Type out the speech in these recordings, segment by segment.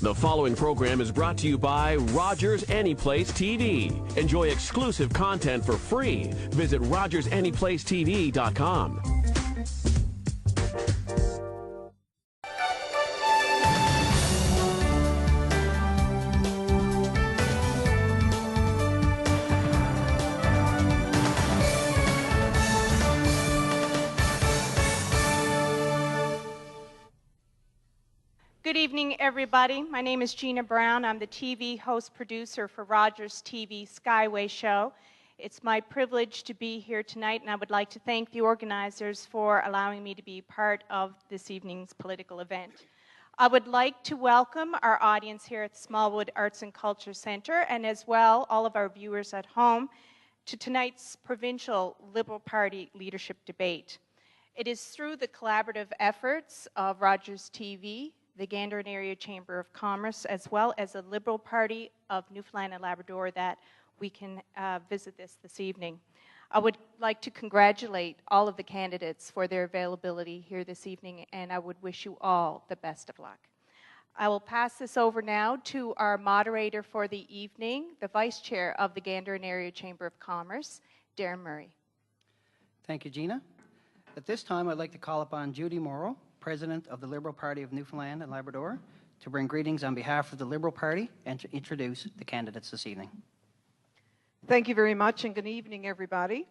The following program is brought to you by Rogers Anyplace TV. Enjoy exclusive content for free. Visit RogersAnyplaceTV.com. Good evening, everybody. My name is Gina Brown. I'm the TV host producer for Rogers TV Skyway Show. It's my privilege to be here tonight, and I would like to thank the organizers for allowing me to be part of this evening's political event. I would like to welcome our audience here at the Smallwood Arts and Culture Center, and as well all of our viewers at home, to tonight's provincial Liberal Party leadership debate. It is through the collaborative efforts of Rogers TV, the Gander and Area Chamber of Commerce, as well as the Liberal Party of Newfoundland and Labrador, that we can visit this evening. I would like to congratulate all of the candidates for their availability here this evening, and I would wish you all the best of luck. I will pass this over now to our moderator for the evening, the Vice Chair of the Gander and Area Chamber of Commerce, Darren Murray. Thank you, Gina. At this time, I'd like to call upon Judy Morrow, President of the Liberal Party of Newfoundland and Labrador, to bring greetings on behalf of the Liberal Party and to introduce the candidates this evening. Thank you very much, and good evening, everybody.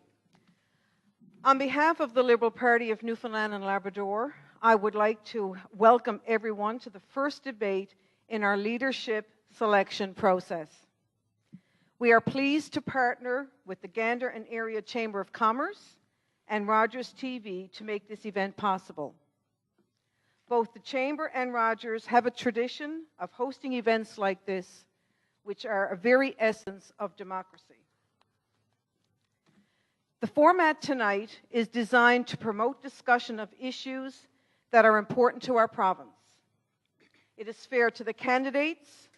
On behalf of the Liberal Party of Newfoundland and Labrador, I would like to welcome everyone to the first debate in our leadership selection process. We are pleased to partner with the Gander and Area Chamber of Commerce and Rogers TV to make this event possible. Both the Chamber and Rogers have a tradition of hosting events like this, which are a very essence of democracy. The format tonight is designed to promote discussion of issues that are important to our province. It is fair to the candidates,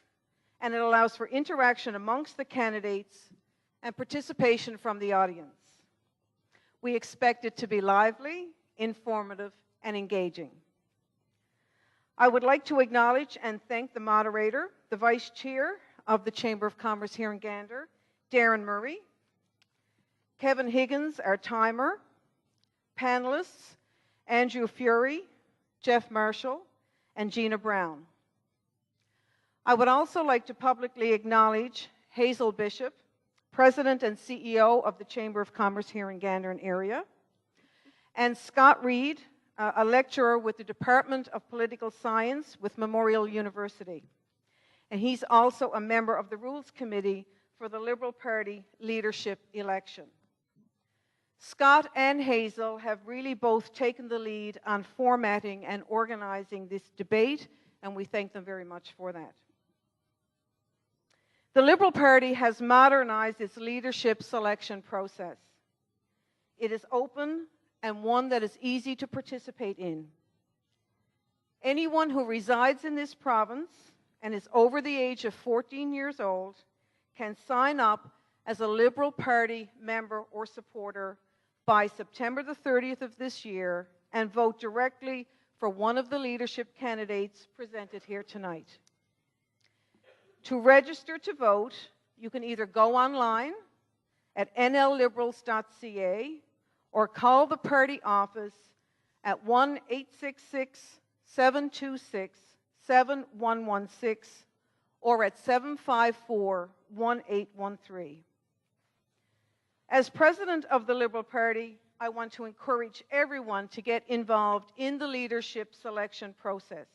and it allows for interaction amongst the candidates and participation from the audience. We expect it to be lively, informative, and engaging. I would like to acknowledge and thank the moderator, the Vice Chair of the Chamber of Commerce here in Gander, Darren Murray, Kevin Higgins, our timer, panelists, Andrew Fury, Jeff Marshall, and Gina Brown. I would also like to publicly acknowledge Hazel Bishop, President and CEO of the Chamber of Commerce here in Gander and Area, and Scott Reed, a lecturer with the Department of Political Science with Memorial University. And he's also a member of the Rules Committee for the Liberal Party leadership election. Scott and Hazel have really both taken the lead on formatting and organizing this debate, and we thank them very much for that. The Liberal Party has modernized its leadership selection process. It is open and one that is easy to participate in. Anyone who resides in this province and is over the age of 14 years old can sign up as a Liberal Party member or supporter by September the 30th of this year and vote directly for one of the leadership candidates presented here tonight. To register to vote, you can either go online at nlliberals.ca or call the party office at 1-866-726-7116 or at 754-1813. As President of the Liberal Party, I want to encourage everyone to get involved in the leadership selection process.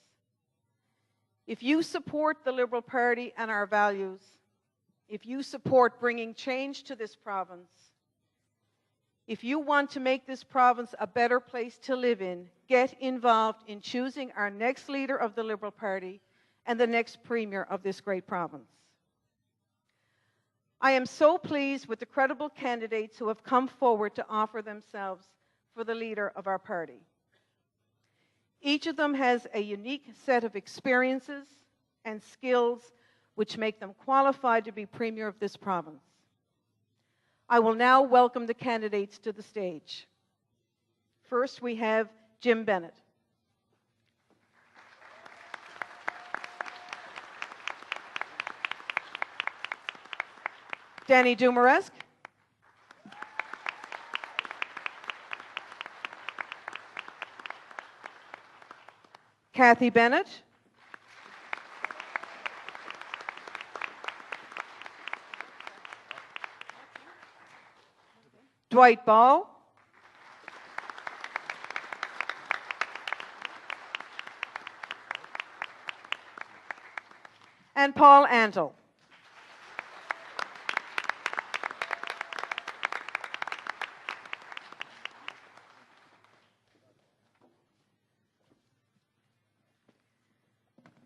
If you support the Liberal Party and our values, if you support bringing change to this province, if you want to make this province a better place to live in, get involved in choosing our next leader of the Liberal Party and the next premier of this great province. I am so pleased with the credible candidates who have come forward to offer themselves for the leader of our party. Each of them has a unique set of experiences and skills which make them qualified to be premier of this province. I will now welcome the candidates to the stage. First, we have Jim Bennett. Danny Dumaresque. Kathy Bennett. Dwight Ball. And Paul Antle.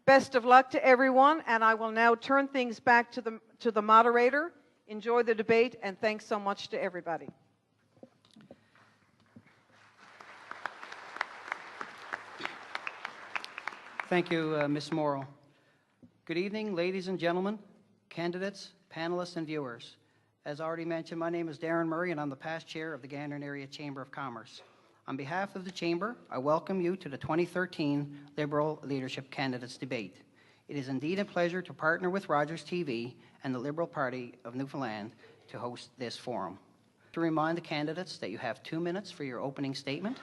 Best of luck to everyone, and I will now turn things back to the moderator. Enjoy the debate, and thanks so much to everybody. Thank you, Ms. Morrow. Good evening, ladies and gentlemen, candidates, panelists, and viewers. As already mentioned, my name is Darren Murray, and I'm the past chair of the Gander Area Chamber of Commerce. On behalf of the Chamber, I welcome you to the 2013 Liberal Leadership Candidates Debate. It is indeed a pleasure to partner with Rogers TV and the Liberal Party of Newfoundland to host this forum. To remind the candidates that you have 2 minutes for your opening statement,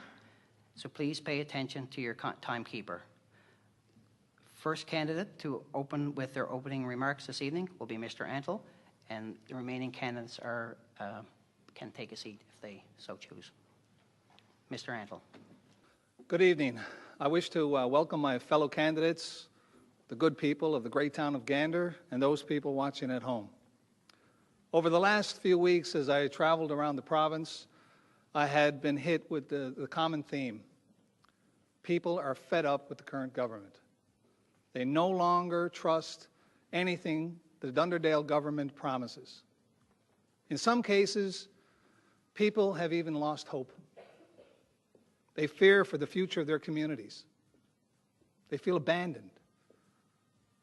so please pay attention to your timekeeper. First candidate to open with their opening remarks this evening will be Mr. Antle, and the remaining candidates can take a seat if they so choose. Mr. Antle. Good evening. I wish to welcome my fellow candidates, the good people of the great town of Gander, and those people watching at home. Over the last few weeks, as I traveled around the province, I had been hit with the common theme. People are fed up with the current government. They no longer trust anything the Dunderdale government promises. In some cases, people have even lost hope. They fear for the future of their communities. They feel abandoned.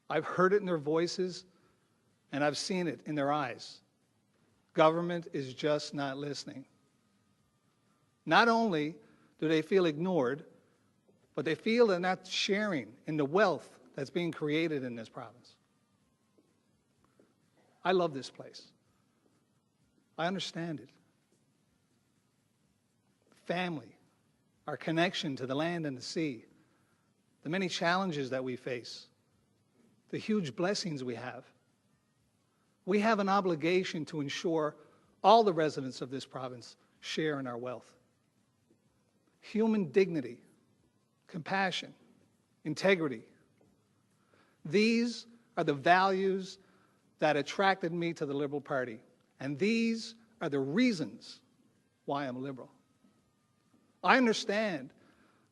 I've heard it in their voices, and I've seen it in their eyes. Government is just not listening. Not only do they feel ignored, but they feel they're not sharing in the wealth that's being created in this province. I love this place. I understand it. Family, our connection to the land and the sea, the many challenges that we face, the huge blessings we have. We have an obligation to ensure all the residents of this province share in our wealth. Human dignity, compassion, integrity. These are the values that attracted me to the Liberal Party, and these are the reasons why I'm liberal. I understand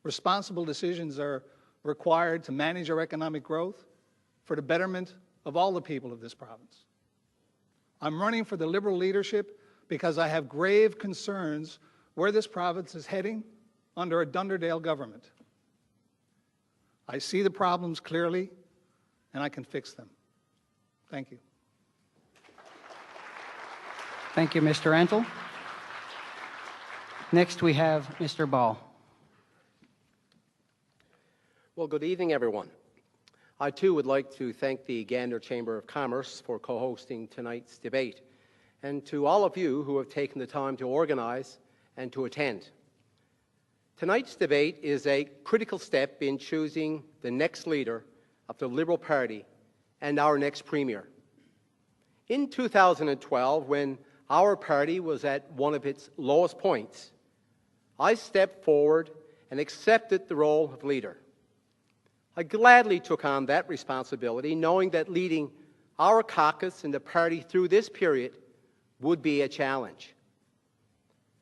responsible decisions are required to manage our economic growth for the betterment of all the people of this province. I'm running for the Liberal leadership because I have grave concerns where this province is heading under a Dunderdale government. I see the problems clearly, and I can fix them. Thank you. Thank you, Mr. Antle. Next, we have Mr. Ball. Well, good evening, everyone. I, too, would like to thank the Gander Chamber of Commerce for co-hosting tonight's debate, and to all of you who have taken the time to organize and to attend. Tonight's debate is a critical step in choosing the next leader of the Liberal Party and our next Premier. In 2012, when our party was at one of its lowest points, I stepped forward and accepted the role of leader. I gladly took on that responsibility, knowing that leading our caucus and the party through this period would be a challenge.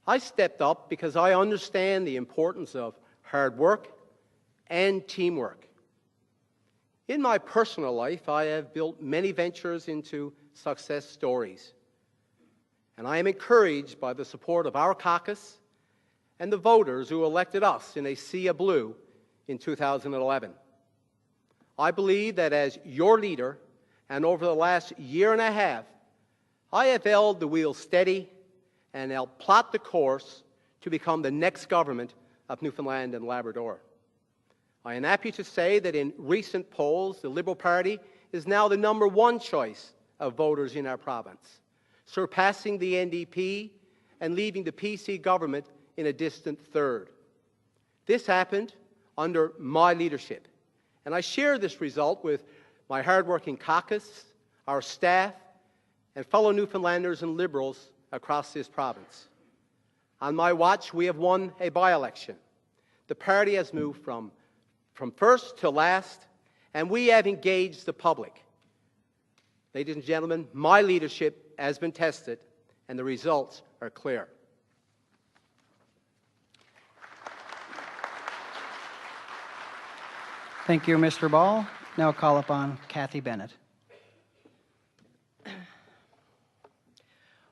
I stepped up because I understand the importance of hard work and teamwork. In my personal life, I have built many ventures into success stories, and I am encouraged by the support of our caucus and the voters who elected us in a sea of blue in 2011. I believe that as your leader, and over the last year and a half, I have held the wheel steady and helped plot the course to become the next government of Newfoundland and Labrador. I am happy to say that in recent polls, the Liberal Party is now the #1 choice of voters in our province. surpassing the NDP and leaving the PC government in a distant third. This happened under my leadership, and I share this result with my hard-working caucus, our staff, and fellow Newfoundlanders and Liberals across this province. On my watch, we have won a by-election. The party has moved from first to last, and we have engaged the public. Ladies and gentlemen, my leadership has been tested, and the results are clear. Thank you, Mr. Ball. Now call upon Kathy Bennett.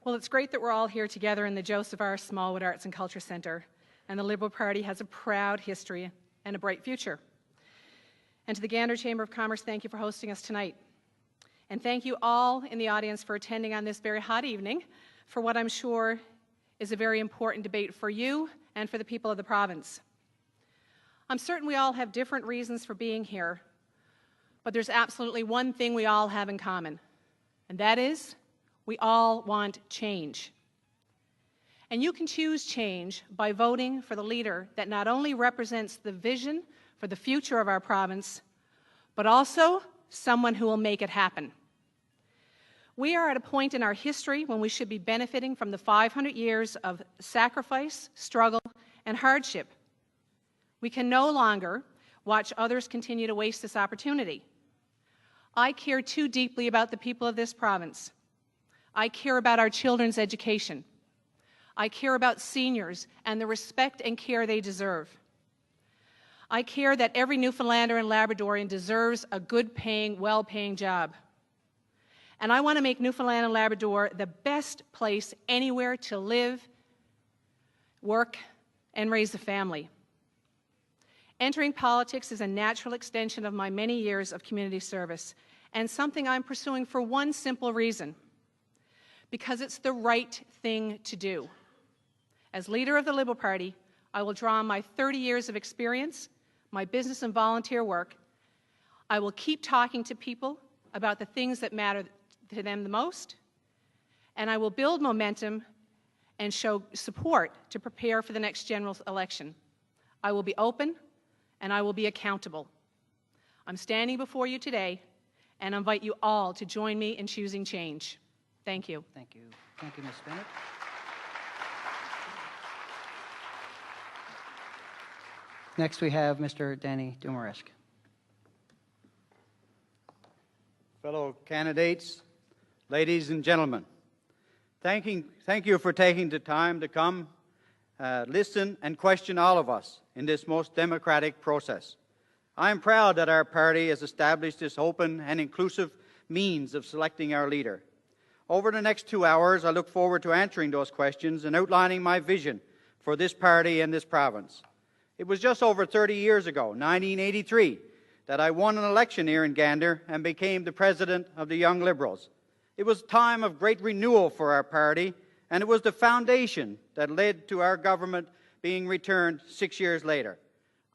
Well, it's great that we're all here together in the Joseph R. Smallwood Arts and Culture Centre, and the Liberal Party has a proud history and a bright future. And to the Gander Chamber of Commerce, thank you for hosting us tonight. And thank you all in the audience for attending on this very hot evening for what I'm sure is a very important debate for you and for the people of the province. I'm certain we all have different reasons for being here, but there's absolutely one thing we all have in common, and that is we all want change. And you can choose change by voting for the leader that not only represents the vision for the future of our province, but also someone who will make it happen. We are at a point in our history when we should be benefiting from the 500 years of sacrifice, struggle, and hardship. We can no longer watch others continue to waste this opportunity. I care too deeply about the people of this province. I care about our children's education. I care about seniors and the respect and care they deserve. I care that every Newfoundlander and Labradorian deserves a good-paying, well-paying job. And I want to make Newfoundland and Labrador the best place anywhere to live, work, and raise a family. Entering politics is a natural extension of my many years of community service, and something I'm pursuing for one simple reason: because it's the right thing to do. As leader of the Liberal Party, I will draw on my 30 years of experience, my business and volunteer work. I will keep talking to people about the things that matter to them the most, and I will build momentum and show support to prepare for the next general election. I will be open, and I will be accountable. I'm standing before you today, and I invite you all to join me in choosing change. Thank you. Thank you. Thank you, Ms. Bennett. Next, we have Mr. Danny Dumaresque. Fellow candidates, ladies and gentlemen, thank you for taking the time to come, listen and question all of us in this most democratic process. I am proud that our party has established this open and inclusive means of selecting our leader. Over the next 2 hours, I look forward to answering those questions and outlining my vision for this party and this province. It was just over 30 years ago, 1983, that I won an election here in Gander and became the president of the Young Liberals. It was a time of great renewal for our party, and it was the foundation that led to our government being returned 6 years later.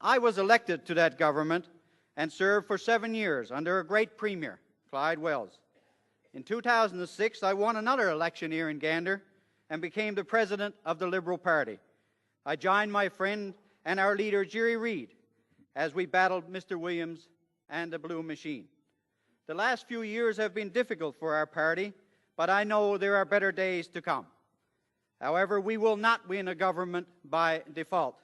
I was elected to that government and served for 7 years under a great premier, Clyde Wells. In 2006, I won another election here in Gander and became the president of the Liberal Party. I joined my friend and our leader, Jerry Reid, as we battled Mr. Williams and the Blue Machine. The last few years have been difficult for our party, but I know there are better days to come. However, we will not win a government by default.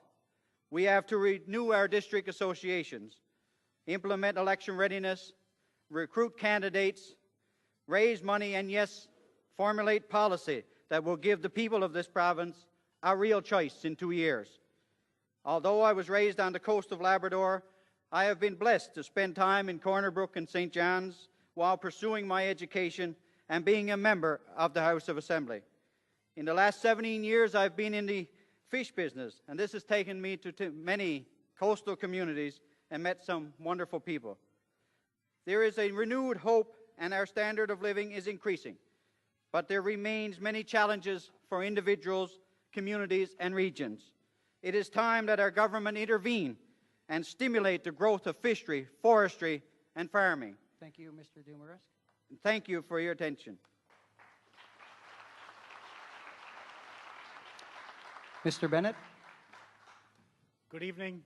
We have to renew our district associations, implement election readiness, recruit candidates, raise money, and yes, formulate policy that will give the people of this province a real choice in 2 years. Although I was raised on the coast of Labrador, I have been blessed to spend time in Corner Brook and St. John's while pursuing my education and being a member of the House of Assembly. In the last 17 years, I've been in the fish business, and this has taken me to many coastal communities and met some wonderful people. There is a renewed hope, and our standard of living is increasing, but there remains many challenges for individuals, communities, and regions. It is time that our government intervene and stimulate the growth of fishery, forestry, and farming. Thank you, Mr. Dumaresque. Thank you for your attention. Mr. Bennett? Good evening.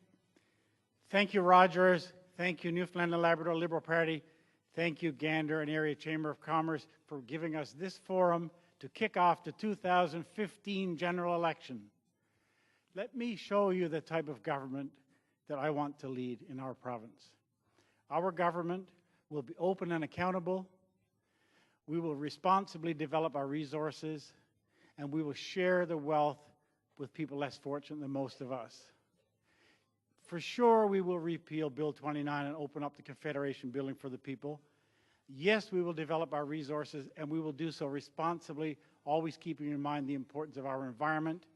Thank you, Rogers. Thank you, Newfoundland and Labrador Liberal Party. Thank you, Gander and Area Chamber of Commerce, for giving us this forum to kick off the 2015 general election. Let me show you the type of government that I want to lead in our province. Our government will be open and accountable. We will responsibly develop our resources, and we will share the wealth with people less fortunate than most of us. For sure, we will repeal Bill 29 and open up the Confederation building for the people. Yes, we will develop our resources, and we will do so responsibly, always keeping in mind the importance of our environment.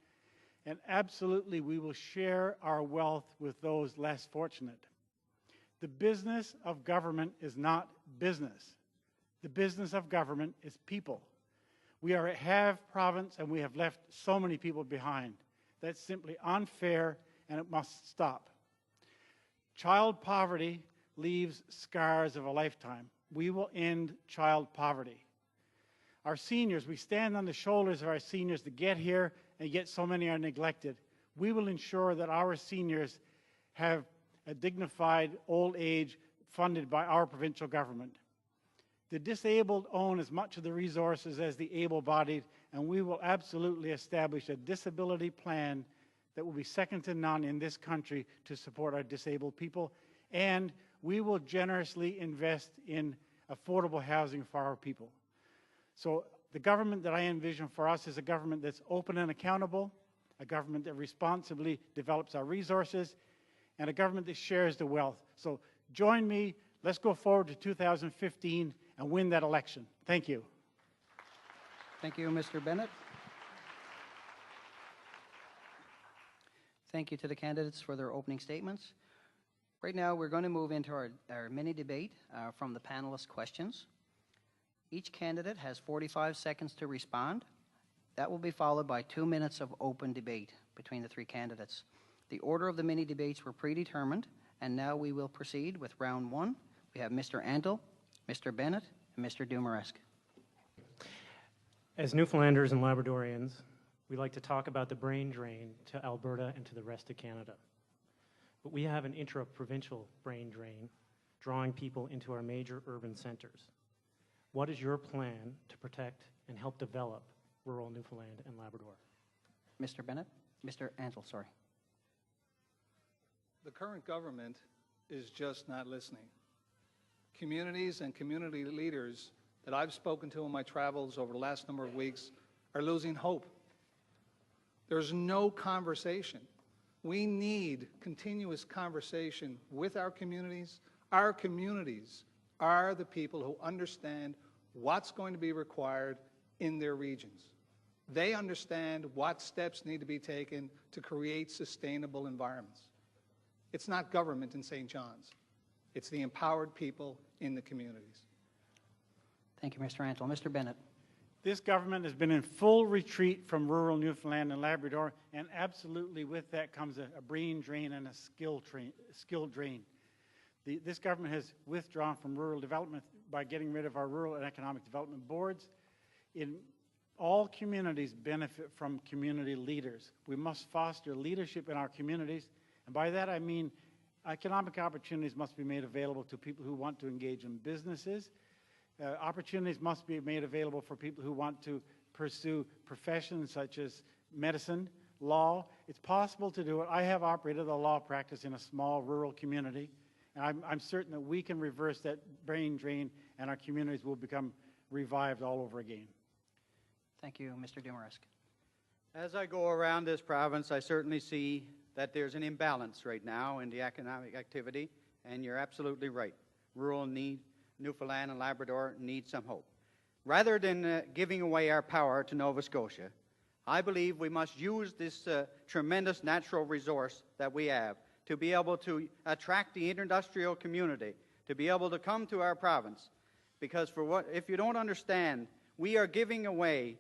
And absolutely, we will share our wealth with those less fortunate. The business of government is not business. The business of government is people. We are a have province, and we have left so many people behind. That's simply unfair, and it must stop. Child poverty leaves scars of a lifetime. We will end child poverty. Our seniors, we stand on the shoulders of our seniors to get here, and yet so many are neglected. We will ensure that our seniors have a dignified old age funded by our provincial government. The disabled own as much of the resources as the able-bodied, and we will absolutely establish a disability plan that will be second to none in this country to support our disabled people, and we will generously invest in affordable housing for our people. So the government that I envision for us is a government that's open and accountable, a government that responsibly develops our resources, and a government that shares the wealth. So join me, let's go forward to 2015 and win that election. Thank you. Thank you, Mr. Bennett. Thank you to the candidates for their opening statements. Right now, we're going to move into our mini debate from the panelists' questions. Each candidate has 45 seconds to respond. That will be followed by 2 minutes of open debate between the three candidates. The order of the mini debates were predetermined, and now we will proceed with round one. We have Mr. Antle, Mr. Bennett, and Mr. Dumaresque. As Newfoundlanders and Labradorians, we like to talk about the brain drain to Alberta and to the rest of Canada. But we have an intra-provincial brain drain drawing people into our major urban centers. What is your plan to protect and help develop rural Newfoundland and Labrador? Mr. Bennett? Mr. Antle, sorry. The current government is just not listening. Communities and community leaders that I've spoken to in my travels over the last number of weeks are losing hope. There's no conversation. We need continuous conversation with our communities. Our communities are the people who understand what's going to be required in their regions. They understand what steps need to be taken to create sustainable environments. It's not government in St. John's. It's the empowered people in the communities. Thank you, Mr. Antle. Mr. Bennett. This government has been in full retreat from rural Newfoundland and Labrador, and absolutely with that comes a brain drain and a skill drain. This government has withdrawn from rural development by getting rid of our rural and economic development boards. All communities benefit from community leaders. We must foster leadership in our communities, and by that I mean economic opportunities must be made available to people who want to engage in businesses. Opportunities must be made available for people who want to pursue professions such as medicine, law. It's possible to do it. I have operated a law practice in a small rural community, and I'm certain that we can reverse that brain drain and our communities will become revived all over again. Thank you, Mr. Dumaresque. As I go around this province, I certainly see that there's an imbalance right now in the economic activity, and you're absolutely right. Newfoundland and Labrador need some hope. Rather than giving away our power to Nova Scotia, I believe we must use this tremendous natural resource that we have to be able to attract the industrial community, to be able to come to our province. Because if you don't understand, we are giving away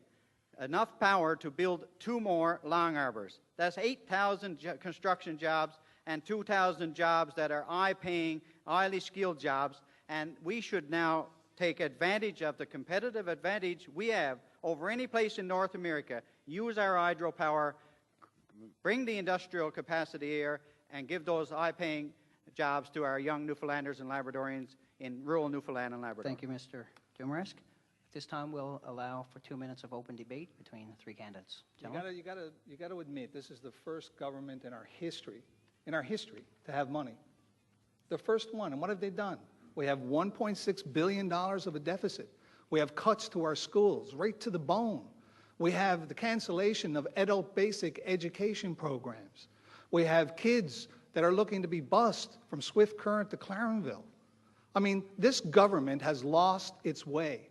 enough power to build 2 more Long Arbors. That's 8,000 construction jobs and 2,000 jobs that are high-paying, highly skilled jobs. And we should now take advantage of the competitive advantage we have over any place in North America, use our hydropower, bring the industrial capacity here and give those high-paying jobs to our young Newfoundlanders and Labradorians in rural Newfoundland and Labrador. Thank you, Mr. Dumaresque. At this time, we'll allow for 2 minutes of open debate between the three candidates. Gentlemen? You got to admit, this is the first government in our history, to have money. The first one. And what have they done? We have $1.6 billion of a deficit. We have cuts to our schools, right to the bone. We have the cancellation of adult basic education programs. We have kids that are looking to be bused from Swift Current to Clarenville. I mean, this government has lost its way.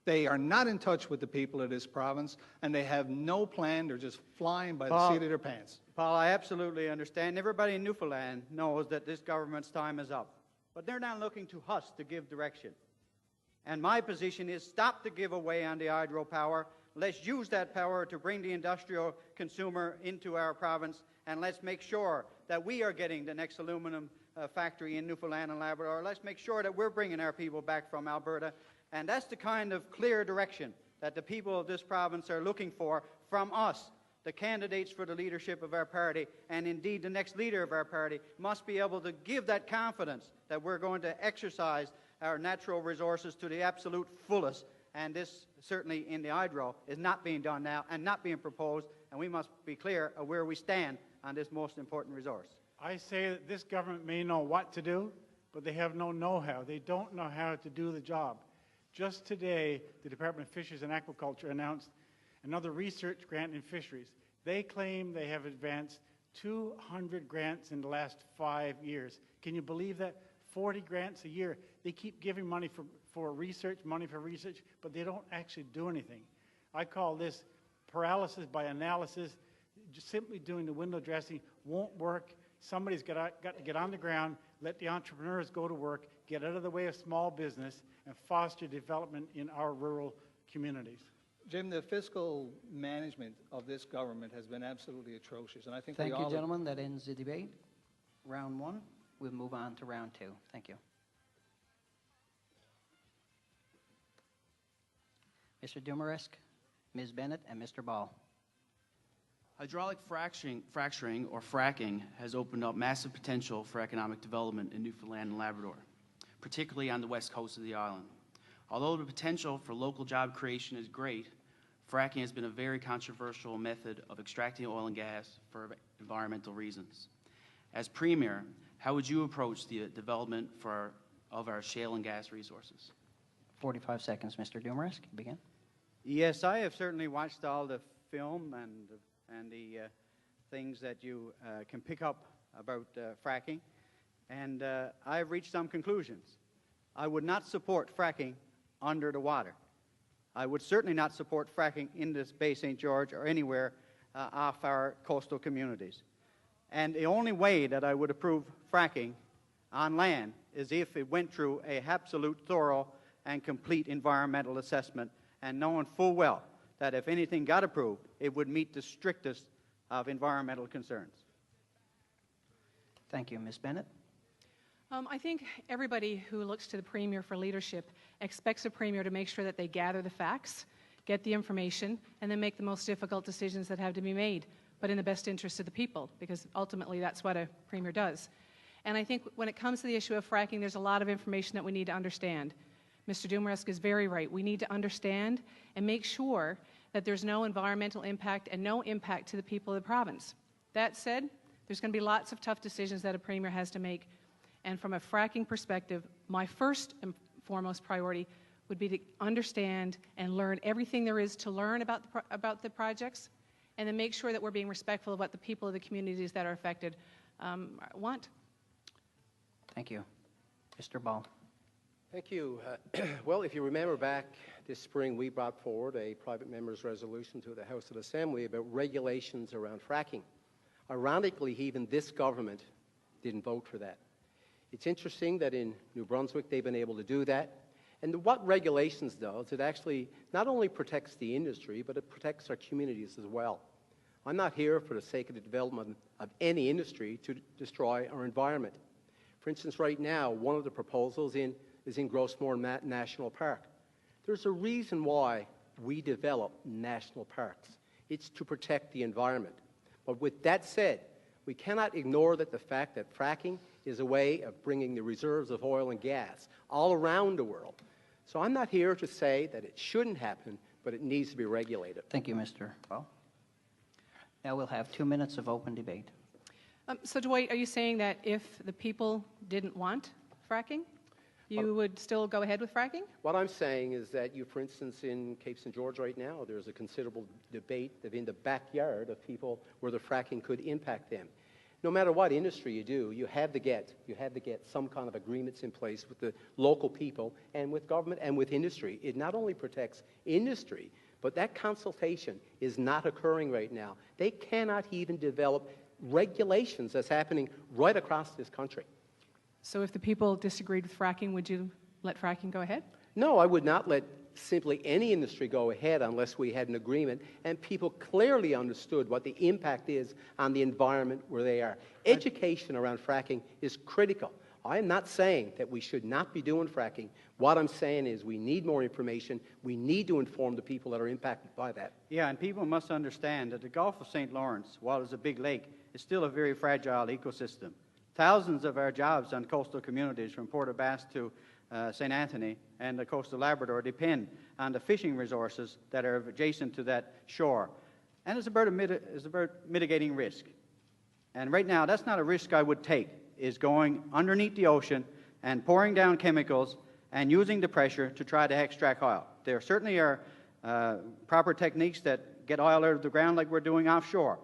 They are not in touch with the people of this province, and they have no plan. They're just flying by the seat of their pants. Paul, I absolutely understand. Everybody in Newfoundland knows that this government's time is up. But they're not looking to us to give direction. And my position is stop the giveaway on the hydropower. Let's use that power to bring the industrial consumer into our province, and let's make sure that we are getting the next aluminum factory in Newfoundland and Labrador. Let's make sure that we're bringing our people back from Alberta. And that's the kind of clear direction that the people of this province are looking for from us. The candidates for the leadership of our party, and indeed the next leader of our party, must be able to give that confidence that we're going to exercise our natural resources to the absolute fullest. And this, certainly in the hydro, is not being done now and not being proposed, and we must be clear of where we stand on this most important resource. I say that this government may know what to do, but they have no know-how. They don't know how to do the job. Just today, the Department of Fisheries and Aquaculture announced another research grant in fisheries. They claim they have advanced 200 grants in the last 5 years. Can you believe that? 40 grants a year. They keep giving money for research, but they don't actually do anything. I call this paralysis by analysis. Just simply doing the window dressing won't work. Somebody's got to get on the ground, let the entrepreneurs go to work, get out of the way of small business, and foster development in our rural communities. Jim, the fiscal management of this government has been absolutely atrocious, and I think Thank you, gentlemen. That ends the debate. Round one. We'll move on to round two. Thank you. Mr. Dumaresque, Ms. Bennett, and Mr. Ball. Hydraulic fracturing, or fracking, has opened up massive potential for economic development in Newfoundland and Labrador, particularly on the west coast of the island. Although the potential for local job creation is great, fracking has been a very controversial method of extracting oil and gas for environmental reasons. As Premier, how would you approach the development of our shale and gas resources? 45 seconds, Mr. Dumaresque. Begin. Yes, I have certainly watched all the film and the things that you can pick up about fracking, and I've reached some conclusions. I would not support fracking under the water. I would certainly not support fracking in this Bay St. George or anywhere off our coastal communities. And the only way that I would approve fracking on land is if it went through an absolute thorough and complete environmental assessment, and knowing full well that if anything got approved, it would meet the strictest of environmental concerns. Thank you. Ms. Bennett? I think everybody who looks to the Premier for leadership expects a Premier to make sure that they gather the facts, get the information, and then make the most difficult decisions that have to be made, but in the best interest of the people, because ultimately that's what a Premier does. And I think when it comes to the issue of fracking, there's a lot of information that we need to understand. Mr. Dumaresque is very right. We need to understand and make sure that there's no environmental impact and no impact to the people of the province. That said, there's going to be lots of tough decisions that a Premier has to make. And from a fracking perspective, my first and foremost priority would be to understand and learn everything there is to learn about the projects, and then make sure that we're being respectful of what the people of the communities that are affected want. Thank you. Mr. Ball. Thank you. Well, if you remember back this spring, we brought forward a private member's resolution to the House of Assembly about regulations around fracking. Ironically, even this government didn't vote for that. It's interesting that in New Brunswick they've been able to do that. And what regulations does, it actually not only protects the industry, but it protects our communities as well. I'm not here for the sake of the development of any industry to destroy our environment. For instance, right now, one of the proposals is in Grossmoor National Park. There's a reason why we develop national parks. It's to protect the environment. But with that said, we cannot ignore the fact that fracking is a way of bringing the reserves of oil and gas all around the world. So I'm not here to say that it shouldn't happen, but it needs to be regulated. Thank you, Mr. Ball. Now we'll have 2 minutes of open debate. So, Dwight, are you saying that if the people didn't want fracking, you would still go ahead with fracking? What I'm saying is that for instance, in Cape St. George right now, there's a considerable debate in the backyard of people where the fracking could impact them. No matter what industry you do, you have to get some kind of agreements in place with the local people and with government and with industry. It not only protects industry, but that consultation is not occurring right now. They cannot even develop regulations that's happening right across this country. So if the people disagreed with fracking, would you let fracking go ahead? No, I would not let simply any industry go ahead unless we had an agreement and people clearly understood what the impact is on the environment where they are. Education around fracking is critical. I am not saying that we should not be doing fracking. What I'm saying is we need more information. We need to inform the people that are impacted by that. Yeah, and people must understand that the Gulf of St. Lawrence, while it's a big lake, is still a very fragile ecosystem. Thousands of our jobs on coastal communities from Port aux Basques to St. Anthony and the coastal Labrador depend on the fishing resources that are adjacent to that shore. And it's about mitigating risk. And right now, that's not a risk I would take, is going underneath the ocean and pouring down chemicals and using the pressure to try to extract oil. There certainly are proper techniques that get oil out of the ground like we're doing offshore.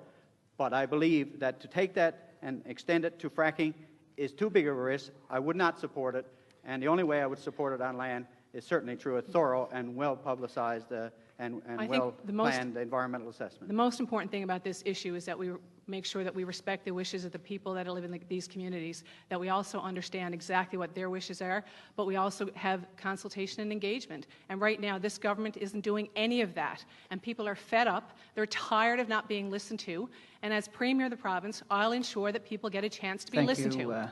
But I believe that to take that and extend it to fracking is too big of a risk. I would not support it. And the only way I would support it on land is certainly through a thorough and well-publicized and well-planned environmental assessment. The most important thing about this issue is that we make sure that we respect the wishes of the people that live in these communities, that we also understand exactly what their wishes are, but we also have consultation and engagement. And right now, this government isn't doing any of that. And people are fed up. They're tired of not being listened to. And as Premier of the province, I'll ensure that people get a chance to be listened to. Thank you,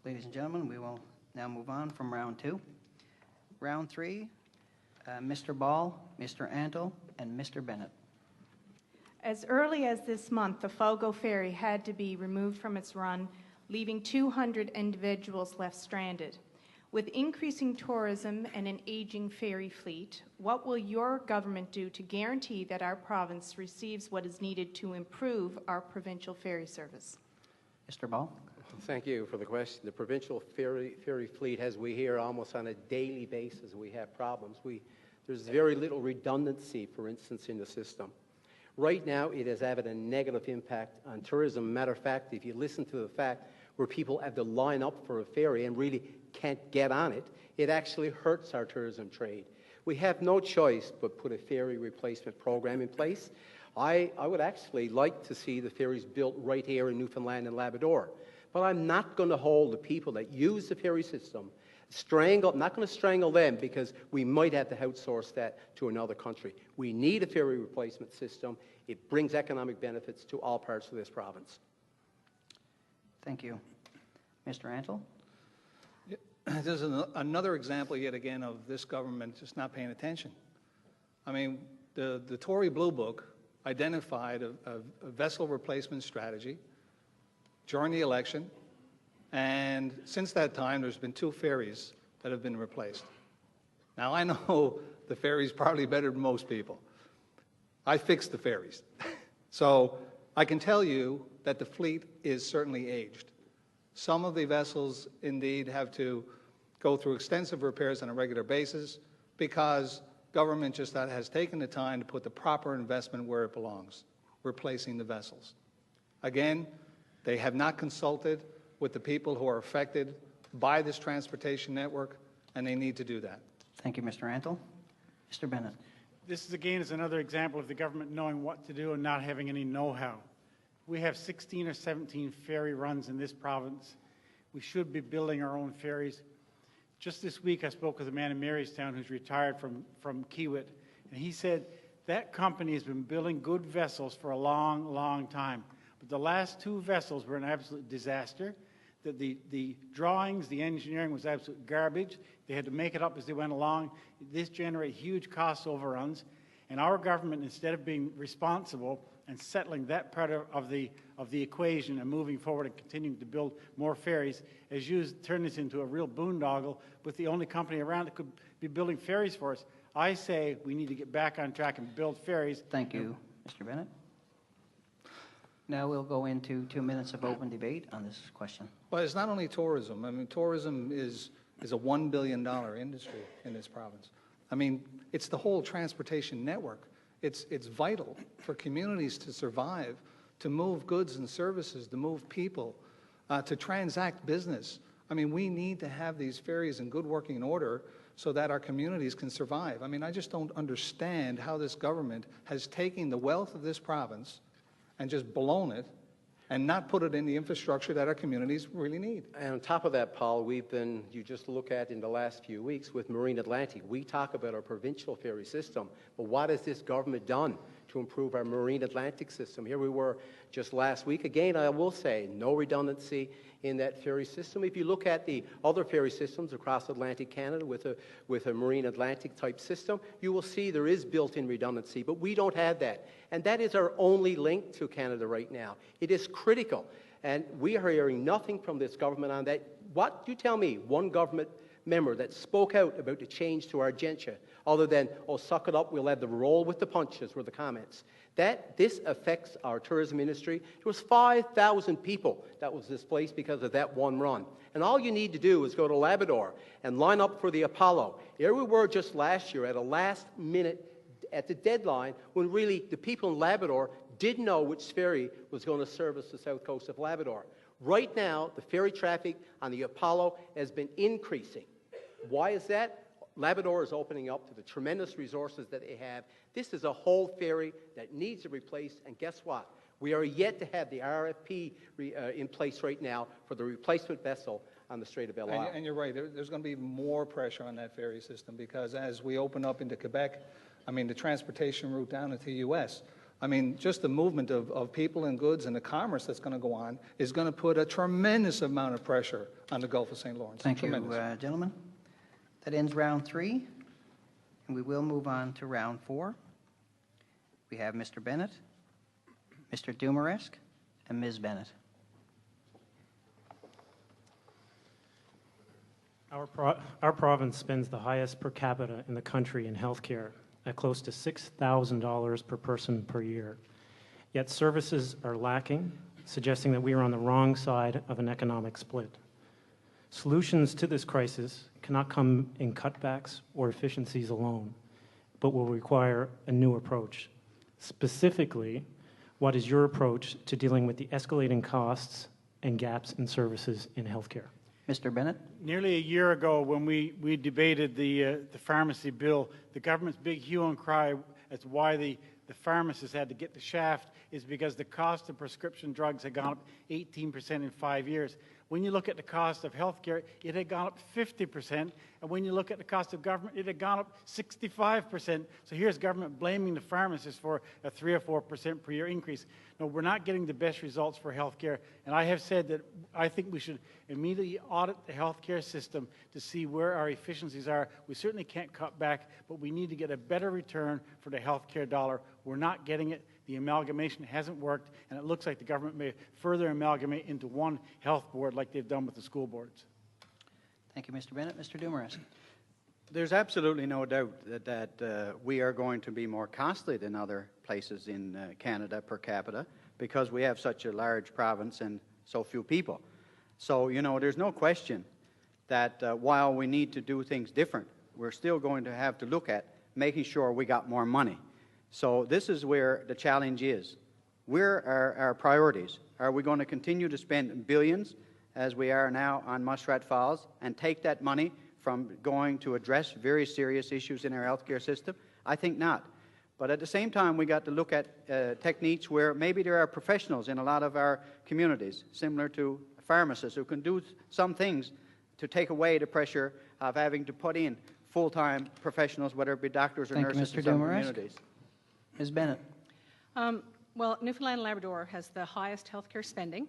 ladies and gentlemen. We will now move on from round 2. Round 3, Mr. Ball, Mr. Antle, and Mr. Bennett. As early as this month, the Fogo ferry had to be removed from its run, leaving 200 individuals left stranded. With increasing tourism and an aging ferry fleet, what will your government do to guarantee that our province receives what is needed to improve our provincial ferry service? Mr. Ball. Thank you for the question. The provincial ferry fleet, as we hear almost on a daily basis, we have problems. There's very little redundancy, for instance, in the system. Right now, it has had a negative impact on tourism. Matter of fact, if you listen to the fact where people have to line up for a ferry and really can't get on it, it actually hurts our tourism trade. We have no choice but put a ferry replacement program in place. I would actually like to see the ferries built right here in Newfoundland and Labrador. But I'm not going to hold the people that use the ferry system, not going to strangle them because we might have to outsource that to another country. We need a ferry replacement system. It brings economic benefits to all parts of this province. Thank you. Mr. Antle? This is another example yet again of this government just not paying attention. I mean, the Tory Blue Book identified a vessel replacement strategy during the election, and since that time, there's been 2 ferries that have been replaced. Now, I know the ferries probably better than most people. I fixed the ferries. So I can tell you that the fleet is certainly aged. Some of the vessels, indeed, have to go through extensive repairs on a regular basis because government just has taken the time to put the proper investment where it belongs, replacing the vessels. Again, they have not consulted with the people who are affected by this transportation network, and they need to do that. Thank you, Mr. Antle. Mr. Bennett. This, again, is another example of the government knowing what to do and not having any know-how. We have 16 or 17 ferry runs in this province. We should be building our own ferries. Just this week, I spoke with a man in Marystown who's retired from Kiewit, and he said that company has been building good vessels for a long, long time. But the last 2 vessels were an absolute disaster. That the drawings, the engineering was absolute garbage. They had to make it up as they went along. This generated huge cost overruns. And our government, instead of being responsible, and settling that part of the equation and moving forward and continuing to build more ferries, as you turn this into a real boondoggle with the only company around that could be building ferries for us. I say we need to get back on track and build ferries. Thank you, Mr. Bennett. Now we'll go into 2 minutes of open debate on this question. Well, it's not only tourism. I mean, tourism is a $1 billion industry in this province. I mean, it's the whole transportation network. It's vital for communities to survive, to move goods and services, to move people, to transact business. I mean, we need to have these ferries in good working order so that our communities can survive. I mean, I just don't understand how this government has taken the wealth of this province and just blown it and not put it in the infrastructure that our communities really need. And on top of that, Paul, you just look at in the last few weeks with Marine Atlantic, we talk about our provincial ferry system, but what has this government done to improve our Marine Atlantic system? Here we were just last week. Again, I will say, no redundancy in that ferry system. If you look at the other ferry systems across Atlantic Canada with a Marine Atlantic type system, you will see there is built-in redundancy, but we don't have that. And that is our only link to Canada right now. It is critical, and we are hearing nothing from this government on that. What, you tell me, one government member that spoke out about the change to our agenda, other than, oh, suck it up, we'll have the roll with the punches, were the comments. This affects our tourism industry. There was 5,000 people that was displaced because of that one run. And all you need to do is go to Labrador and line up for the Apollo. Here we were just last year at a last minute, at the deadline, when really the people in Labrador didn't know which ferry was going to service the south coast of Labrador. Right now, the ferry traffic on the Apollo has been increasing. Why is that? Labrador is opening up to the tremendous resources that they have. This is a whole ferry that needs to replace, and guess what? We are yet to have the RFP in place right now for the replacement vessel on the Strait of Belle Isle. And you're right, there's going to be more pressure on that ferry system because as we open up into Quebec, I mean, the transportation route down into the U.S., I mean, just the movement of people and goods and the commerce that's going to go on is going to put a tremendous amount of pressure on the Gulf of St. Lawrence. Thank you, gentlemen. That ends round 3, and we will move on to round 4. We have Mr. Bennett, Mr. Dumaresque, and Ms. Bennett. Our province spends the highest per capita in the country in healthcare, at close to $6,000 per person per year. Yet services are lacking, suggesting that we are on the wrong side of an economic split. Solutions to this crisis cannot come in cutbacks or efficiencies alone, but will require a new approach. Specifically, what is your approach to dealing with the escalating costs and gaps in services in healthcare? Mr. Bennett? Nearly a year ago, when we debated the pharmacy bill, the government's big hue and cry as to why the pharmacists had to get the shaft is because the cost of prescription drugs had gone up 18% in 5 years. When you look at the cost of health care, it had gone up 50%. And when you look at the cost of government, it had gone up 65%. So here's government blaming the pharmacists for a 3 or 4% per year increase. No, we're not getting the best results for health care. And I have said that I think we should immediately audit the health care system to see where our efficiencies are. We certainly can't cut back, but we need to get a better return for the health care dollar. We're not getting it. The amalgamation hasn't worked, and it looks like the government may further amalgamate into one health board like they've done with the school boards. Thank you, Mr. Bennett. Mr. Dumaresque. There's absolutely no doubt that we are going to be more costly than other places in Canada per capita because we have such a large province and so few people. So, you know, there's no question that while we need to do things different, we're still going to have to look at making sure we got more money. So this is where the challenge is. Where are our priorities? Are we going to continue to spend billions, as we are now on Muskrat Falls, and take that money from going to address very serious issues in our healthcare system? I think not. But at the same time, we got to look at techniques where maybe there are professionals in a lot of our communities, similar to pharmacists, who can do some things to take away the pressure of having to put in full-time professionals, whether it be doctors or nurses in some communities. Ms. Bennett. Well, Newfoundland and Labrador has the highest healthcare spending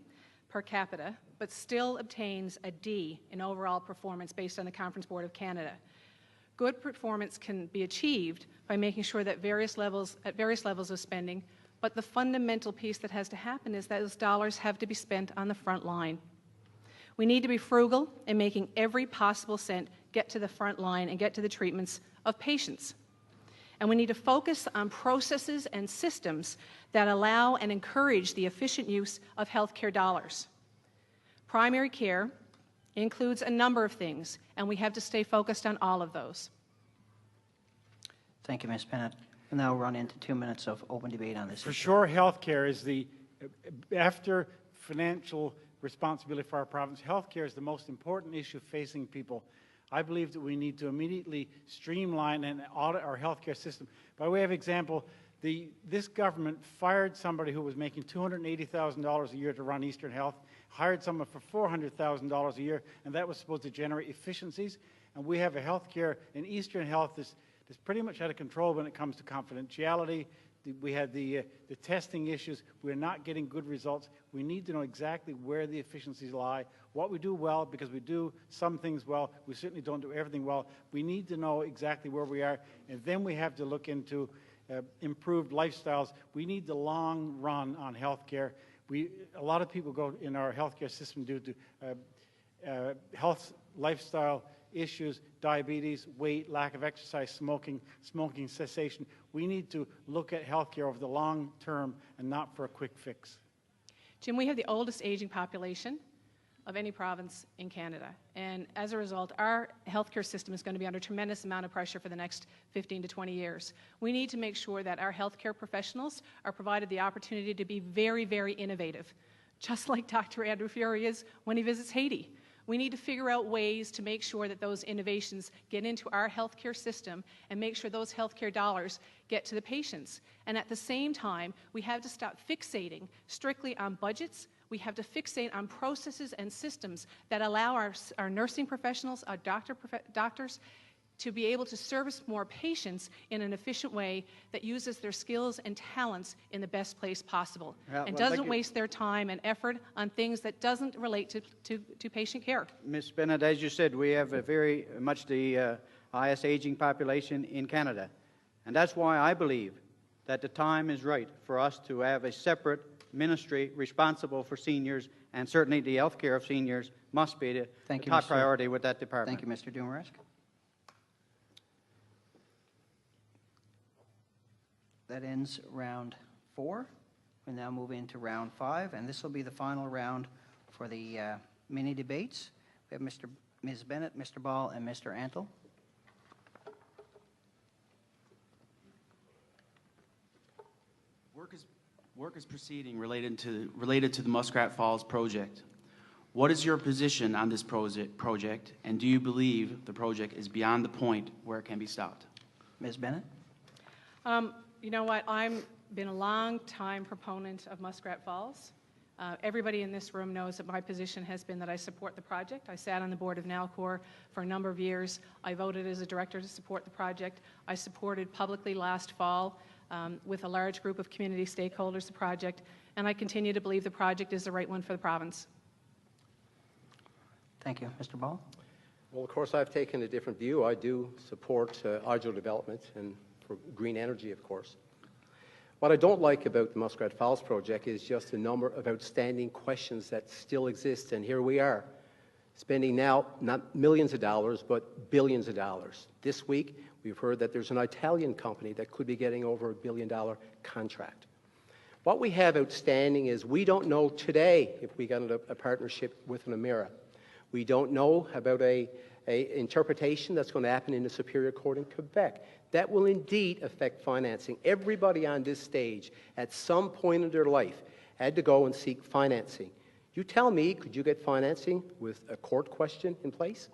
per capita, but still obtains a D in overall performance based on the Conference Board of Canada. Good performance can be achieved by making sure that at various levels of spending, But the fundamental piece that has to happen is that those dollars have to be spent on the front line. We need to be frugal in making every possible cent get to the front line and get to the treatments of patients. And we need to focus on processes and systems that allow and encourage the efficient use of healthcare dollars. Primary care includes a number of things, and we have to stay focused on all of those. Thank you, Ms. Bennett. We'll now run into 2 minutes of open debate on this For issue. sure, healthcare is after financial responsibility for our province, healthcare is the most important issue facing people. I believe that we need to immediately streamline and audit our healthcare system. By way of example, this government fired somebody who was making $280,000 a year to run Eastern Health, hired someone for $400,000 a year, and that was supposed to generate efficiencies. And we have a healthcare in Eastern Health that's pretty much out of control when it comes to confidentiality. We had the testing issues. We're not getting good results. We need to know exactly where the efficiencies lie, what we do well, because we do some things well. We certainly don't do everything well. We need to know exactly where we are, and then we have to look into improved lifestyles. We need the long run on healthcare. A lot of people go in our healthcare system due to health lifestyle issues, diabetes, weight, lack of exercise, smoking cessation. We need to look at healthcare over the long term and not for a quick fix. Jim, we have the oldest aging population of any province in Canada. And as a result, our healthcare system is going to be under a tremendous amount of pressure for the next 15 to 20 years. We need to make sure that our healthcare professionals are provided the opportunity to be very, very innovative, just like Dr. Andrew Furey is when he visits Haiti. We need to figure out ways to make sure that those innovations get into our healthcare system and make sure those healthcare dollars get to the patients. And at the same time, we have to stop fixating strictly on budgets. We have to fixate on processes and systems that allow our nursing professionals, our doctors, to be able to service more patients in an efficient way that uses their skills and talents in the best place possible and doesn't waste their time and effort on things that doesn't relate to patient care. Ms. Bennett, as you said, we have a very much the highest aging population in Canada. And that's why I believe that the time is right for us to have a separate ministry responsible for seniors, and certainly the health care of seniors must be the top priority with that department. Thank you, Mr. Dumaresque. That ends round 4. We now move into round 5, and this will be the final round for the mini debates. We have Ms. Bennett, Mr. Ball, and Mr. Antle. Work is proceeding related to the Muskrat Falls project. What is your position on this project, and do you believe the project is beyond the point where it can be stopped? Ms. Bennett? You know what? I've been a long-time proponent of Muskrat Falls. Everybody in this room knows that my position has been that I support the project. I sat on the board of Nalcor for a number of years. I voted as a director to support the project. I supported publicly last fall with a large group of community stakeholders the project, and I continue to believe the project is the right one for the province. Thank you. Mr. Ball? Well, of course, I've taken a different view. I do support hydro development and for green energy, of course. What I don't like about the Muskrat Falls project is just the number of outstanding questions that still exist, and here we are, spending now not millions of dollars, but billions of dollars. This week, we've heard that there's an Italian company that could be getting over $1 billion contract. What we have outstanding is we don't know today if we got a partnership with an Emera. We don't know about an interpretation that's going to happen in the Superior Court in Quebec. That will indeed affect financing. Everybody on this stage, at some point in their life, had to go and seek financing. You tell me, could you get financing with a court question in place?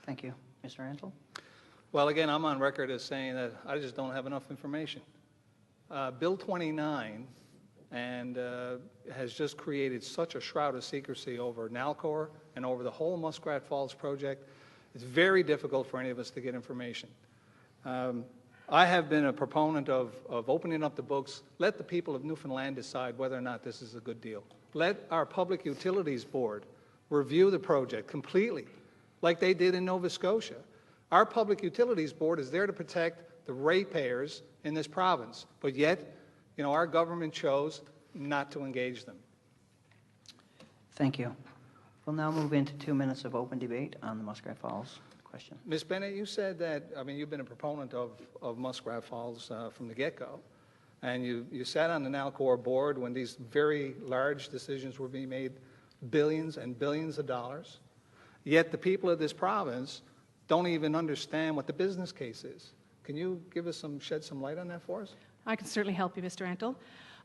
Thank you. Mr. Antle? Well, again, I'm on record as saying that I just don't have enough information. Bill 29 has just created such a shroud of secrecy over Nalcor and over the whole Muskrat Falls project. It's very difficult for any of us to get information. I have been a proponent of opening up the books. Let the people of Newfoundland decide whether or not this is a good deal. Let our Public Utilities Board review the project completely, like they did in Nova Scotia. Our Public Utilities Board is there to protect the ratepayers in this province. But yet, our government chose not to engage them. Thank you. We'll now move into 2 minutes of open debate on the Muskrat Falls question. Ms. Bennett, you said that, you've been a proponent of Muskrat Falls from the get-go. And you sat on the Nalcor board when these very large decisions were being made, billions and billions of dollars. Yet the people of this province don't even understand what the business case is. Can you shed some light on that for us? I can certainly help you, Mr. Antle.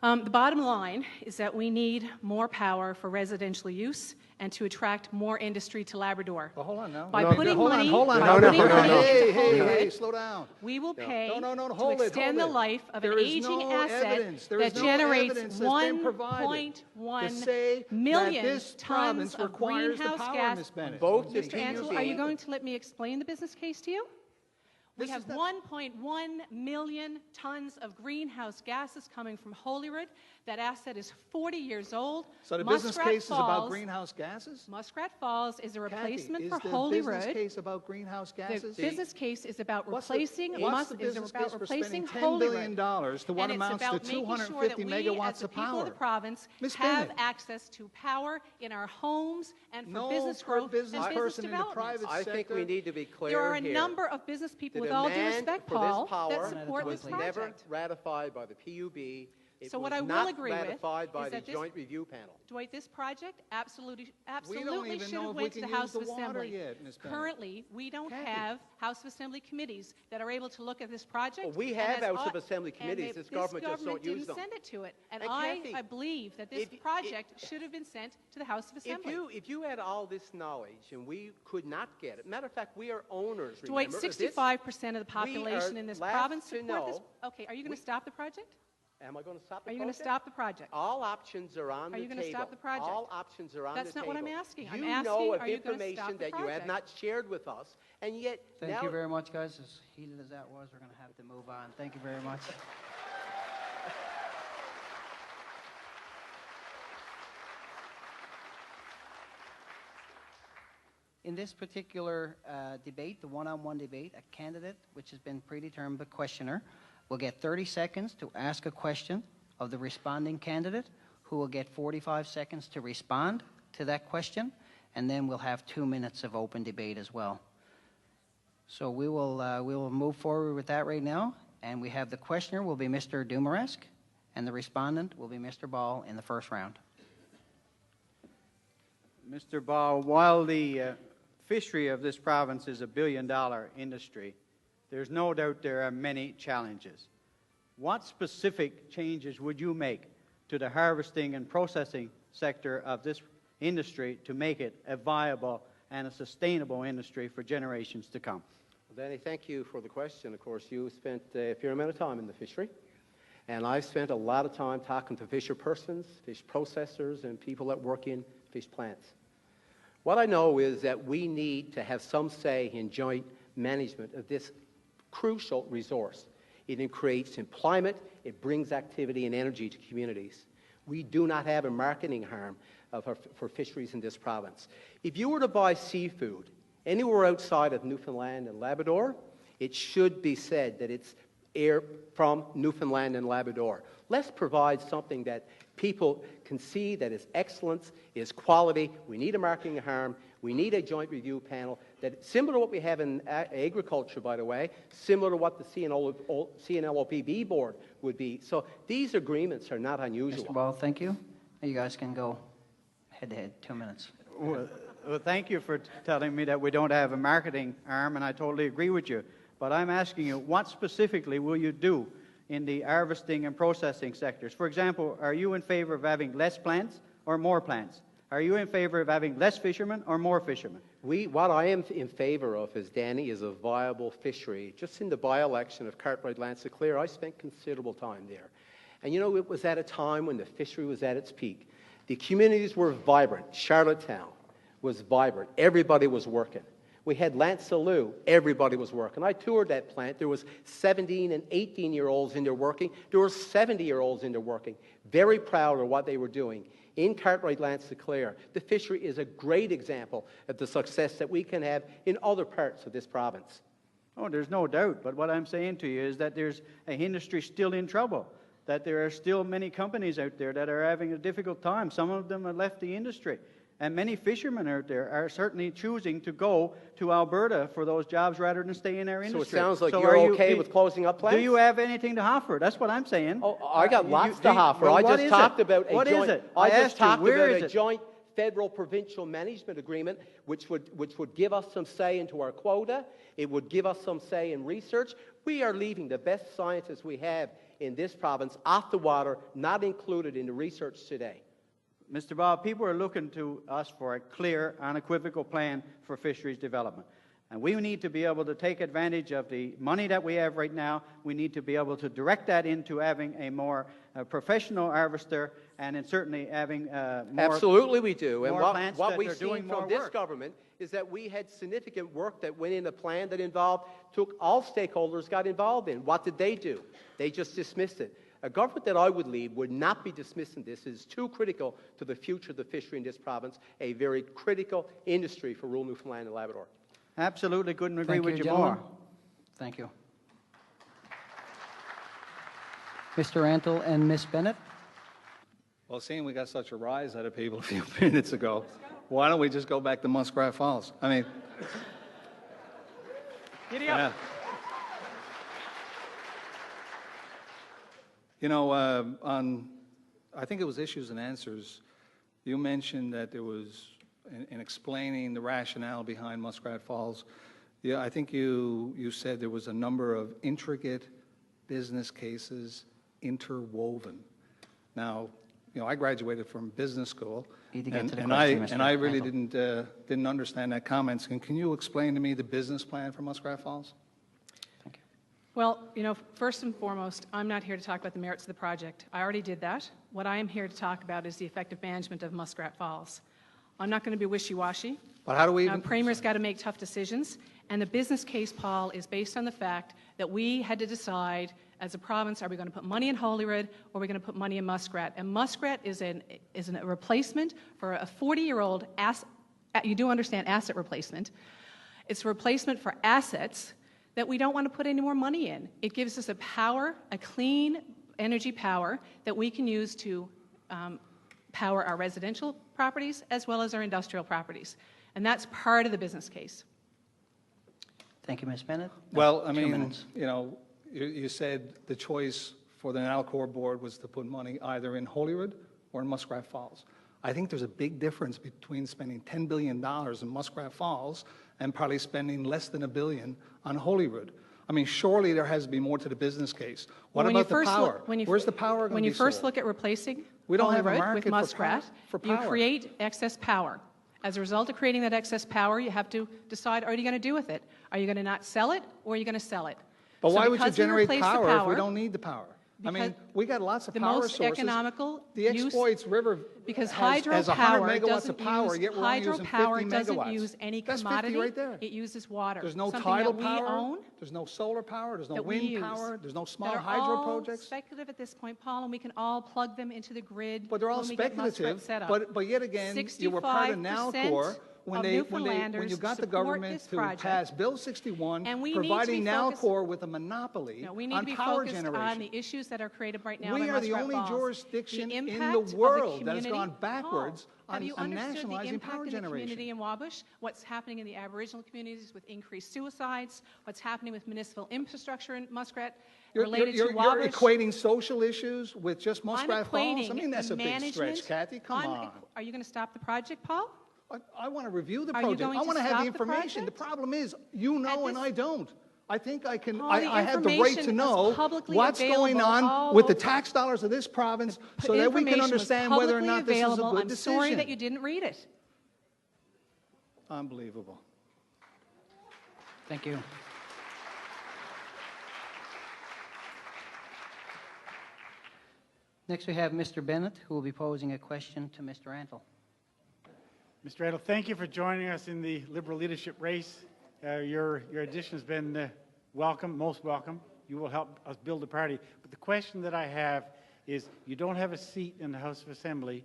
The bottom line is that we need more power for residential use and to attract more industry to Labrador. Well, hold on now. By putting money Hey, slow down. We will pay to extend the life of an aging asset that generates 1.1 million tons of greenhouse gas. Both Mr. Antle, are you going to let me explain the business case to you? We have 1.1 million tons of greenhouse gases coming from Holyrood. That asset is 40 years old. So the business case is about greenhouse gases? Muskrat Falls is a replacement for Holyrood. Is the business Holyrood. case about greenhouse gases? The business case is about replacing $10 billion to what amounts to 250 megawatts of power. People of the province have access to power in our homes and for business growth and business development. I think we need to be clear here. There are a here. number of business people, with The all due demand respect, for Paul, this power that support this was never project. ratified by the PUB. It So was what I will not agree with ratified by is the that Joint Review Panel. Dwight, this project absolutely even should know have if went we to the can House use of the water Assembly. yet, Ms. Bennett. Currently, we don't have House of Assembly committees that are able to look at this project. Well, we and have as House of I- Assembly and committees. they- This government just don't use didn't them. send it to it. And And Kathy, I believe that this project should have been sent to the House of Assembly. If you had all this knowledge and we could not get it, matter of fact, we are owners. Dwight, remember, of this. 65% of the population in this last province to support this. know- Okay, are you going to stop the project? Am I going to stop the Are you going to project? stop the project? All options are on the Are table. you going to stop the project? All options are on the table. That's not what I'm asking. I'm You asking, know of are you going to information stop the that you have project? not shared with us, and yet Thank now you very much, guys. As heated as that was, we're going to have to move on. Thank you very much. In this particular debate, the one-on-one debate, a candidate, which has been predetermined by questioner, will get 30 seconds to ask a question of the responding candidate, who will get 45 seconds to respond to that question, and then we'll have 2 minutes of open debate as well. So we will move forward with that right now, and we have the questioner will be Mr. Dumaresque, and the respondent will be Mr. Ball in the first round. Mr. Ball, while the fishery of this province is a billion-dollar industry, there's no doubt there are many challenges. What specific changes would you make to the harvesting and processing sector of this industry to make it a viable and a sustainable industry for generations to come? Well, Danny, thank you for the question. Of course, you spent a fair amount of time in the fishery, and I've spent a lot of time talking to fisher persons, fish processors, and people that work in fish plants. What I know is that we need to have some say in joint management of this crucial resource. It creates employment, it brings activity and energy to communities. We do not have a marketing arm for fisheries in this province. If you were to buy seafood anywhere outside of Newfoundland and Labrador, it should be said that it's from Newfoundland and Labrador. Let's provide something that people can see that is excellence, is quality. We need a marketing arm. We need a joint review panel that, similar to what we have in agriculture, by the way, similar to what the CNLOPB board would be. So these agreements are not unusual. Mr. Ball, thank you. You guys can go head-to-head, 2 minutes. Well, thank you for telling me that we don't have a marketing arm, and I totally agree with you. But I'm asking you, what specifically will you do in the harvesting and processing sectors? For example, are you in favor of having less plants or more plants? Are you in favor of having less fishermen or more fishermen? What I am in favor of, Danny, is a viable fishery. Just in the by-election of Cartwright-Lancy-Clare, I spent considerable time there. And you know, it was at a time when the fishery was at its peak. The communities were vibrant. Charlottetown was vibrant. Everybody was working. We had Lancelot, everybody was working. I toured that plant. There was 17 and 18-year-olds in there working. There were 70-year-olds in there working. Very proud of what they were doing. In Cartwright-Lancy-Clare, the fishery is a great example of the success that we can have in other parts of this province. Oh, there's no doubt. But what I'm saying to you is that there's an industry still in trouble, that there are still many companies out there that are having a difficult time. Some of them have left the industry. And many fishermen out there are certainly choosing to go to Alberta for those jobs rather than stay in our industry. So it sounds like you're okay with closing up plants? Do you have anything to offer? That's what I'm saying. Oh, I got lots to offer. Well, I just talked about a what joint. Is it? I just talked about a it? joint federal-provincial management agreement, which would give us some say into our quota. It would give us some say in research. We are leaving the best scientists we have in this province off the water, not included in the research today. Mr. Bob, people are looking to us for a clear, unequivocal plan for fisheries development. And we need to be able to take advantage of the money that we have right now. We need to be able to direct that into having a more professional harvester and certainly having more. Absolutely we do. And plants what that we've are doing seen more from this work. government is that we had significant work that went in a plan that took all stakeholders got involved in. What did they do? They just dismissed it. A government that I would lead would not be dismissing this. It is too critical to the future of the fishery in this province, a very critical industry for rural Newfoundland and Labrador. Absolutely couldn't agree with you gentlemen. more. Thank you. Mr. Rantle and Ms. Bennett. Well, seeing we got such a rise out of people a few minutes ago, why don't we just go back to Muskrat Falls? I mean, Giddy up. yeah. You know, I think it was Issues and Answers, you mentioned that there was, in explaining the rationale behind Muskrat Falls, yeah, I think you said there was a number of intricate business cases interwoven. Now, you know, I graduated from business school, and I really didn't understand that comment. And can you explain to me the business plan for Muskrat Falls? Well, you know, first and foremost, I'm not here to talk about the merits of the project. I already did that. What I am here to talk about is the effective management of Muskrat Falls. I'm not going to be wishy-washy. But how do we even... Premier's got to make tough decisions, and the business case, Paul, is based on the fact that we had to decide as a province, are we going to put money in Holyrood or are we going to put money in Muskrat? And Muskrat is a replacement for a 40-year-old asset. You do understand asset replacement. It's a replacement for assets that we don't want to put any more money in. It gives us a clean energy power that we can use to power our residential properties as well as our industrial properties. And that's part of the business case. Thank you, Ms. Bennett. Well, I mean, you know, you said the choice for the Nalcor board was to put money either in Holyrood or in Muskrat Falls. I think there's a big difference between spending $10 billion in Muskrat Falls and probably spending less than $1 billion on Holyrood. I mean, surely there has to be more to the business case. What about the power? Where's the power going to be When you first sold? look at replacing We don't have a Holyrood market with Muskrat, for power. you create excess power. As a result of creating that excess power, you have to decide, what are you going to do with it? Are you going to not sell it, or are you going to sell it? But So why would you because we generate replace the power if we don't need the power? I mean, Because we got lots of the power most sources. economical The use- Exploits River Because has 100 hydropower megawatts of doesn't power, use yet we're only using 50 hydropower doesn't megawatts. use any That's 50 commodity. right there. It uses water. There's no something tidal that power. we own, There's no solar power. There's no that we wind use, power. There's no small that are hydro all projects. speculative at this point, Paul, and we can all plug them into the grid. But they're all when we get Muskrat speculative. set up. But yet again, you were part of 65% Nalcor when of you Newfoundlanders got the support government this to project. pass Bill 61, And we need to providing be focused- Nalcor with a monopoly No, we need on to be power focused generation. on the issues that are created right now We by are the Muskrat only Falls. jurisdiction The in impact the of world that has community- gone backwards Paul, have you on understood the nationalizing impact power in the generation. community in Wabush? What's happening in the Aboriginal communities with increased suicides? What's happening with municipal infrastructure in Muskrat related You're to Wabush? equating social issues with just I'm Muskrat Falls? equating I mean, that's a big management- stretch, Kathy. Come on. Are you going to stop the project, Paul? I want to review the Are you project. going I to want to have stop the the information. The project? problem is, you know, and this- I don't. I think I can. Paul, the I have the right to information know is publicly what's going available on all with the over. tax dollars of this province, so that we can Information was understand whether or publicly not this is a available. good I'm decision. sorry that you didn't read it. Unbelievable. Thank you. Next, we have Mr. Bennett, who will be posing a question to Mr. Rantle. Mr. Rantle, thank you for joining us in the Liberal leadership race. Your addition has been welcome, most welcome. You will help us build the party. But the question that I have is, you don't have a seat in the House of Assembly,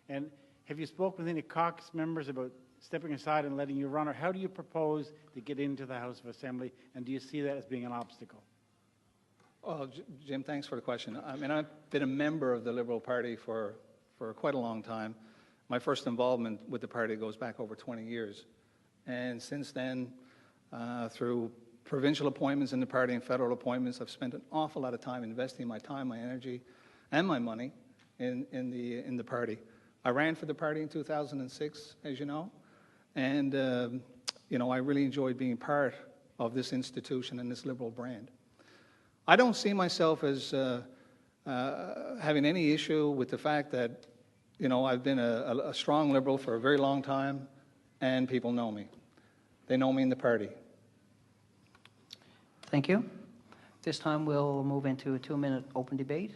and have you spoken with any caucus members about stepping aside and letting you run, or how do you propose to get into the House of Assembly, and do you see that as being an obstacle? Well, Jim, thanks for the question. I mean, I've been a member of the Liberal Party for quite a long time. My first involvement with the party goes back over 20 years. And since then, through provincial appointments in the party and federal appointments, I've spent an awful lot of time investing my time, my energy, and my money in the party. I ran for the party in 2006, as you know, and I really enjoyed being part of this institution and this Liberal brand. I don't see myself as having any issue with the fact that, I've been a strong Liberal for a very long time, and people know me. They know me in the party. Thank you. This time we'll move into a 2-minute open debate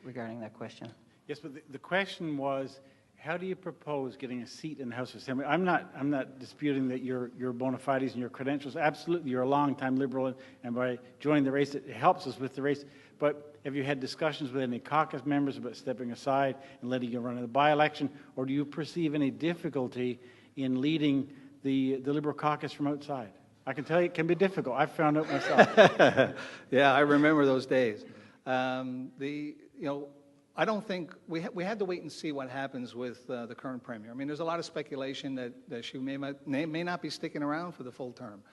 regarding that question. Yes, but the question was, how do you propose getting a seat in the House of Assembly? I'm not disputing that your bona fides and your credentials. Absolutely, you're a long-time Liberal, and by joining the race, it helps us with the race. But have you had discussions with any caucus members about stepping aside and letting you run in the by-election, or do you perceive any difficulty in leading the Liberal caucus from outside? I can tell you it can be difficult. I've found out myself. Yeah, I remember those days. I don't think we had to wait and see what happens with the current premier. I mean, there's a lot of speculation that she may not be sticking around for the full term.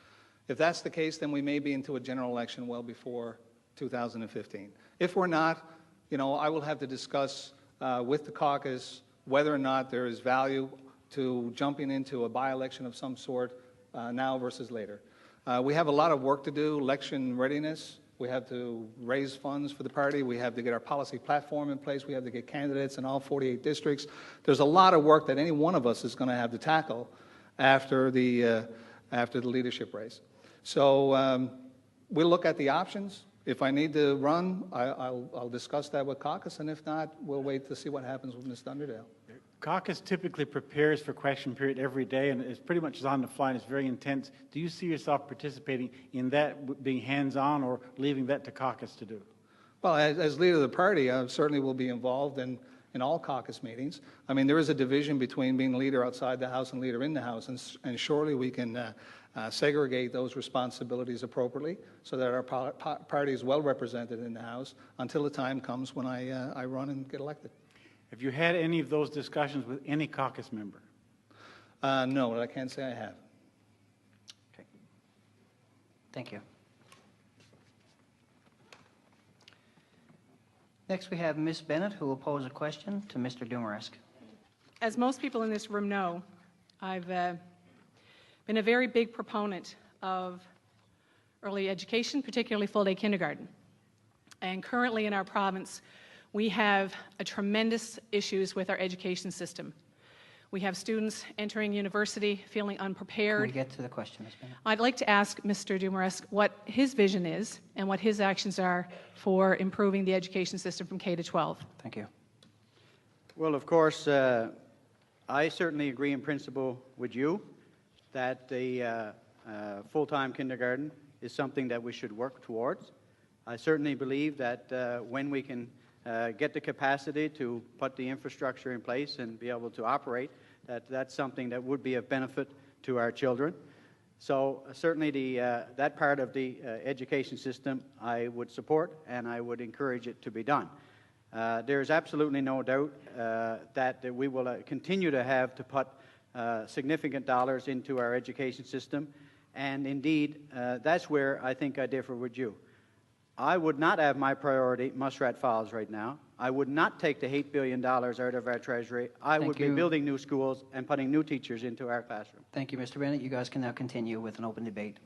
If that's the case, then we may be into a general election well before 2015. If we're not, I will have to discuss with the caucus whether or not there is value to jumping into a by-election of some sort now versus later. We have a lot of work to do, election readiness. We have to raise funds for the party. We have to get our policy platform in place. We have to get candidates in all 48 districts. There's a lot of work that any one of us is going to have to tackle after the leadership race. So we'll look at the options. If I need to run, I'll discuss that with caucus, and if not, we'll wait to see what happens with Ms. Dunderdale. Caucus typically prepares for question period every day, and it's pretty much on the fly, and it's very intense. Do you see yourself participating in that, being hands-on, or leaving that to caucus to do? Well, as leader of the party, I certainly will be involved in all caucus meetings. I mean, there is a division between being leader outside the House and leader in the House, and surely we can segregate those responsibilities appropriately so that our party is well represented in the House until the time comes when I run and get elected. Have you had any of those discussions with any caucus member? No, I can't say I have. Okay. Thank you. Next, we have Ms. Bennett, who will pose a question to Mr. Dumaresque. As most people in this room know, I've been a very big proponent of early education, particularly full-day kindergarten. And currently in our province, we have tremendous issues with our education system. We have students entering university feeling unprepared. Can we get to the question, Ms. Bennett? I'd like to ask Mr. Dumaresque what his vision is and what his actions are for improving the education system from K to 12. Thank you. Well, of course, I certainly agree in principle with you that the full-time kindergarten is something that we should work towards. I certainly believe that when we can get the capacity to put the infrastructure in place and be able to operate, that's something that would be of benefit to our children. So certainly that part of the education system I would support, and I would encourage it to be done. There's absolutely no doubt that we will continue to have to put significant dollars into our education system, and indeed that's where I think I differ with you. I would not have my priority Muskrat Falls right now. I would not take the $8 billion out of our treasury. I would be building new schools and putting new teachers into our classroom. Thank you, Mr. Bennett. You guys can now continue with an open debate.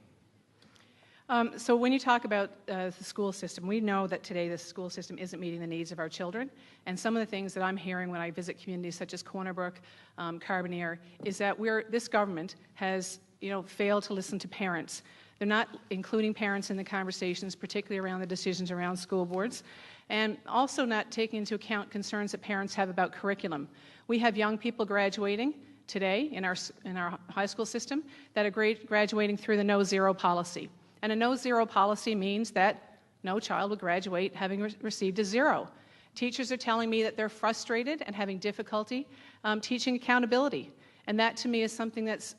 So when you talk about the school system, we know that today the school system isn't meeting the needs of our children. And some of the things that I'm hearing when I visit communities such as Corner Brook, Carbonear, is that this government has failed to listen to parents. They're not including parents in the conversations, particularly around the decisions around school boards, and also not taking into account concerns that parents have about curriculum. We have young people graduating today in our high school system that are graduating through the no-zero policy. And a no-zero policy means that no child will graduate having received a zero. Teachers are telling me that they're frustrated and having difficulty teaching accountability. And that, to me, is something that's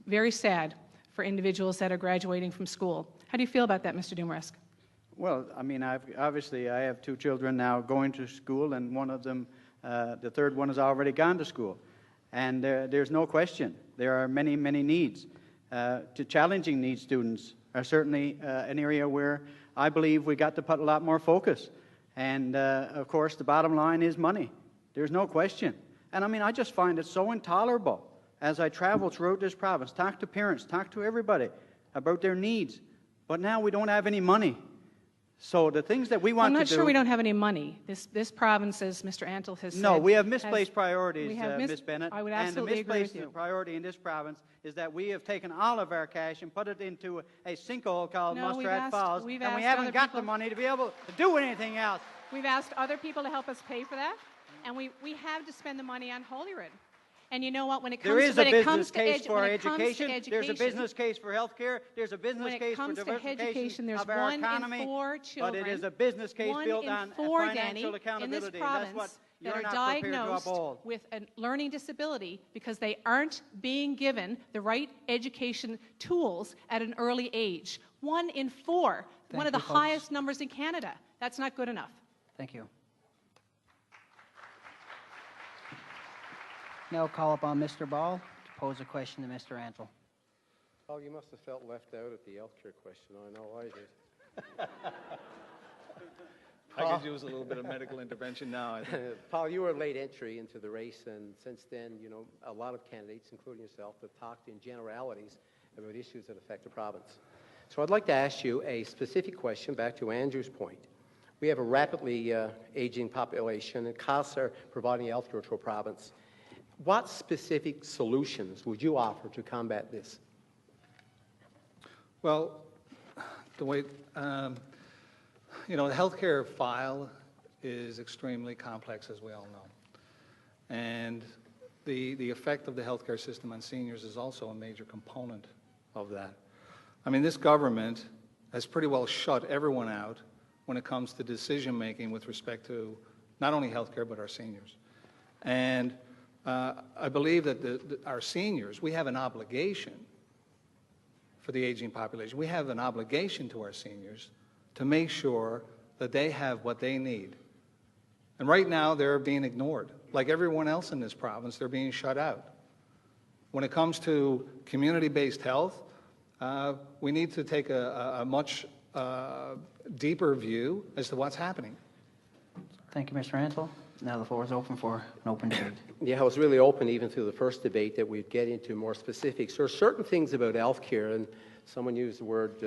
very sad for individuals that are graduating from school. How do you feel about that, Mr. Dumaresque? Well, I mean, obviously I have 2 children now going to school, and one of them, the third one, has already gone to school. And there's no question, there are many, many needs. To challenging needs students are certainly an area where I believe we got to put a lot more focus. And, of course, the bottom line is money. There's no question. And, I mean, I just find it so intolerable as I travel throughout this province, talk to parents, talk to everybody about their needs. But now we don't have any money. So the things that we want to do... I'm not sure we don't have any money. This province, as Mr. Antle has said... No, we have misplaced priorities, Ms. Bennett. I would and absolutely agree with you. the misplaced priority in this province is that we have taken all of our cash and put it into a sinkhole called Muskrat Falls, and we haven't got the money to be able to do anything else. We've asked other people to help us pay for that, and we have to spend the money on Holyrood. And you know what? When it comes there is to, a business case for education. There's a business case for health care. There's a business case for diversification of our economy. When it comes to education, there's 1 in 4 children, but it is a business case built on financial accountability. in this province that are diagnosed with a learning disability because they aren't being given the right education tools at an early age. 1 in 4, one of the highest numbers in Canada. That's not good enough. Thank you. Now call upon Mr. Ball to pose a question to Mr. Antle. Oh, you must have felt left out at the healthcare question. I know I did. I could use a little bit of medical intervention now, I think. Paul, you were a late entry into the race, and since then, you know, a lot of candidates, including yourself, have talked in generalities about issues that affect the province. So I'd like to ask you a specific question back to Andrew's point. We have a rapidly aging population, and costs are providing health care to a province. What specific solutions would you offer to combat this? Well, the way, you know, the healthcare file is extremely complex, as we all know. And the effect of the healthcare system on seniors is also a major component of that. I mean, this government has pretty well shut everyone out when it comes to decision-making with respect to not only healthcare, but our seniors. And I believe that our seniors, we have an obligation for the aging population. We have an obligation to our seniors to make sure that they have what they need. And right now, they're being ignored. Like everyone else in this province, they're being shut out. When it comes to community-based health, we need to take a much deeper view as to what's happening. Thank you, Mr. Antle. Now the floor is open for an open debate. Yeah, I was really open even through the first debate that we'd get into more specifics. There are certain things about healthcare, and someone used the word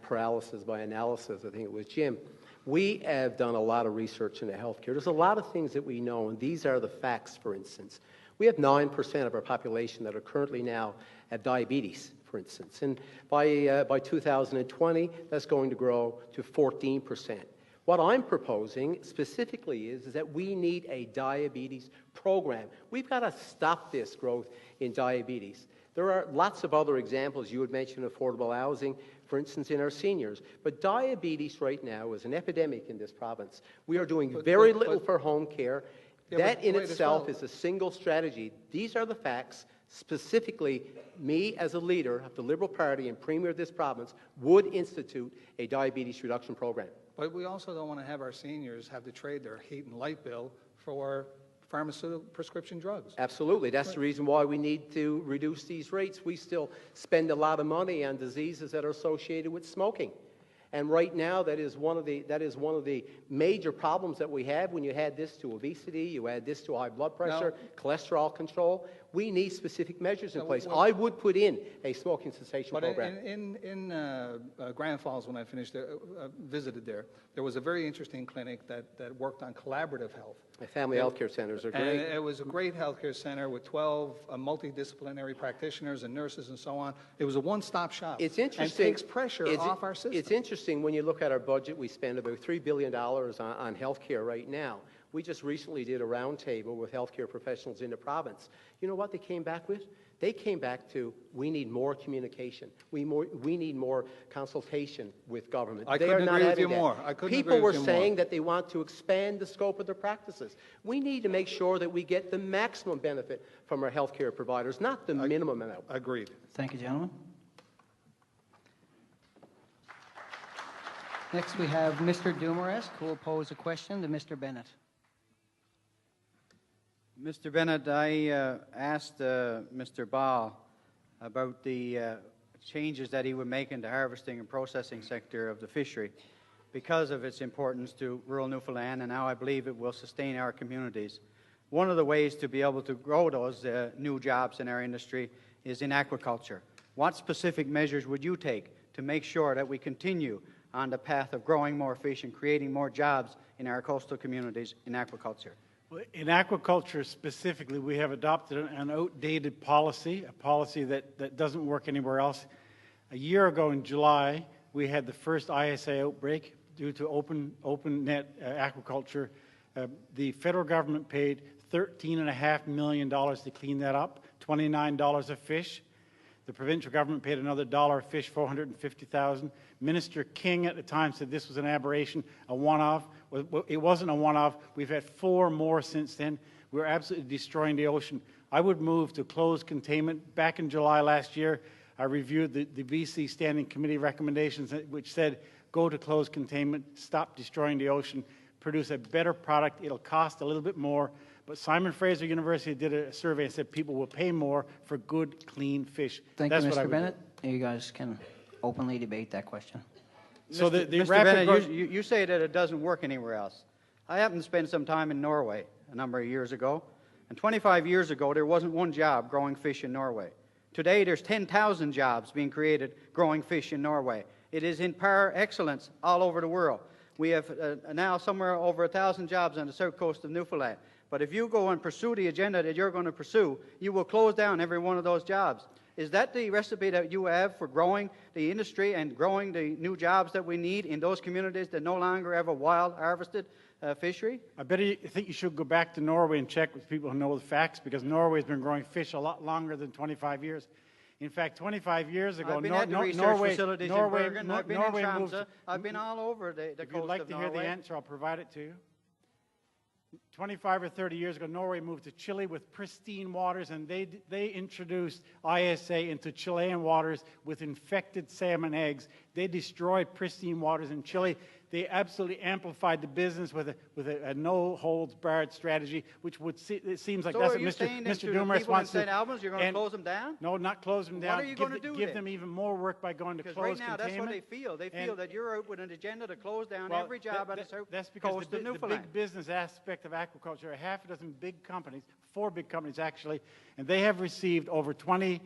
paralysis by analysis. I think it was Jim. We have done a lot of research into healthcare. There's a lot of things that we know, and these are the facts, for instance. We have 9% of our population that are currently now have diabetes, for instance. And by 2020, that's going to grow to 14%. What I'm proposing specifically is that we need a diabetes program. We've got to stop this growth in diabetes. There are lots of other examples. You had mentioned affordable housing, for instance, in our seniors. But diabetes right now is an epidemic in this province. We are doing very little for home care. That in itself is a single strategy. These are the facts. Specifically, me as a leader of the Liberal Party and Premier of this province would institute a diabetes reduction program. But we also don't want to have our seniors have to trade their heat and light bill for pharmaceutical prescription drugs. Absolutely. That's the reason why we need to reduce these rates. We still spend a lot of money on diseases that are associated with smoking. And right now, that is one of the major problems that we have. When you add this to obesity, you add this to high blood pressure, cholesterol control. We need specific measures in place. I would put in a smoking cessation program. In Grand Falls, when I visited there, there was a very interesting clinic that worked on collaborative health. Family health care centers are great. And it was a great health care center with 12 multidisciplinary practitioners and nurses and so on. It was a one-stop shop. It's interesting. And takes pressure off our system. It's interesting when you look at our budget. We spend about $3 billion on health care right now. We just recently did a roundtable with healthcare professionals in the province. You know what they came back with? They came back to, we need more communication. We need more consultation with government. I They couldn't are not agree with having you that. more. I couldn't People agree were with you saying more. that they want to expand the scope of their practices. We need to make sure that we get the maximum benefit from our healthcare providers, not the minimum amount. Agreed. Thank you, gentlemen. Next, we have Mr. Dumaresque, who will pose a question to Mr. Bennett. Mr. Bennett, I asked Mr. Ball about the changes that he would make in the harvesting and processing sector of the fishery because of its importance to rural Newfoundland and how I believe it will sustain our communities. One of the ways to be able to grow those new jobs in our industry is in aquaculture. What specific measures would you take to make sure that we continue on the path of growing more fish and creating more jobs in our coastal communities in aquaculture? In aquaculture specifically, we have adopted an outdated policy, a policy that doesn't work anywhere else. A year ago in July, we had the first ISA outbreak due to open net aquaculture. The federal government paid $13.5 million to clean that up, $29 a fish. The provincial government paid another $1 a fish, $450,000. Minister King at the time said this was an aberration, a one-off. It wasn't a one-off. We've had 4 more since then. We're absolutely destroying the ocean. I would move to close containment. Back in July last year, I reviewed the BC Standing Committee recommendations, which said go to close containment, stop destroying the ocean, produce a better product. It'll cost a little bit more. But Simon Fraser University did a survey and said people will pay more for good, clean fish. Thank That's you, what I Mr. would Bennett. You guys can openly debate that question. So Mr. Bennett, you say that it doesn't work anywhere else. I happened to spend some time in Norway a number of years ago, and 25 years ago there wasn't one job growing fish in Norway. Today there's 10,000 jobs being created growing fish in Norway. It is in par excellence all over the world. We have now somewhere over 1,000 jobs on the south coast of Newfoundland. But if you go and pursue the agenda that you're going to pursue, you will close down every one of those jobs. Is that the recipe that you have for growing the industry and growing the new jobs that we need in those communities that no longer have a wild harvested fishery? I think you should go back to Norway and check with people who know the facts, because Norway's been growing fish a lot longer than 25 years. In fact, 25 years ago, I've been at the research facilities in Bergen, I've been in Tromsø, I've been all over the coast of Norway. If you'd like to hear the answer, I'll provide it to you. 25 or 30 years ago, Norway moved to Chile with pristine waters, and they introduced ISA into Chilean waters with infected salmon eggs. They destroyed pristine waters in Chile. They absolutely amplified the business with a no-holds-barred strategy, which it seems like that's what Mr. Dumaresque wants to. St. Albans, you're going to close them down? No, not close them down. What are you going to do Give them even more work by going to close containment? Because right now, containment. that's what they feel. They feel that you're out with an agenda to close down every job at the south That's because coast of Newfoundland. the big business aspect of aquaculture are half a dozen big companies, 4 big companies actually, and they have received over $20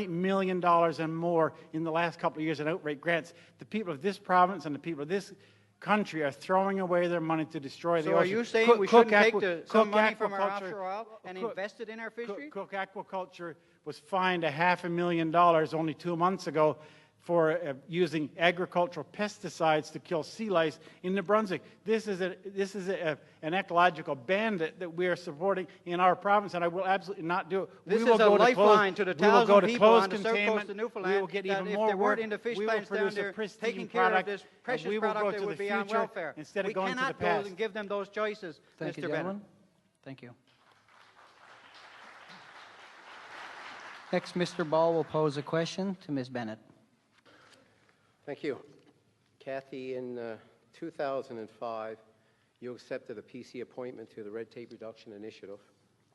million and more in the last couple of years in outright grants. The people of this province and the people of this country are throwing away their money to destroy the ocean. So are you saying we shouldn't take some money from our offshore oil and invest it in our fishery? Cook Aquaculture was fined $500,000 only 2 months ago for using agricultural pesticides to kill sea lice in New Brunswick. This is an ecological bandit that we are supporting in our province, and I will absolutely not do it. This is a lifeline to the 1,000 people on the south coast of Newfoundland. We will get even more if there work. weren't the fish We will plants down produce there a pristine taking care of product, this and precious we will product, go they to would the be on future welfare. instead of we going to the cannot past. close and give them those choices, Thank you, Mr. gentlemen. Bennett. Thank you. Next, Mr. Ball will pose a question to Ms. Bennett. Thank you. Kathy, in 2005, you accepted a PC appointment to the Red Tape Reduction Initiative.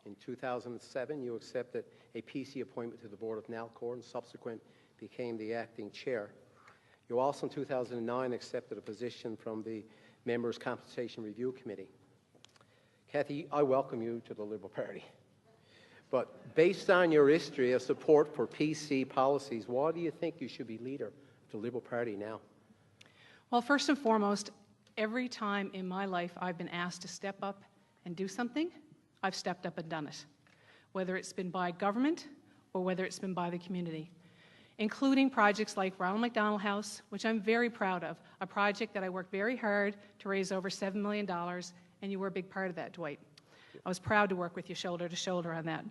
In 2007, you accepted a PC appointment to the board of NALCOR and subsequent became the acting chair. You also, in 2009, accepted a position from the Members' Compensation Review Committee. Kathy, I welcome you to the Liberal Party. But based on your history of support for PC policies, why do you think you should be leader of the Liberal Party now? Well, first and foremost, every time in my life I've been asked to step up and do something, I've stepped up and done it, whether it's been by government or whether it's been by the community, including projects like Ronald McDonald House, which I'm very proud of, a project that I worked very hard to raise over $7 million, and you were a big part of that, Dwight. I was proud to work with you shoulder to shoulder on that.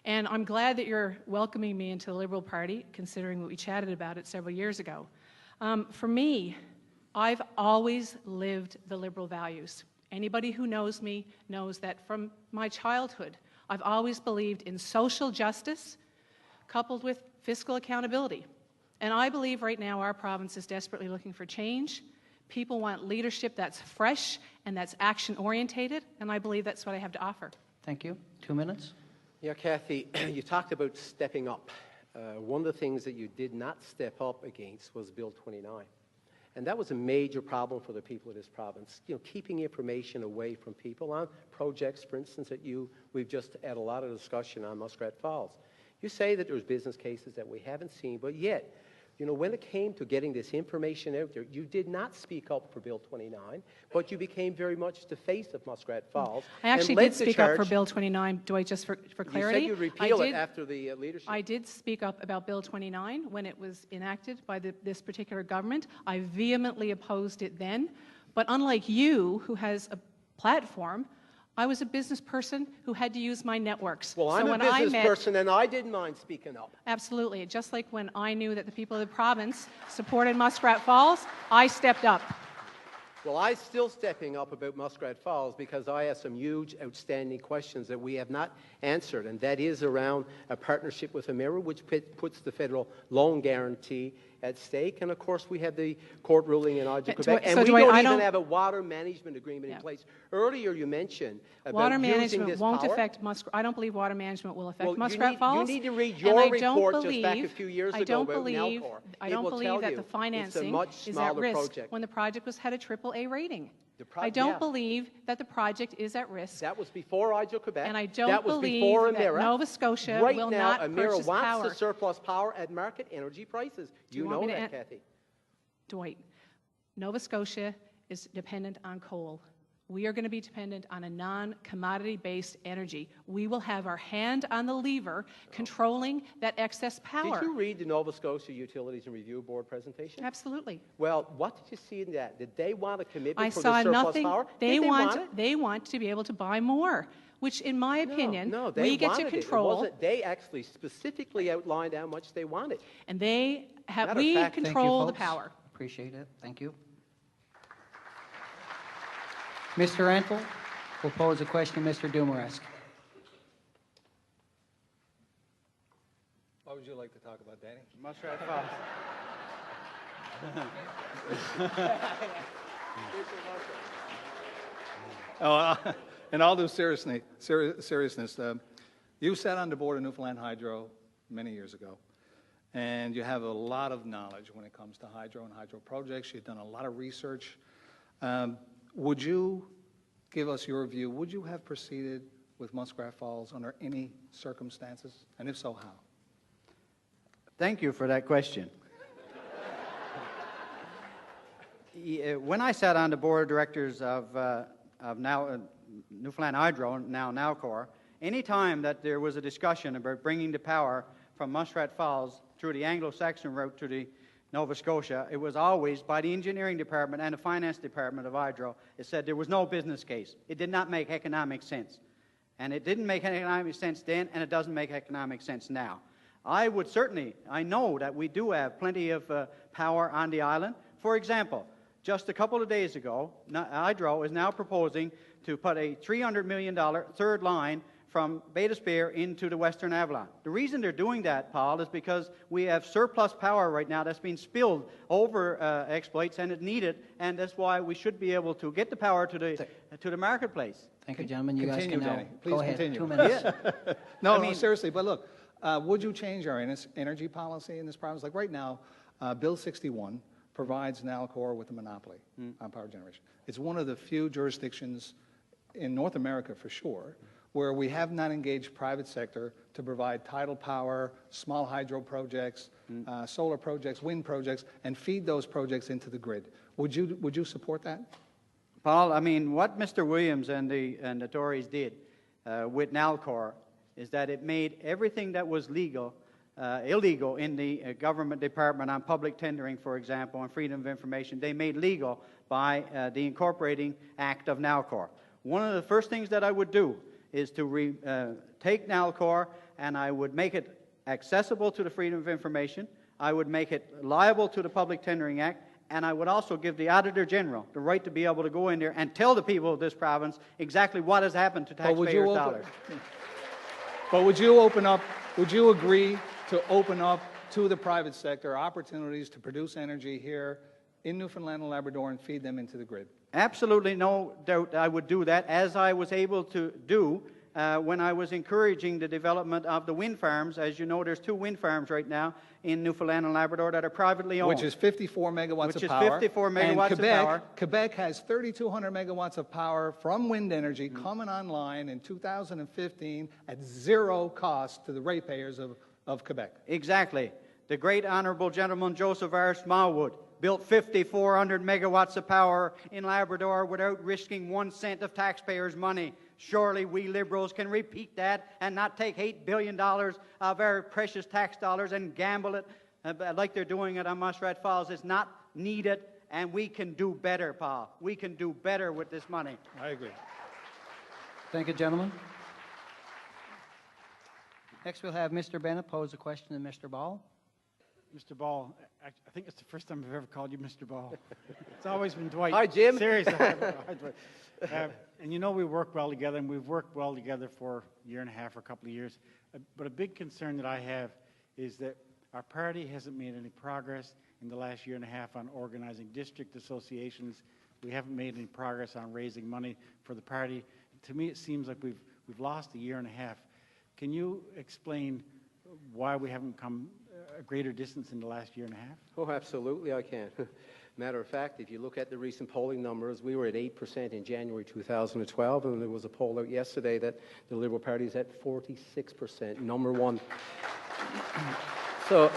And I'm glad that you're welcoming me into the Liberal Party, considering what we chatted about it several years ago. For me, I've always lived the Liberal values. Anybody who knows me knows that from my childhood, I've always believed in social justice coupled with fiscal accountability. And I believe right now our province is desperately looking for change. People want leadership that's fresh and that's action-orientated, and I believe that's what I have to offer. Thank you. 2 minutes. Yeah, Kathy, you talked about stepping up. One of the things that you did not step up against was Bill 29. And that was a major problem for the people of this province. You know, keeping information away from people on projects, for instance, that we've just had a lot of discussion on Muskrat Falls. You say that there's business cases that we haven't seen, but yet, you know, when it came to getting this information out there, you did not speak up for Bill 29, but you became very much the face of Muskrat Falls. I actually did speak up for Bill 29, Dwight, just for clarity. You said you'd repeal it after the leadership. I did speak up about Bill 29 when it was enacted by this particular government. I vehemently opposed it then, but unlike you, who has a platform, I was a business person who had to use my networks. Well, I'm a business person, and I didn't mind speaking up. Absolutely. Just like when I knew that the people of the province supported Muskrat Falls, I stepped up. Well, I'm still stepping up about Muskrat Falls because I have some huge, outstanding questions that we have not answered, and that is around a partnership with Emera, which puts the federal loan guarantee at stake. And, of course, we have the court ruling in Hydro-Québec, and we don't even have a water management agreement in place. Earlier, you mentioned about water using management this won't power. affect Muskrat. I don't believe water management will affect Well, Muskrat Falls. You need to read your report just back a few years ago about Nalcor. I don't believe that the financing is at risk project. when the project had a AAA rating. I don't believe that the project is at risk. That was before Hydro-Québec. And I don't believe that Nova Scotia will not purchase power. Right now, Emera wants to surplus power at market energy prices. You know that, Kathy. Dwight, Nova Scotia is dependent on coal. We are going to be dependent on a non-commodity-based energy. We will have our hand on the lever controlling that excess power. Did you read the Nova Scotia Utilities and Review Board presentation? Absolutely. Well, what did you see in that? Did they want a commitment for the surplus nothing. power? They want to be able to buy more, which, in my opinion, we get to control. They actually specifically outlined how much they wanted. And we control the power. Appreciate it. Thank you. Mr. Antle will pose a question to Mr. Dumaresque. What would you like to talk about, Danny? Muskrat Falls. In all due seriousness, you sat on the board of Newfoundland Hydro many years ago, and you have a lot of knowledge when it comes to hydro and hydro projects. You've done a lot of research. Would you give us your view? Would you have proceeded with Muskrat Falls under any circumstances? And if so, how? Thank you for that question. When I sat on the board of directors of Newfoundland Hydro, now Nalcor, any time that there was a discussion about bringing the power from Muskrat Falls through the Anglo-Saxon route to the Nova Scotia, it was always by the engineering department and the finance department of Hydro. It said there was no business case. It did not make economic sense. And it didn't make economic sense then, and it doesn't make economic sense now. I know that we do have plenty of power on the island. For example, just a couple of days ago, Hydro is now proposing to put a $300 million third line from Beta Spear into the Western Avalon. The reason they're doing that, Paul, is because we have surplus power right now that's being spilled over exploits, and it's needed, and that's why we should be able to get the power to the marketplace. Thank you, gentlemen. You guys can now Please go ahead. continue. 2 minutes. Yeah. No, seriously, but look, would you change our energy policy in this province? Like right now, Bill 61 provides Nalcor with a monopoly on power generation. It's one of the few jurisdictions in North America, for sure, where we have not engaged private sector to provide tidal power, small hydro projects, solar projects, wind projects, and feed those projects into the grid. Would you support that? Paul, I mean, what Mr. Williams and the Tories did with Nalcor is that it made everything that was illegal in the government department on public tendering, for example, and freedom of information, they made legal by the incorporating act of Nalcor. One of the first things that I would do is to take Nalcor and I would make it accessible to the Freedom of Information. I would make it liable to the Public Tendering Act, and I would also give the Auditor General the right to be able to go in there and tell the people of this province exactly what has happened to taxpayers' dollars. But would you open up, would you agree to open up to the private sector opportunities to produce energy here in Newfoundland and Labrador and feed them into the grid? Absolutely no doubt I would do that, as I was able to do when I was encouraging the development of the wind farms. As you know, there's 2 wind farms right now in Newfoundland and Labrador that are privately owned. Which is 54 megawatts which of power. Which is 54 megawatts and of power. Quebec has 3,200 megawatts of power from wind energy coming online in 2015 at zero cost to the ratepayers of Quebec. Exactly. The great honourable gentleman Joseph R. Smallwood built 5,400 megawatts of power in Labrador without risking 1 cent of taxpayers' money. Surely we Liberals can repeat that and not take $8 billion of our precious tax dollars and gamble it like they're doing it on Muskrat Falls. It's not needed, and we can do better, Paul. We can do better with this money. I agree. Thank you, gentlemen. Next, we'll have Mr. Bennett pose a question to Mr. Ball. Mr. Ball, I think it's the first time I've ever called you Mr. Ball. It's always been Dwight. Hi, Jim. Seriously. Hi, Dwight. And you know we work well together, and we've worked well together for a year and a half or a couple of years. But a big concern that I have is that our party hasn't made any progress in the last year and a half on organizing district associations. We haven't made any progress on raising money for the party. To me, it seems like we've lost a year and a half. Can you explain why we haven't come a greater distance in the last year and a half? Oh, absolutely, I can. Matter of fact, if you look at the recent polling numbers, we were at 8% in January 2012, and there was a poll out yesterday that the Liberal Party is at 46%, number one. So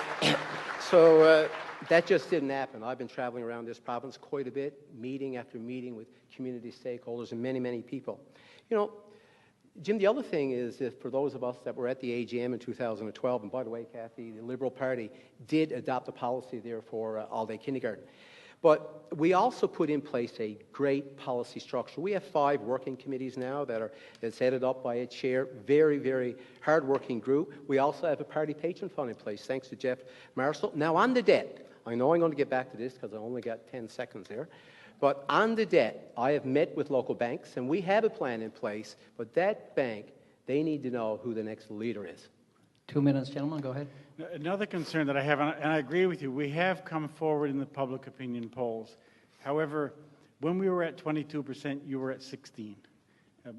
that just didn't happen. I've been traveling around this province quite a bit, meeting after meeting with community stakeholders and many, many people. You know, Jim, the other thing is that for those of us that were at the AGM in 2012, and by the way, Kathy, the Liberal Party did adopt a policy there for all-day kindergarten. But we also put in place a great policy structure. We have 5 working committees now that's headed up by a chair, very, very hard-working group. We also have a party patron fund in place, thanks to Jeff Marshall. Now, on the debt, I know I'm going to get back to this because I only got 10 seconds there. But on the debt, I have met with local banks, and we have a plan in place. But that bank, they need to know who the next leader is. 2 minutes, gentlemen. Go ahead. Another concern that I have, and I agree with you, we have come forward in the public opinion polls. However, when we were at 22%, you were at 16%.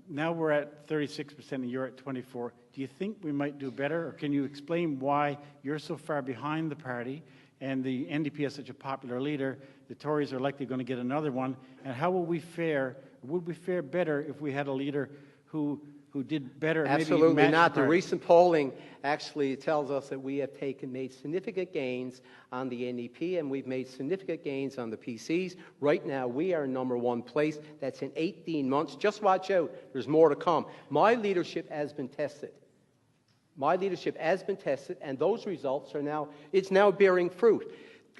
Now we're at 36% and you're at 24%. Do you think we might do better, or can you explain why you're so far behind the party and the NDP has such a popular leader? The Tories are likely going to get another one. And how will we fare? Would we fare better if we had a leader who did better? Absolutely maybe not. The recent polling actually tells us that we have made significant gains on the NDP, and we've made significant gains on the PCs. Right now, we are in number 1 place. That's in 18 months. Just watch out. There's more to come. My leadership has been tested. My leadership has been tested, and those results are now bearing fruit.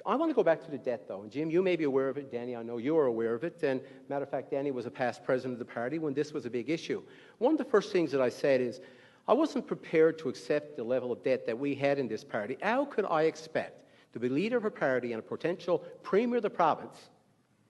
I want to go back to the debt, though. And Jim, you may be aware of it. Danny, I know you are aware of it. And matter of fact, Danny was a past president of the party when this was a big issue. One of the first things that I said is, I wasn't prepared to accept the level of debt that we had in this party. How could I expect to be leader of a party and a potential premier of the province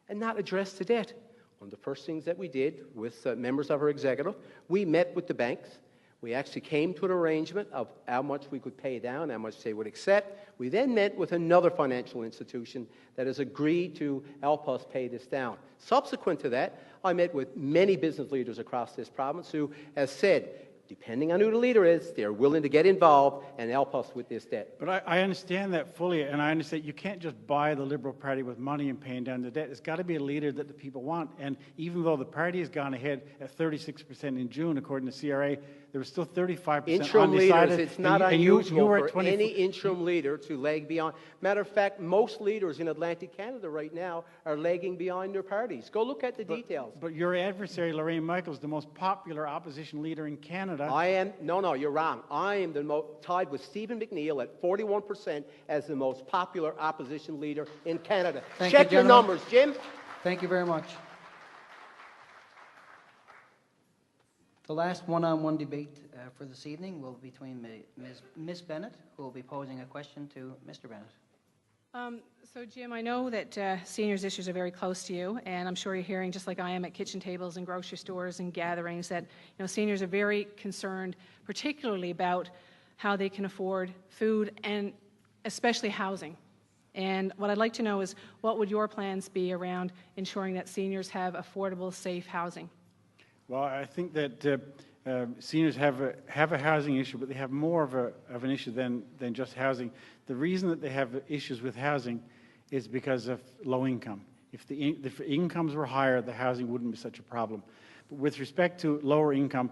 and not address the debt? One of the first things that we did with members of our executive, we met with the banks. We actually came to an arrangement of how much we could pay down, how much they would accept. We then met with another financial institution that has agreed to help us pay this down. Subsequent to that, I met with many business leaders across this province who have said, depending on who the leader is, they're willing to get involved and help us with this debt. But I understand that fully, and I understand you can't just buy the Liberal Party with money and paying down the debt. It's got to be a leader that the people want. And even though the party has gone ahead at 36% in June, according to CRA, there was still 35% interim undecided. Leaders, it's not unusual for any interim leader to lag beyond. Matter of fact, most leaders in Atlantic Canada right now are lagging behind their parties. Go look at the details. But your adversary, Lorraine Michaels, the most popular opposition leader in Canada. No, you're wrong. I am tied with Stephen McNeil at 41% as the most popular opposition leader in Canada. Check your numbers, Jim. Thank you very much. The last one-on-one debate for this evening will be between Ms. Bennett, who will be posing a question to Mr. Bennett. So, Jim, I know that seniors' issues are very close to you, and I'm sure you're hearing, just like I am at kitchen tables and grocery stores and gatherings, that seniors are very concerned, particularly about how they can afford food and especially housing. And what I'd like to know is, what would your plans be around ensuring that seniors have affordable, safe housing? Well, I think that seniors have a housing issue, but they have more of an issue than just housing. The reason that they have issues with housing is because of low income. If the incomes were higher, the housing wouldn't be such a problem. But with respect to lower income,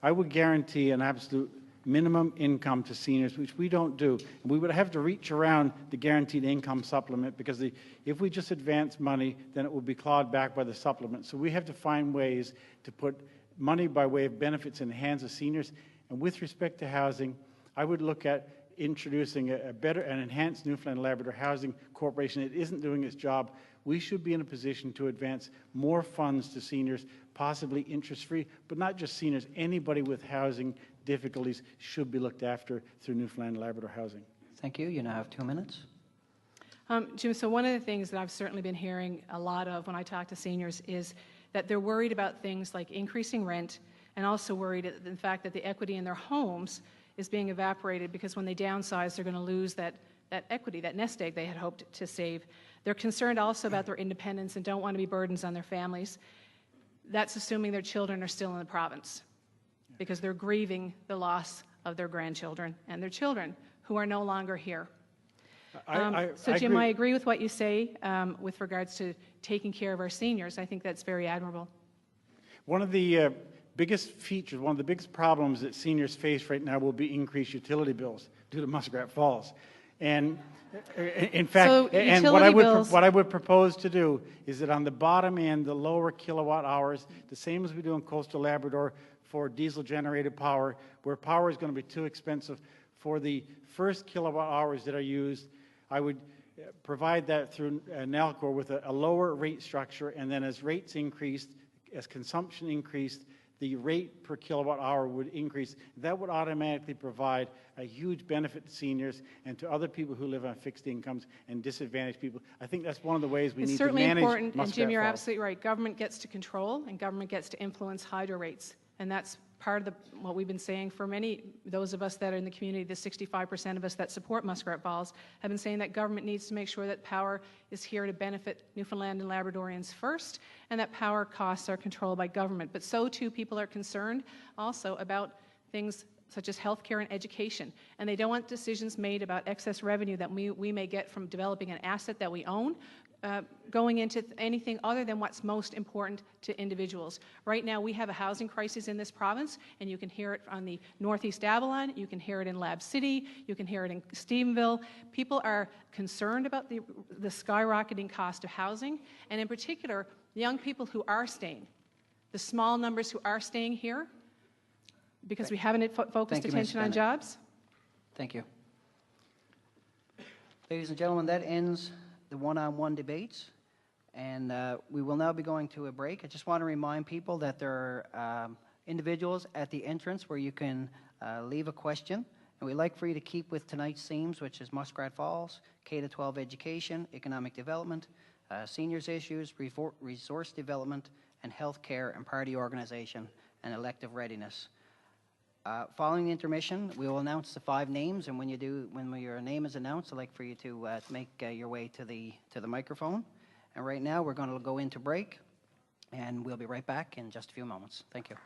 I would guarantee an absolute minimum income to seniors, which we don't do. And we would have to reach around the guaranteed income supplement, because if we just advance money, then it will be clawed back by the supplement. So we have to find ways to put money by way of benefits in the hands of seniors. And with respect to housing, I would look at introducing a better and enhanced Newfoundland and Labrador Housing Corporation. It isn't doing its job. We should be in a position to advance more funds to seniors, possibly interest-free, but not just seniors. Anybody with housing difficulties should be looked after through Newfoundland and Labrador Housing. Thank you. You now have 2 minutes. Jim, so one of the things that I've certainly been hearing a lot of when I talk to seniors is that they're worried about things like increasing rent, and also worried at the fact that the equity in their homes is being evaporated, because when they downsize, they're going to lose that equity, that nest egg they had hoped to save. They're concerned also about their independence and don't want to be burdens on their families. That's assuming their children are still in the province, because they're grieving the loss of their grandchildren and their children who are no longer here. So, Jim, I agree with what you say with regards to taking care of our seniors. I think that's very admirable. One of the biggest features, one of the biggest problems that seniors face right now will be increased utility bills due to Muskrat Falls. And in fact, so and what I would propose to do is that on the bottom end, the lower kilowatt hours, the same as we do in coastal Labrador for diesel generated power, where power is going to be too expensive, for the first kilowatt hours that are used, I would provide that through NALCOR with a lower rate structure, and then as rates increased, as consumption increased, the rate per kilowatt hour would increase. That would automatically provide a huge benefit to seniors and to other people who live on fixed incomes and disadvantaged people. I think that's one of the ways we need to manage Muskrat Falls. It's certainly important, and Jim, you're absolutely right. Government gets to control, and government gets to influence hydro rates, and that's part of what we've been saying for those of us that are in the community, the 65% of us that support Muskrat Falls, have been saying that government needs to make sure that power is here to benefit Newfoundland and Labradorians first, and that power costs are controlled by government. But so too, people are concerned also about things such as healthcare and education, and they don't want decisions made about excess revenue that we may get from developing an asset that we own, going into anything other than what's most important to individuals. Right now, we have a housing crisis in this province, and you can hear it on the Northeast Avalon, you can hear it in Lab City, you can hear it in Stephenville. People are concerned about the skyrocketing cost of housing, and in particular, young people who are staying, the small numbers who are staying here, because we haven't focused attention on jobs. Thank you. Ladies and gentlemen, that ends the one-on-one debates, and we will now be going to a break. I just want to remind people that there are individuals at the entrance where you can leave a question, and we'd like for you to keep with tonight's themes, which is Muskrat Falls, K-12 education, economic development, seniors issues, resource development, and health care and party organization and elective readiness. Following the intermission, we will announce the 5 names, and when your name is announced, I'd like for you to make your way to the microphone. And right now, we're going to go into break, and we'll be right back in just a few moments. Thank you.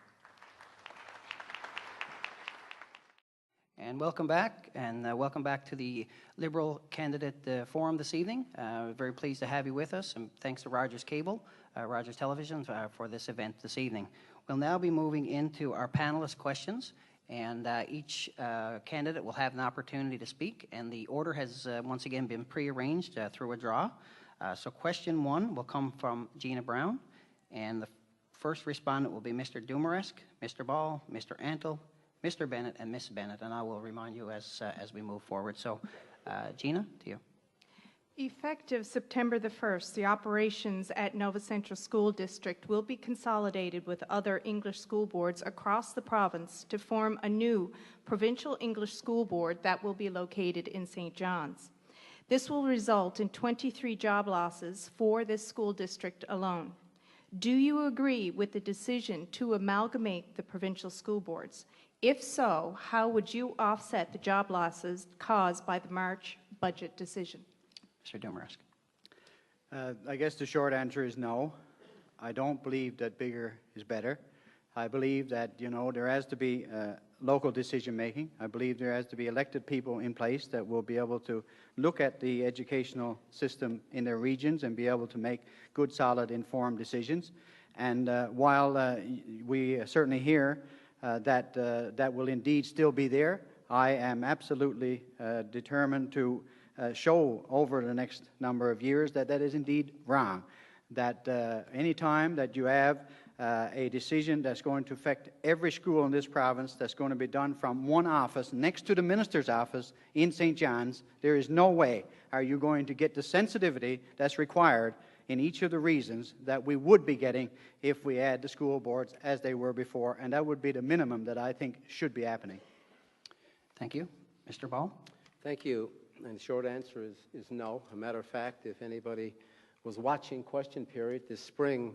And welcome back, to the Liberal Candidate Forum this evening. Very pleased to have you with us, and thanks to Rogers Cable, Rogers Television for this event this evening. We'll now be moving into our panelist questions, and each candidate will have an opportunity to speak, and the order has once again been prearranged through a draw. So question 1 will come from Gina Brown, and the first respondent will be Mr. Dumaresque, Mr. Ball, Mr. Antle, Mr. Bennett, and Ms. Bennett, and I will remind you as we move forward. So, Gina, to you. Effective September the 1st, the operations at Nova Central School District will be consolidated with other English school boards across the province to form a new provincial English school board that will be located in St. John's. This will result in 23 job losses for this school district alone. Do you agree with the decision to amalgamate the provincial school boards? If so, how would you offset the job losses caused by the March budget decision? Mr. Dumaresque. I guess the short answer is no. I don't believe that bigger is better. I believe that, there has to be local decision making. I believe there has to be elected people in place that will be able to look at the educational system in their regions and be able to make good, solid, informed decisions. And while we certainly hear that will indeed still be there, I am absolutely determined to show over the next number of years that is indeed wrong. That any time that you have a decision that's going to affect every school in this province, that's going to be done from one office next to the minister's office in St. John's, there is no way are you going to get the sensitivity that's required in each of the regions that we would be getting if we had the school boards as they were before, and that would be the minimum that I think should be happening. Thank you. Mr. Ball? Thank you. And the short answer is no. A matter of fact, if anybody was watching Question Period this spring,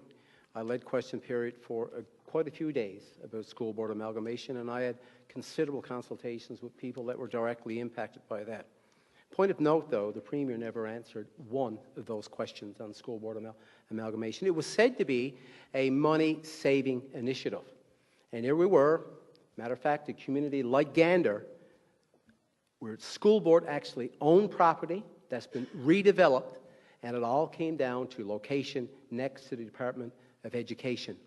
I led Question Period for quite a few days about school board amalgamation, and I had considerable consultations with people that were directly impacted by that. Point of note, though, the Premier never answered one of those questions on school board amalgamation. It was said to be a money-saving initiative. And here we were, matter of fact, a community like Gander, where school board actually owned property that's been redeveloped, and it all came down to location next to the Department of Education.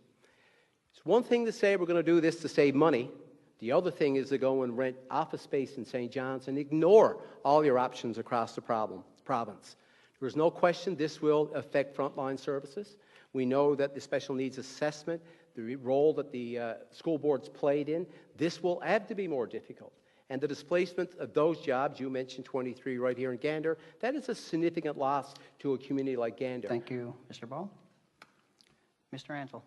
It's one thing to say we're going to do this to save money. The other thing is to go and rent office space in St. John's and ignore all your options across the province. There is no question this will affect frontline services. We know that the special needs assessment, the role that the school boards played in, this will have to be more difficult. And the displacement of those jobs, you mentioned 23 right here in Gander, that is a significant loss to a community like Gander. Thank you, Mr. Ball. Mr. Ansel.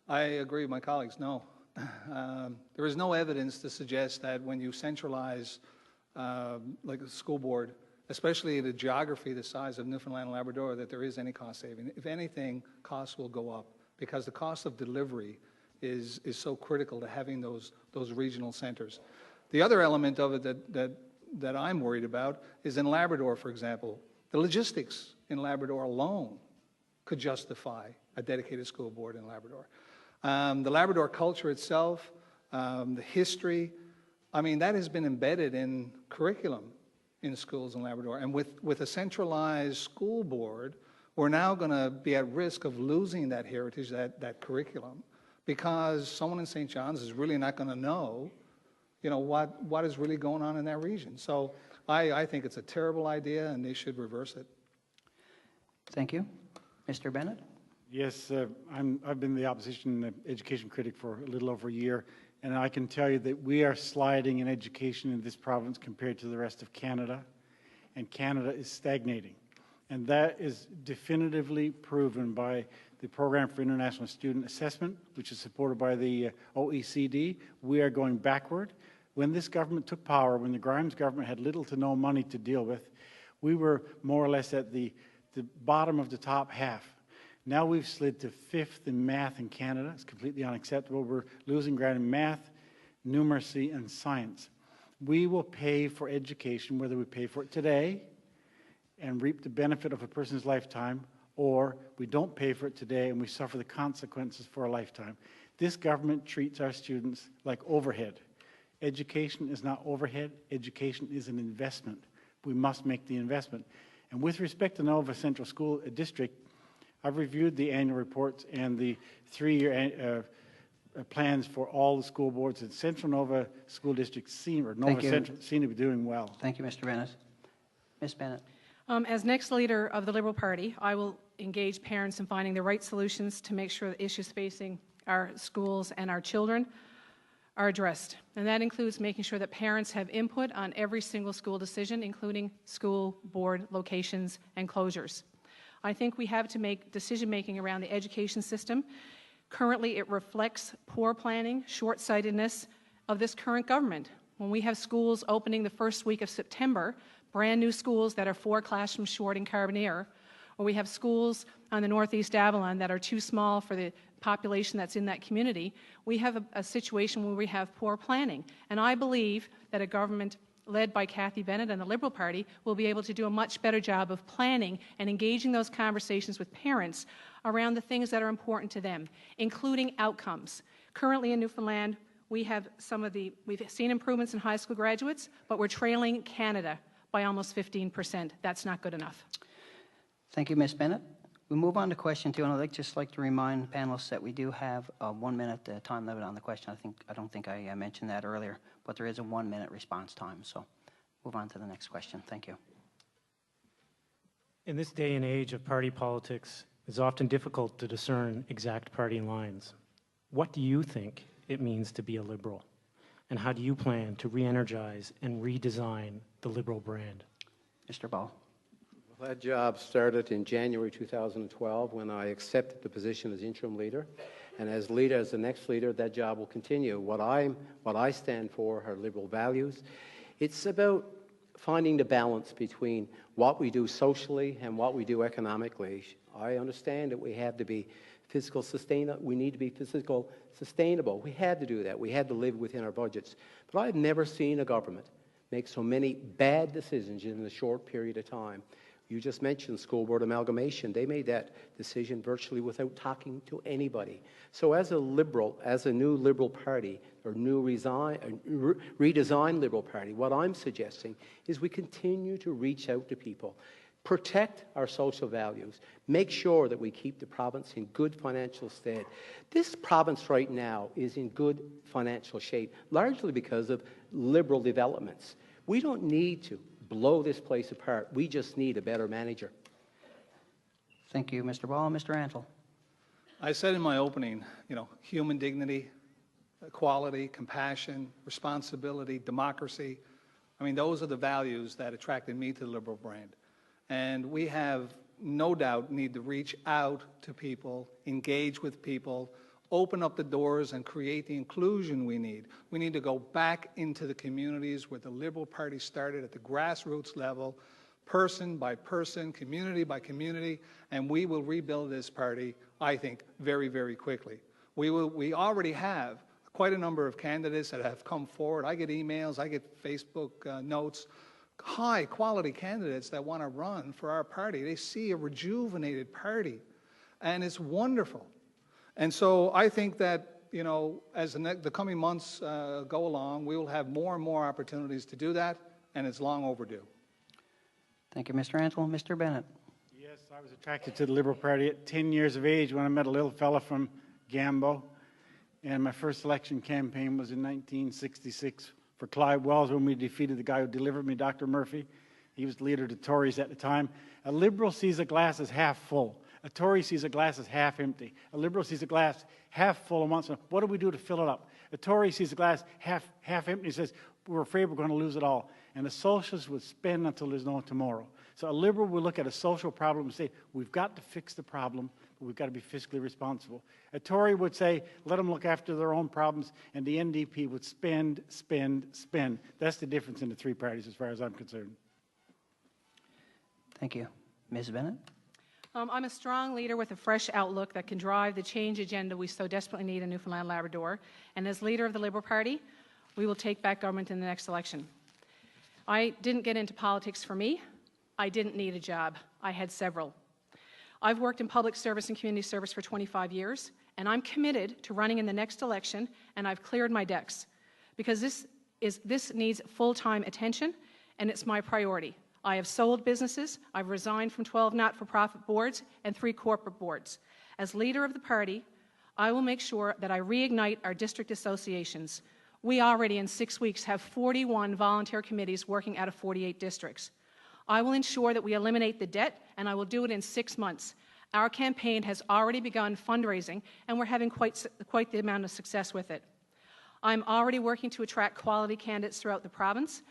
I agree with my colleagues, no. There is no evidence to suggest that when you centralize like a school board, especially the geography, the size of Newfoundland and Labrador, that there is any cost saving. If anything, costs will go up because the cost of delivery is so critical to having those regional centers. The other element of it that I'm worried about is in Labrador, for example. The logistics in Labrador alone could justify a dedicated school board in Labrador. The Labrador culture itself, the history, I mean, that has been embedded in curriculum in schools in Labrador. And with a centralized school board, we're now going to be at risk of losing that heritage, that curriculum, because someone in St. John's is really not going to know what is really going on in that region. So I think it's a terrible idea, and they should reverse it. Thank you. Mr. Bennett? Yes, I've been the opposition education critic for a little over a year, and I can tell you that we are sliding in education in this province compared to the rest of Canada, and Canada is stagnating. And that is definitively proven by the Program for International Student Assessment, which is supported by the OECD. We are going backward. When this government took power, when the Grimes government had little to no money to deal with, we were more or less at the bottom of the top half. Now we've slid to 5th in math in Canada. It's completely unacceptable. We're losing ground in math, numeracy, and science. We will pay for education, whether we pay for it today and reap the benefit of a person's lifetime, or we don't pay for it today and we suffer the consequences for a lifetime. This government treats our students like overhead. Education is not overhead. Education is an investment. We must make the investment. And with respect to Nova Central School District, I've reviewed the annual reports and the 3-year plans for all the school boards, and Central Nova School District seem to be doing well. Thank you, Mr. Bennett. Ms. Bennett. As next leader of the Liberal Party, I will engage parents in finding the right solutions to make sure the issues facing our schools and our children are addressed, and that includes making sure that parents have input on every single school decision, including school board locations and closures. I think we have to make decision-making around the education system. Currently, it reflects poor planning, short-sightedness of this current government. When we have schools opening the first week of September, brand new schools that are 4 classrooms short in Carbonear, or we have schools on the Northeast Avalon that are too small for the population that's in that community, we have a situation where we have poor planning. And I believe that a government led by Cathy Bennett and the Liberal Party will be able to do a much better job of planning and engaging those conversations with parents around the things that are important to them, including outcomes. Currently in Newfoundland, we've seen improvements in high school graduates, but we're trailing Canada by almost 15%. That's not good enough. Thank you, Ms. Bennett. We move on to question 2, and I'd just like to remind panelists that we do have a 1-minute time limit on the question. I don't think I mentioned that earlier, but there is a 1-minute response time. So move on to the next question. Thank you. In this day and age of party politics, it's often difficult to discern exact party lines. What do you think it means to be a Liberal? And how do you plan to re-energize and redesign the Liberal brand? Mr. Ball. Well, that job started in January 2012 when I accepted the position as interim leader. And as leader, as the next leader, that job will continue. What I stand for are Liberal values. It's about finding the balance between what we do socially and what we do economically. I understand that we have to be fiscal sustainable. We need to be fiscal sustainable. We had to do that. We had to live within our budgets. But I've never seen a government make so many bad decisions in a short period of time. You just mentioned school board amalgamation. They made that decision virtually without talking to anybody. So as a Liberal, as a new Liberal Party, or new redesigned Liberal Party, what I'm suggesting is we continue to reach out to people, protect our social values, make sure that we keep the province in good financial stead. This province right now is in good financial shape, largely because of Liberal developments. We don't need to blow this place apart. We just need a better manager. Thank you, Mr. Ball. Mr. Antle. I said in my opening, human dignity, equality, compassion, responsibility, democracy. I mean, those are the values that attracted me to the Liberal brand. And we have no doubt need to reach out to people, engage with people, open up the doors and create the inclusion we need. We need to go back into the communities where the Liberal Party started at the grassroots level, person by person, community by community, and we will rebuild this party, I think, very, very quickly. We already have quite a number of candidates that have come forward. I get emails, I get Facebook notes, high-quality candidates that want to run for our party. They see a rejuvenated party, and it's wonderful. And so I think that, as the coming months go along, we will have more and more opportunities to do that, and it's long overdue. Thank you, Mr. Antle. Mr. Bennett. Yes, I was attracted to the Liberal Party at 10 years of age when I met a little fella from Gambo. And my first election campaign was in 1966 for Clive Wells when we defeated the guy who delivered me, Dr. Murphy. He was the leader of the Tories at the time. A Liberal sees a glass as half full. A Tory sees a glass as half empty. A Liberal sees a glass half full and wants to know, what do we do to fill it up? A Tory sees a glass half empty and says, we're afraid we're going to lose it all. And a socialist would spend until there's no tomorrow. So a Liberal will look at a social problem and say, we've got to fix the problem, but we've got to be fiscally responsible. A Tory would say, let them look after their own problems, and the NDP would spend, spend, spend. That's the difference in the three parties as far as I'm concerned. Thank you. Ms. Bennett? I'm a strong leader with a fresh outlook that can drive the change agenda we so desperately need in Newfoundland and Labrador. And as leader of the Liberal Party, we will take back government in the next election. I didn't get into politics for me. I didn't need a job. I had several. I've worked in public service and community service for 25 years, and I'm committed to running in the next election, and I've cleared my decks because this needs full-time attention, and it's my priority. I have sold businesses. I've resigned from 12 not-for-profit boards and 3 corporate boards. As leader of the party, I will make sure that I reignite our district associations. We already in 6 weeks have 41 volunteer committees working out of 48 districts. I will ensure that we eliminate the debt, and I will do it in 6 months. Our campaign has already begun fundraising, and we're having quite the amount of success with it. I'm already working to attract quality candidates throughout the province,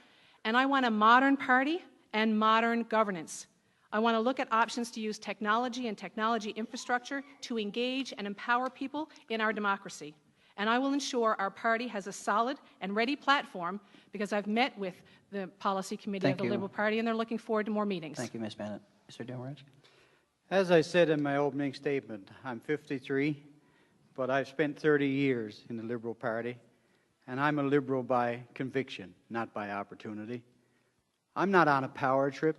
and I want a modern party and modern governance. I want to look at options to use technology and technology infrastructure to engage and empower people in our democracy. And I will ensure our party has a solid and ready platform, because I've met with the policy committee of the Liberal Party, and they're looking forward to more meetings. Thank you, Ms. Bennett. Mr. Dumarisk. As I said in my opening statement, I'm 53, but I've spent 30 years in the Liberal Party, and I'm a Liberal by conviction, not by opportunity. I'm not on a power trip.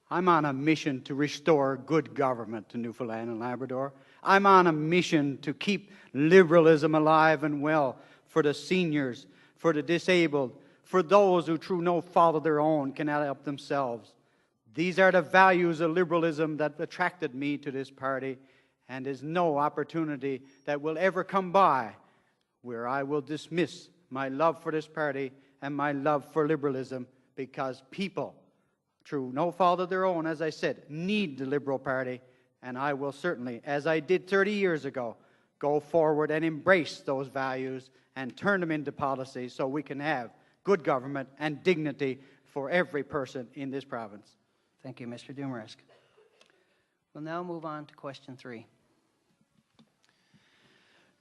I'm on a mission to restore good government to Newfoundland and Labrador. I'm on a mission to keep liberalism alive and well for the seniors, for the disabled, for those who through no fault of their own cannot help themselves. These are the values of liberalism that attracted me to this party, and there's no opportunity that will ever come by where I will dismiss my love for this party and my love for liberalism, because people, through no fault of their own, as I said, need the Liberal Party, and I will certainly, as I did 30 years ago, go forward and embrace those values and turn them into policy so we can have good government and dignity for every person in this province. Thank you, Mr. Dumarisk. We'll now move on to question 3.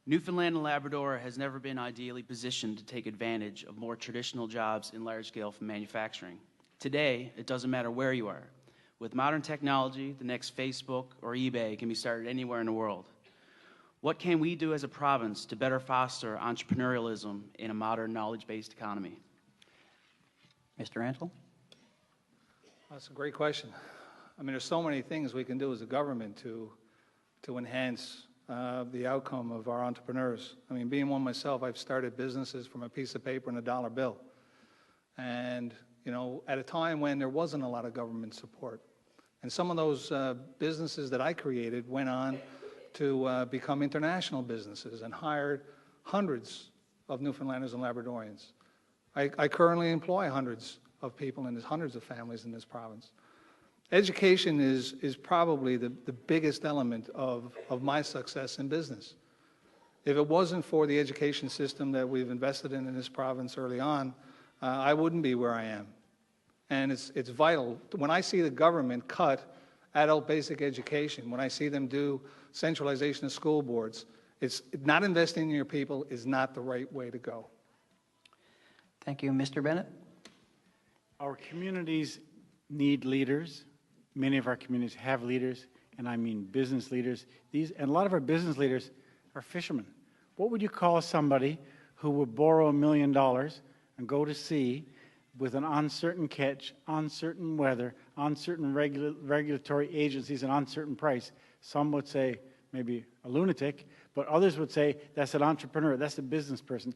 Newfoundland and Labrador has never been ideally positioned to take advantage of more traditional jobs in large-scale manufacturing. Today, it doesn't matter where you are. With modern technology, the next Facebook or eBay can be started anywhere in the world. What can we do as a province to better foster entrepreneurialism in a modern knowledge-based economy? Mr. Antle? That's a great question. I mean, there's so many things we can do as a government to enhance the outcome of our entrepreneurs. I mean, being one myself, I've started businesses from a piece of paper and a dollar bill. And, you know, at a time when there wasn't a lot of government support. And some of those businesses that I created went on to become international businesses and hired hundreds of Newfoundlanders and Labradorians. I currently employ hundreds of people and there's hundreds of families in this province. Education is probably the biggest element of my success in business. If it wasn't for the education system that we've invested in this province early on, I wouldn't be where I am. And it's vital. When I see the government cut adult basic education, when I see them do centralization of school boards, it's not investing in your people is not the right way to go. Thank you. Mr. Bennett? Our communities need leaders. Many of our communities have leaders, and I mean business leaders. And a lot of our business leaders are fishermen. What would you call somebody who would borrow $1 million and go to sea with an uncertain catch, uncertain weather, uncertain regulatory agencies, and uncertain price? Some would say maybe a lunatic, but others would say that's an entrepreneur, that's a business person.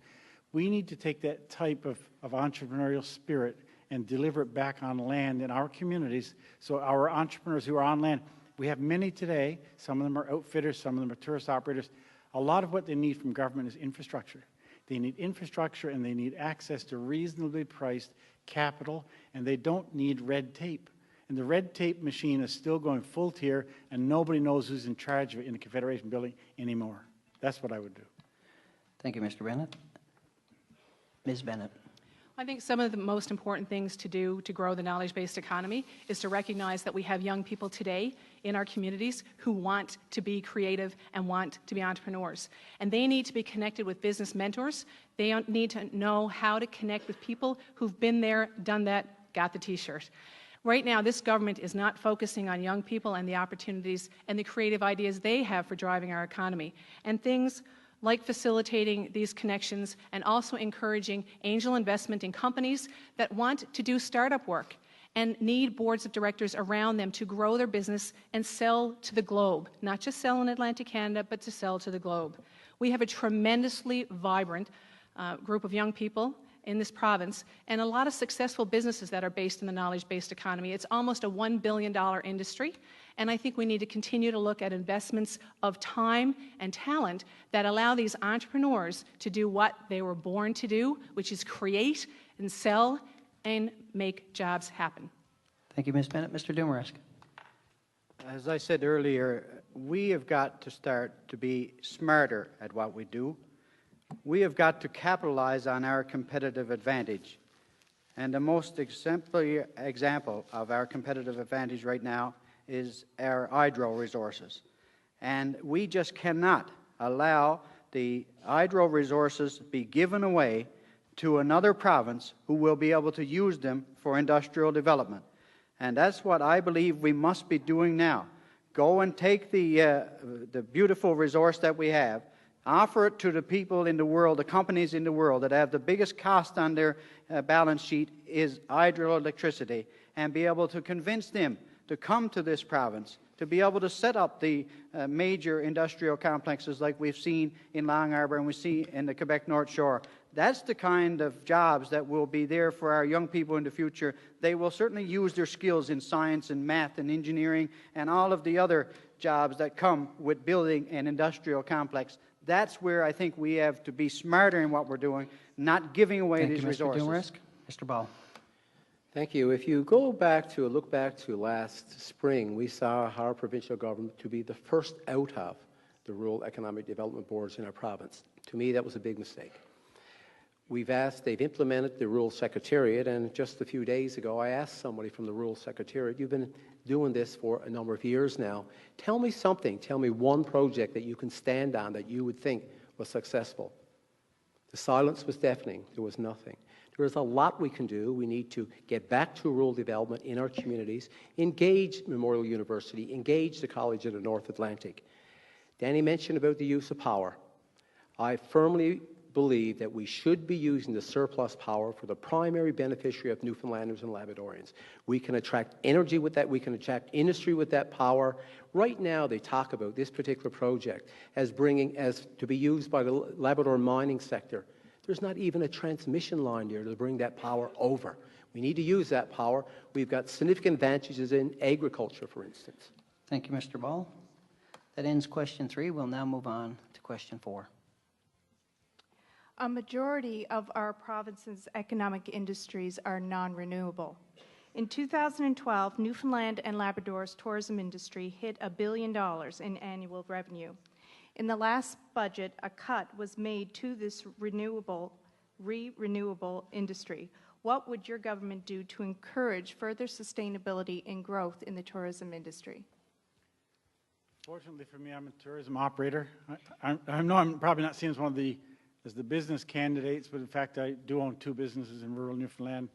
We need to take that type of entrepreneurial spirit and deliver it back on land in our communities, so our entrepreneurs who are on land, we have many today, some of them are outfitters, some of them are tourist operators. A lot of what they need from government is infrastructure. They need infrastructure and they need access to reasonably priced capital, and they don't need red tape. And the red tape machine is still going full tier, and nobody knows who's in charge of it in the Confederation building anymore. That's what I would do. Thank you, Mr. Bennett. Ms. Bennett. I think some of the most important things to do to grow the knowledge-based economy is to recognize that we have young people today in our communities who want to be creative and want to be entrepreneurs. And they need to be connected with business mentors. They need to know how to connect with people who've been there, done that, got the T-shirt. Right now, this government is not focusing on young people and the opportunities and the creative ideas they have for driving our economy. And things like facilitating these connections and also encouraging angel investment in companies that want to do startup work and need boards of directors around them to grow their business and sell to the globe, not just sell in Atlantic Canada, but to sell to the globe. We have a tremendously vibrant group of young people in this province and a lot of successful businesses that are based in the knowledge-based economy. It's almost a $1 billion industry, and I think we need to continue to look at investments of time and talent that allow these entrepreneurs to do what they were born to do, which is create and sell and make jobs happen. Thank you, Ms. Bennett. Mr. Dumarisk. As I said earlier, we have got to start to be smarter at what we do. we have got to capitalize on our competitive advantage. And the most exemplary example of our competitive advantage right now is our hydro resources. And we just cannot allow the hydro resources be given away to another province who will be able to use them for industrial development. And that's what I believe we must be doing now. Go and take the beautiful resource that we have, offer it to the people in the world, the companies in the world that have the biggest cost on their balance sheet is hydroelectricity, and be able to convince them to come to this province, to be able to set up the major industrial complexes like we've seen in Long Harbour and we see in the Quebec North Shore. That's the kind of jobs that will be there for our young people in the future. They will certainly use their skills in science and math and engineering and all of the other jobs that come with building an industrial complex. That's where I think we have to be smarter in what we're doing, not giving away these resources. Thank you, Mr. Dumarisk. Mr. Ball. Thank you. If you look back to last spring, we saw our provincial government to be the first out of the rural economic development boards in our province. To me, that was a big mistake. They've implemented the rural secretariat, and just a few days ago, I asked somebody from the rural secretariat, you've been doing this for a number of years now. Tell me something, tell me one project that you can stand on that you would think was successful. The silence was deafening. There was nothing. There is a lot we can do. We need to get back to rural development in our communities, engage Memorial University, engage the College of the North Atlantic. Danny mentioned about the use of power. I firmly believe that we should be using the surplus power for the primary beneficiary of Newfoundlanders and Labradorians. We can attract energy with that. We can attract industry with that power. Right now, they talk about this particular project as to be used by the Labrador mining sector. There's not even a transmission line there to bring that power over. We need to use that power. We've got significant advantages in agriculture, for instance. Thank you, Mr. Ball. That ends question 3. We'll now move on to question 4. A majority of our province's economic industries are non-renewable. In 2012, Newfoundland and Labrador's tourism industry hit $1 billion in annual revenue. In the last budget, a cut was made to this renewable industry. What would your government do to encourage further sustainability and growth in the tourism industry? Fortunately for me, I'm a tourism operator. I know I'm probably not seen as one of the business candidates, but in fact I do own 2 businesses in rural Newfoundland.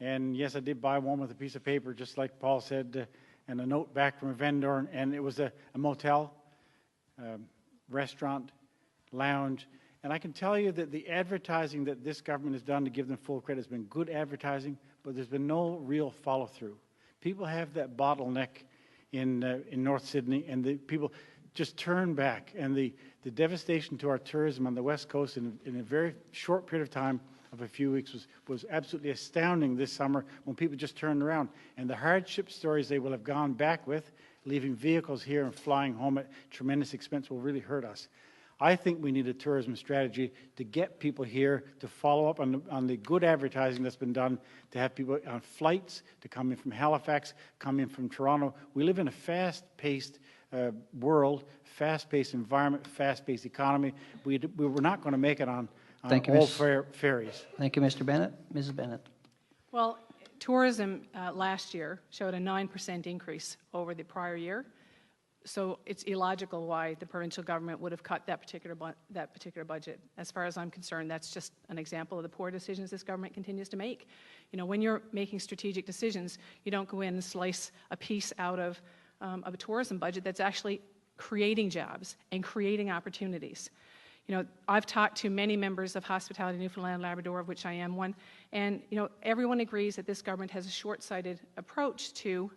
And yes, I did buy one with a piece of paper, just like Paul said, and a note back from a vendor, and it was a motel, restaurant, lounge. And I can tell you that the advertising that this government has done, to give them full credit, has been good advertising, but there's been no real follow-through. People have that bottleneck in North Sydney, and the people just turn back. And the devastation to our tourism on the West Coast in a very short period of time of a few weeks was absolutely astounding this summer when people just turned around. And the hardship stories they will have gone back with, leaving vehicles here and flying home at tremendous expense, will really hurt us. I think we need a tourism strategy to get people here, to follow up on the good advertising that's been done, to have people on flights, to come in from Halifax, come in from Toronto. We live in a fast-paced world, fast-paced environment, fast-paced economy. We're not going to make it on old ferries. Thank you, Mr. Bennett. Mrs. Bennett. Well, tourism last year showed a 9% increase over the prior year. So it's illogical why the provincial government would have cut that particular budget. As far as I'm concerned, that's just an example of the poor decisions this government continues to make. You know, when you're making strategic decisions, you don't go in and slice a piece out of a tourism budget that's actually creating jobs and creating opportunities. You know, I've talked to many members of Hospitality Newfoundland and Labrador, of which I am one, and you know, everyone agrees that this government has a short-sighted approach to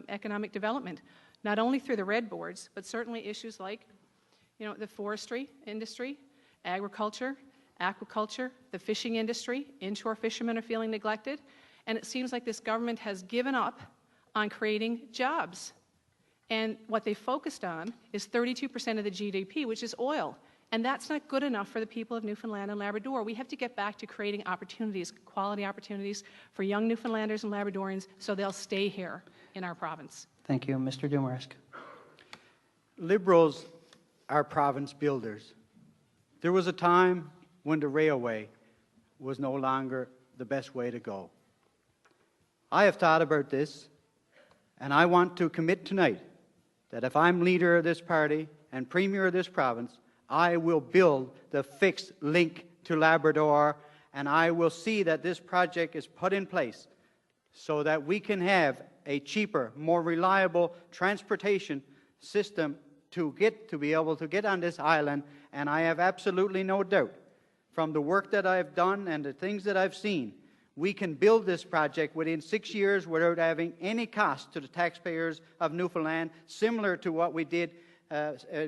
economic development, not only through the red boards, but certainly issues like, you know, the forestry industry, agriculture, aquaculture, the fishing industry. Inshore fishermen are feeling neglected, and it seems like this government has given up on creating jobs. And what they focused on is 32% of the GDP, which is oil. And that's not good enough for the people of Newfoundland and Labrador. We have to get back to creating opportunities, quality opportunities for young Newfoundlanders and Labradorians so they'll stay here in our province. Thank you. Mr. Dumarisk. Liberals are province builders. There was a time when the railway was no longer the best way to go. I have thought about this, and I want to commit tonight that if I'm leader of this party and premier of this province, I will build the fixed link to Labrador, and I will see that this project is put in place so that we can have a cheaper, more reliable transportation system to be able to get on this island. And I have absolutely no doubt, from the work that I've done and the things that I've seen, we can build this project within 6 years without having any cost to the taxpayers of Newfoundland, similar to what we did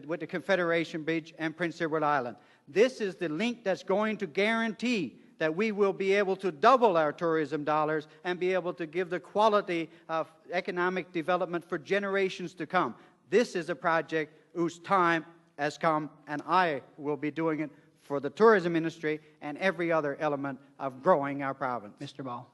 with the Confederation Bridge and Prince Edward Island. This is the link that's going to guarantee that we will be able to double our tourism dollars and be able to give the quality of economic development for generations to come. This is a project whose time has come, and I will be doing it for the tourism industry and every other element of growing our province. Mr. Ball.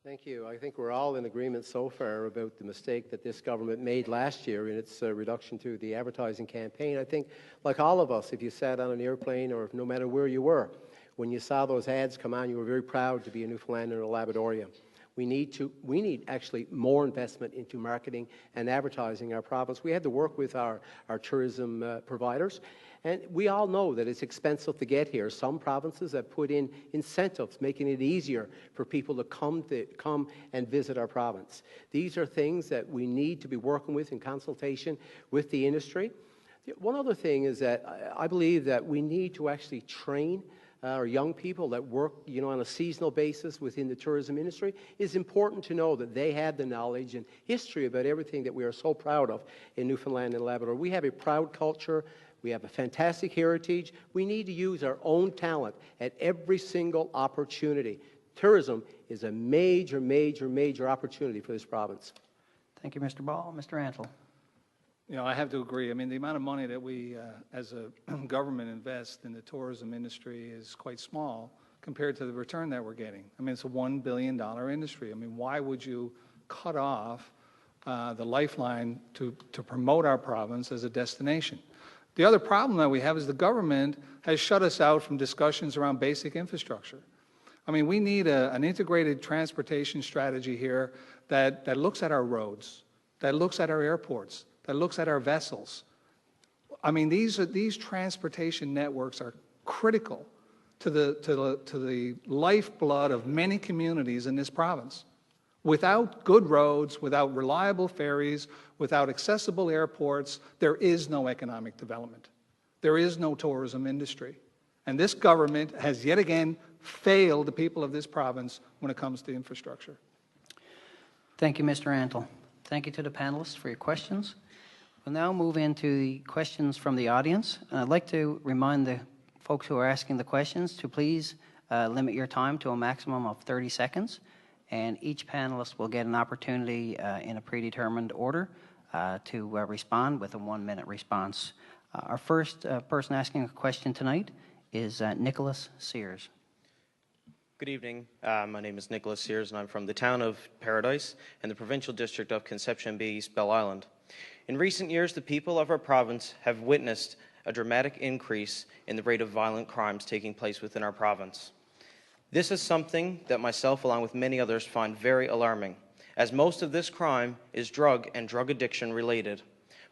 Thank you. I think we're all in agreement so far about the mistake that this government made last year in its reduction to the advertising campaign. I think, like all of us, if you sat on an airplane or no matter where you were, when you saw those ads come on, you were very proud to be a Newfoundlander and a Labradorian. We need actually more investment into marketing and advertising our province. We had to work with our tourism providers, and we all know that it's expensive to get here. Some provinces have put in incentives, making it easier for people to come and visit our province. These are things that we need to be working with in consultation with the industry. One other thing is that I believe that we need to actually train our young people that work, on a seasonal basis within the tourism industry. It's important to know that they have the knowledge and history about everything that we are so proud of in Newfoundland and Labrador. We have a proud culture. We have a fantastic heritage. We need to use our own talent at every single opportunity. Tourism is a major, major, major opportunity for this province. Thank you, Mr. Ball. Mr. Antle. I have to agree. I mean, the amount of money that we, as a government, invest in the tourism industry is quite small compared to the return that we're getting. I mean, it's a $1 billion industry. I mean, why would you cut off the lifeline to promote our province as a destination? The other problem that we have is the government has shut us out from discussions around basic infrastructure. I mean, we need an integrated transportation strategy here that looks at our roads, that looks at our airports, that looks at our vessels. I mean, these transportation networks are critical to the lifeblood of many communities in this province. Without good roads, without reliable ferries, without accessible airports, there is no economic development. There is no tourism industry. And this government has yet again failed the people of this province when it comes to infrastructure. Thank you, Mr. Antle. Thank you to the panelists for your questions. We'll now move into the questions from the audience. And I'd like to remind the folks who are asking the questions to please limit your time to a maximum of 30 seconds. And each panelist will get an opportunity in a predetermined order to respond with a 1-minute response. Our first person asking a question tonight is Nicholas Sears. Good evening. My name is Nicholas Sears, and I'm from the town of Paradise and the provincial district of Conception Bay, East Bell Island. In recent years, the people of our province have witnessed a dramatic increase in the rate of violent crimes taking place within our province. This is something that myself, along with many others, find very alarming, as most of this crime is drug and drug addiction related.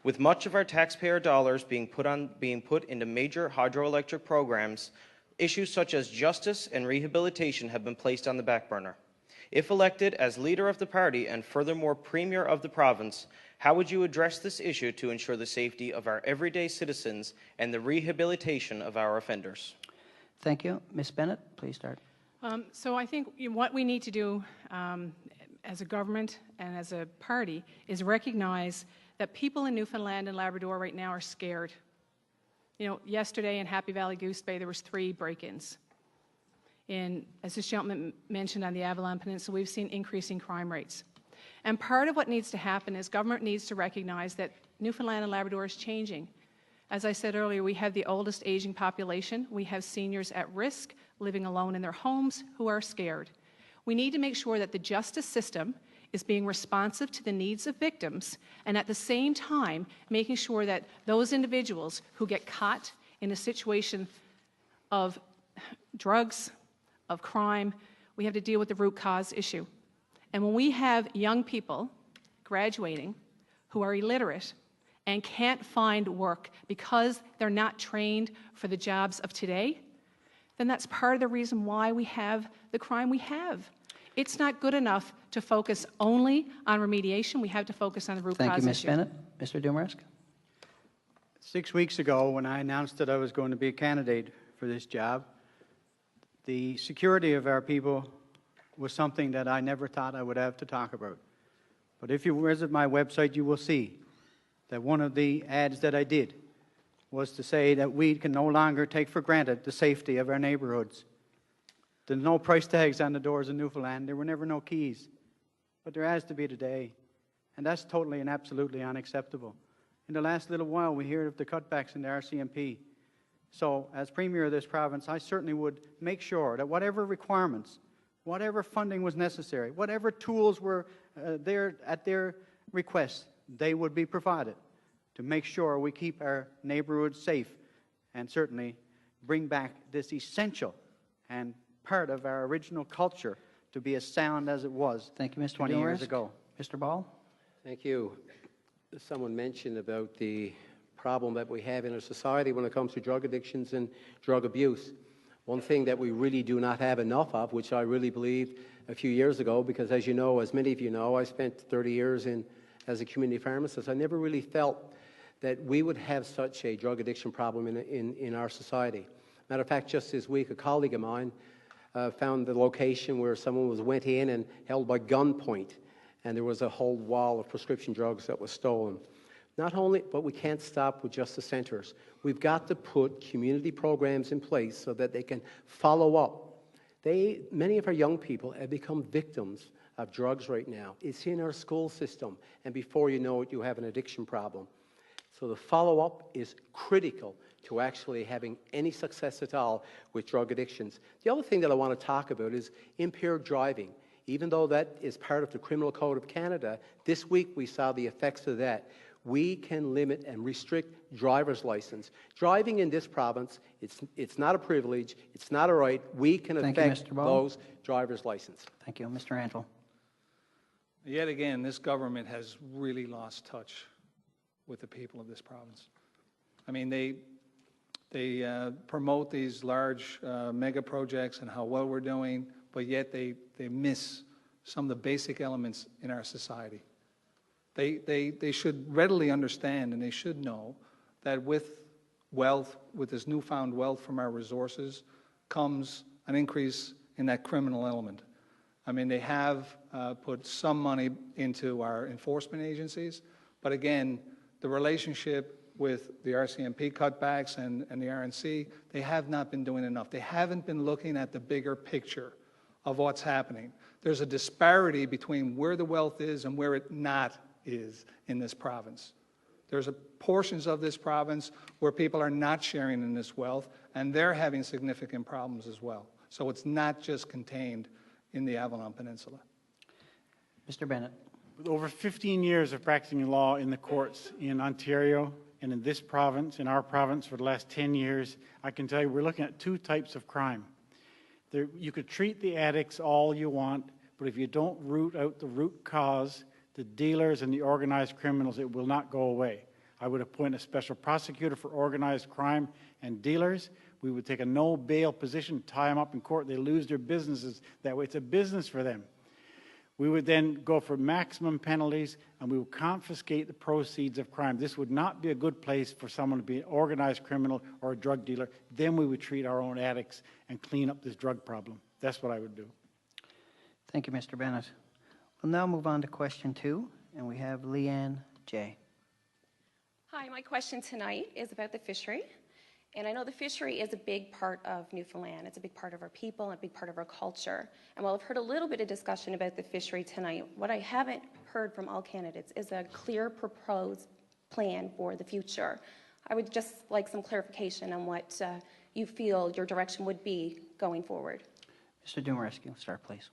With much of our taxpayer dollars being put into major hydroelectric programs, issues such as justice and rehabilitation have been placed on the back burner. If elected as leader of the party and furthermore premier of the province, how would you address this issue to ensure the safety of our everyday citizens and the rehabilitation of our offenders? Thank you. Ms. Bennett, please start. So I think what we need to do as a government and as a party is recognize that people in Newfoundland and Labrador right now are scared. Yesterday in Happy Valley Goose Bay, there was 3 break-ins. As this gentleman mentioned, on the Avalon Peninsula, we've seen increasing crime rates. And part of what needs to happen is government needs to recognize that Newfoundland and Labrador is changing. As I said earlier, we have the oldest aging population. We have seniors at risk, living alone in their homes, who are scared. We need to make sure that the justice system is being responsive to the needs of victims, and at the same time, making sure that those individuals who get caught in a situation of drugs, of crime. We have to deal with the root cause issue. And when we have young people graduating who are illiterate and can't find work because they're not trained for the jobs of today, then that's part of the reason why we have the crime we have. It's not good enough to focus only on remediation. We have to focus on the root cause issue. Thank you, Ms. Bennett. Mr. Dumaresque. 6 weeks ago, when I announced that I was going to be a candidate for this job, the security of our people was something that I never thought I would have to talk about. But if you visit my website, you will see that one of the ads that I did was to say that we can no longer take for granted the safety of our neighborhoods. There's no price tags on the doors in Newfoundland. There were never no keys. But there has to be today. And that's totally and absolutely unacceptable. In the last little while, we hear of the cutbacks in the RCMP. So, as Premier of this province, I certainly would make sure that whatever requirements, whatever funding was necessary, whatever tools were there at their request, they would be provided to make sure we keep our neighborhoods safe and certainly bring back this essential and part of our original culture to be as sound as it was. Thank you, Mr. 20 years ago. Mr. Ball. Thank you. Someone mentioned about the problem that we have in our society when it comes to drug addictions and drug abuse. One thing that we really do not have enough of, which I really believed a few years ago, because as you know, as many of you know, I spent 30 years as a community pharmacist. I never really felt that we would have such a drug addiction problem in our society. Matter of fact, just this week, a colleague of mine found the location where someone went in and held by gunpoint, and there was a whole wall of prescription drugs that was stolen. Not only, but we can't stop with just the centres. We've got to put community programs in place so that they can follow up. Many of our young people have become victims of drugs right now. It's in our school system, and before you know it, you have an addiction problem. So the follow-up is critical to actually having any success at all with drug addictions. The other thing that I want to talk about is impaired driving. Even though that is part of the Criminal Code of Canada, this week we saw the effects of that. We can limit and restrict driver's license. Driving in this province, it's not a privilege, it's not a right. We can affect those driver's license. Thank you. Mr. Antle. Yet again, this government has really lost touch with the people of this province. I mean, they promote these large mega projects and how well we're doing, but yet they miss some of the basic elements in our society. They should readily understand, and they should know that with wealth, with this newfound wealth from our resources, comes an increase in that criminal element. I mean, they have put some money into our enforcement agencies, but again, the relationship with the RCMP cutbacks and the RNC, they have not been doing enough. They haven't been looking at the bigger picture of what's happening. There's a disparity between where the wealth is and where it not is in this province. There's portions of this province where people are not sharing in this wealth, and they're having significant problems as well. So it's not just contained in the Avalon Peninsula. Mr. Bennett. With over 15 years of practicing law in the courts in Ontario and in this province, in our province for the last 10 years, I can tell you we're looking at two types of crime. You could treat the addicts all you want, but if you don't root out the root cause, the dealers and the organized criminals, it will not go away. I would appoint a special prosecutor for organized crime and dealers. We would take a no bail position, tie them up in court. They lose their businesses that way. It's a business for them. We would then go for maximum penalties, and we would confiscate the proceeds of crime. This would not be a good place for someone to be an organized criminal or a drug dealer. Then we would treat our own addicts and clean up this drug problem. That's what I would do. Thank you, Mr. Bennett. We'll now move on to question 2, and we have Leanne J. Hi, my question tonight is about the fishery. And I know the fishery is a big part of Newfoundland. It's a big part of our people and a big part of our culture. And while I've heard a little bit of discussion about the fishery tonight, what I haven't heard from all candidates is a clear proposed plan for the future. I would just like some clarification on what you feel your direction would be going forward. Mr. Dumaresque, start, please.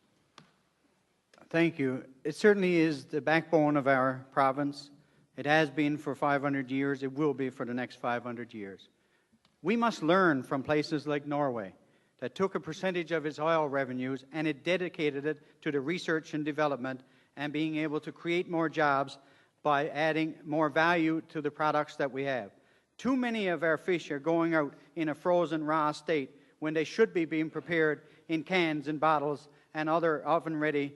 Thank you. It certainly is the backbone of our province. It has been for 500 years. It will be for the next 500 years. We must learn from places like Norway that took a percentage of its oil revenues and it dedicated it to the research and development and being able to create more jobs by adding more value to the products that we have. Too many of our fish are going out in a frozen raw state when they should be being prepared in cans and bottles and other oven-ready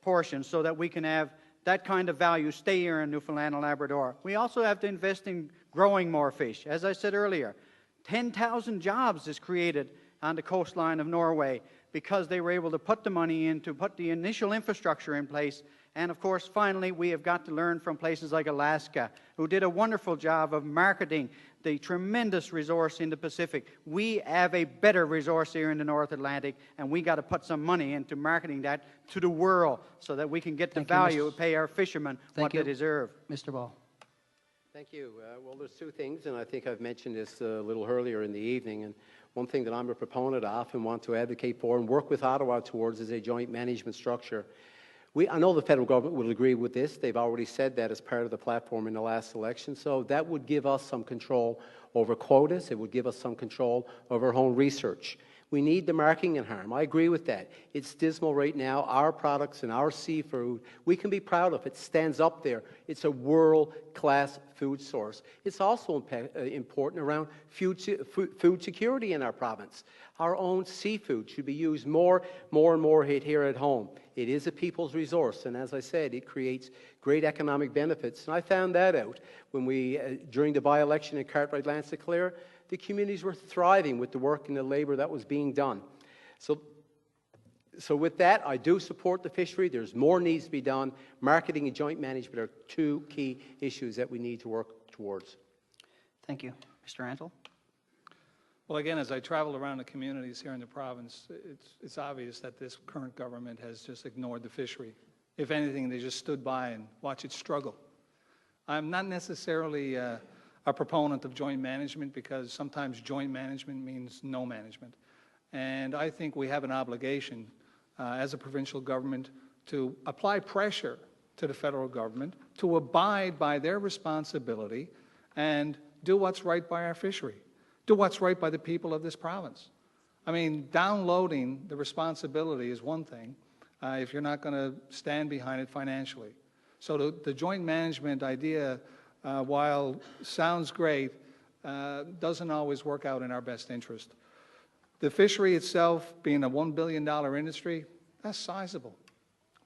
portions so that we can have that kind of value stay here in Newfoundland and Labrador. We also have to invest in growing more fish. As I said earlier, 10,000 jobs is created on the coastline of Norway because they were able to put the money in to put the initial infrastructure in place. And of course, finally, we have got to learn from places like Alaska, who did a wonderful job of marketing the tremendous resource in the Pacific. We have a better resource here in the North Atlantic, and we got to put some money into marketing that to the world so that we can get the value and pay our fishermen what they deserve. Mr. Ball. Thank you. Well, there's two things, and I think I've mentioned this a little earlier in the evening. And one thing that I'm a proponent of and want to advocate for and work with Ottawa towards is a joint management structure. I know the federal government will agree with this. They've already said that as part of the platform in the last election. So that would give us some control over quotas. It would give us some control over our own research. We need the marking and harm. I agree with that. It's dismal right now. Our products and our seafood, we can be proud of. It stands up there. It's a world-class food source. It's also important around food security in our province. Our own seafood should be used more and more here at home. It is a people's resource, and as I said, it creates great economic benefits. And I found that out when during the by-election in Cartwright-Lancy-Clare, the communities were thriving with the work and the labor that was being done. So with that, I do support the fishery. There's more needs to be done. Marketing and joint management are two key issues that we need to work towards. Thank you. Mr. Antle? Well, again, as I travel around the communities here in the province, it's obvious that this current government has just ignored the fishery. If anything, they just stood by and watched it struggle. I'm not necessarily a proponent of joint management because sometimes joint management means no management. And I think we have an obligation as a provincial government to apply pressure to the federal government to abide by their responsibility and do what's right by our fishery. Do what's right by the people of this province. I mean, downloading the responsibility is one thing if you're not going to stand behind it financially. So the joint management idea, while sounds great, doesn't always work out in our best interest. The fishery itself, being a $1 billion industry, that's sizable.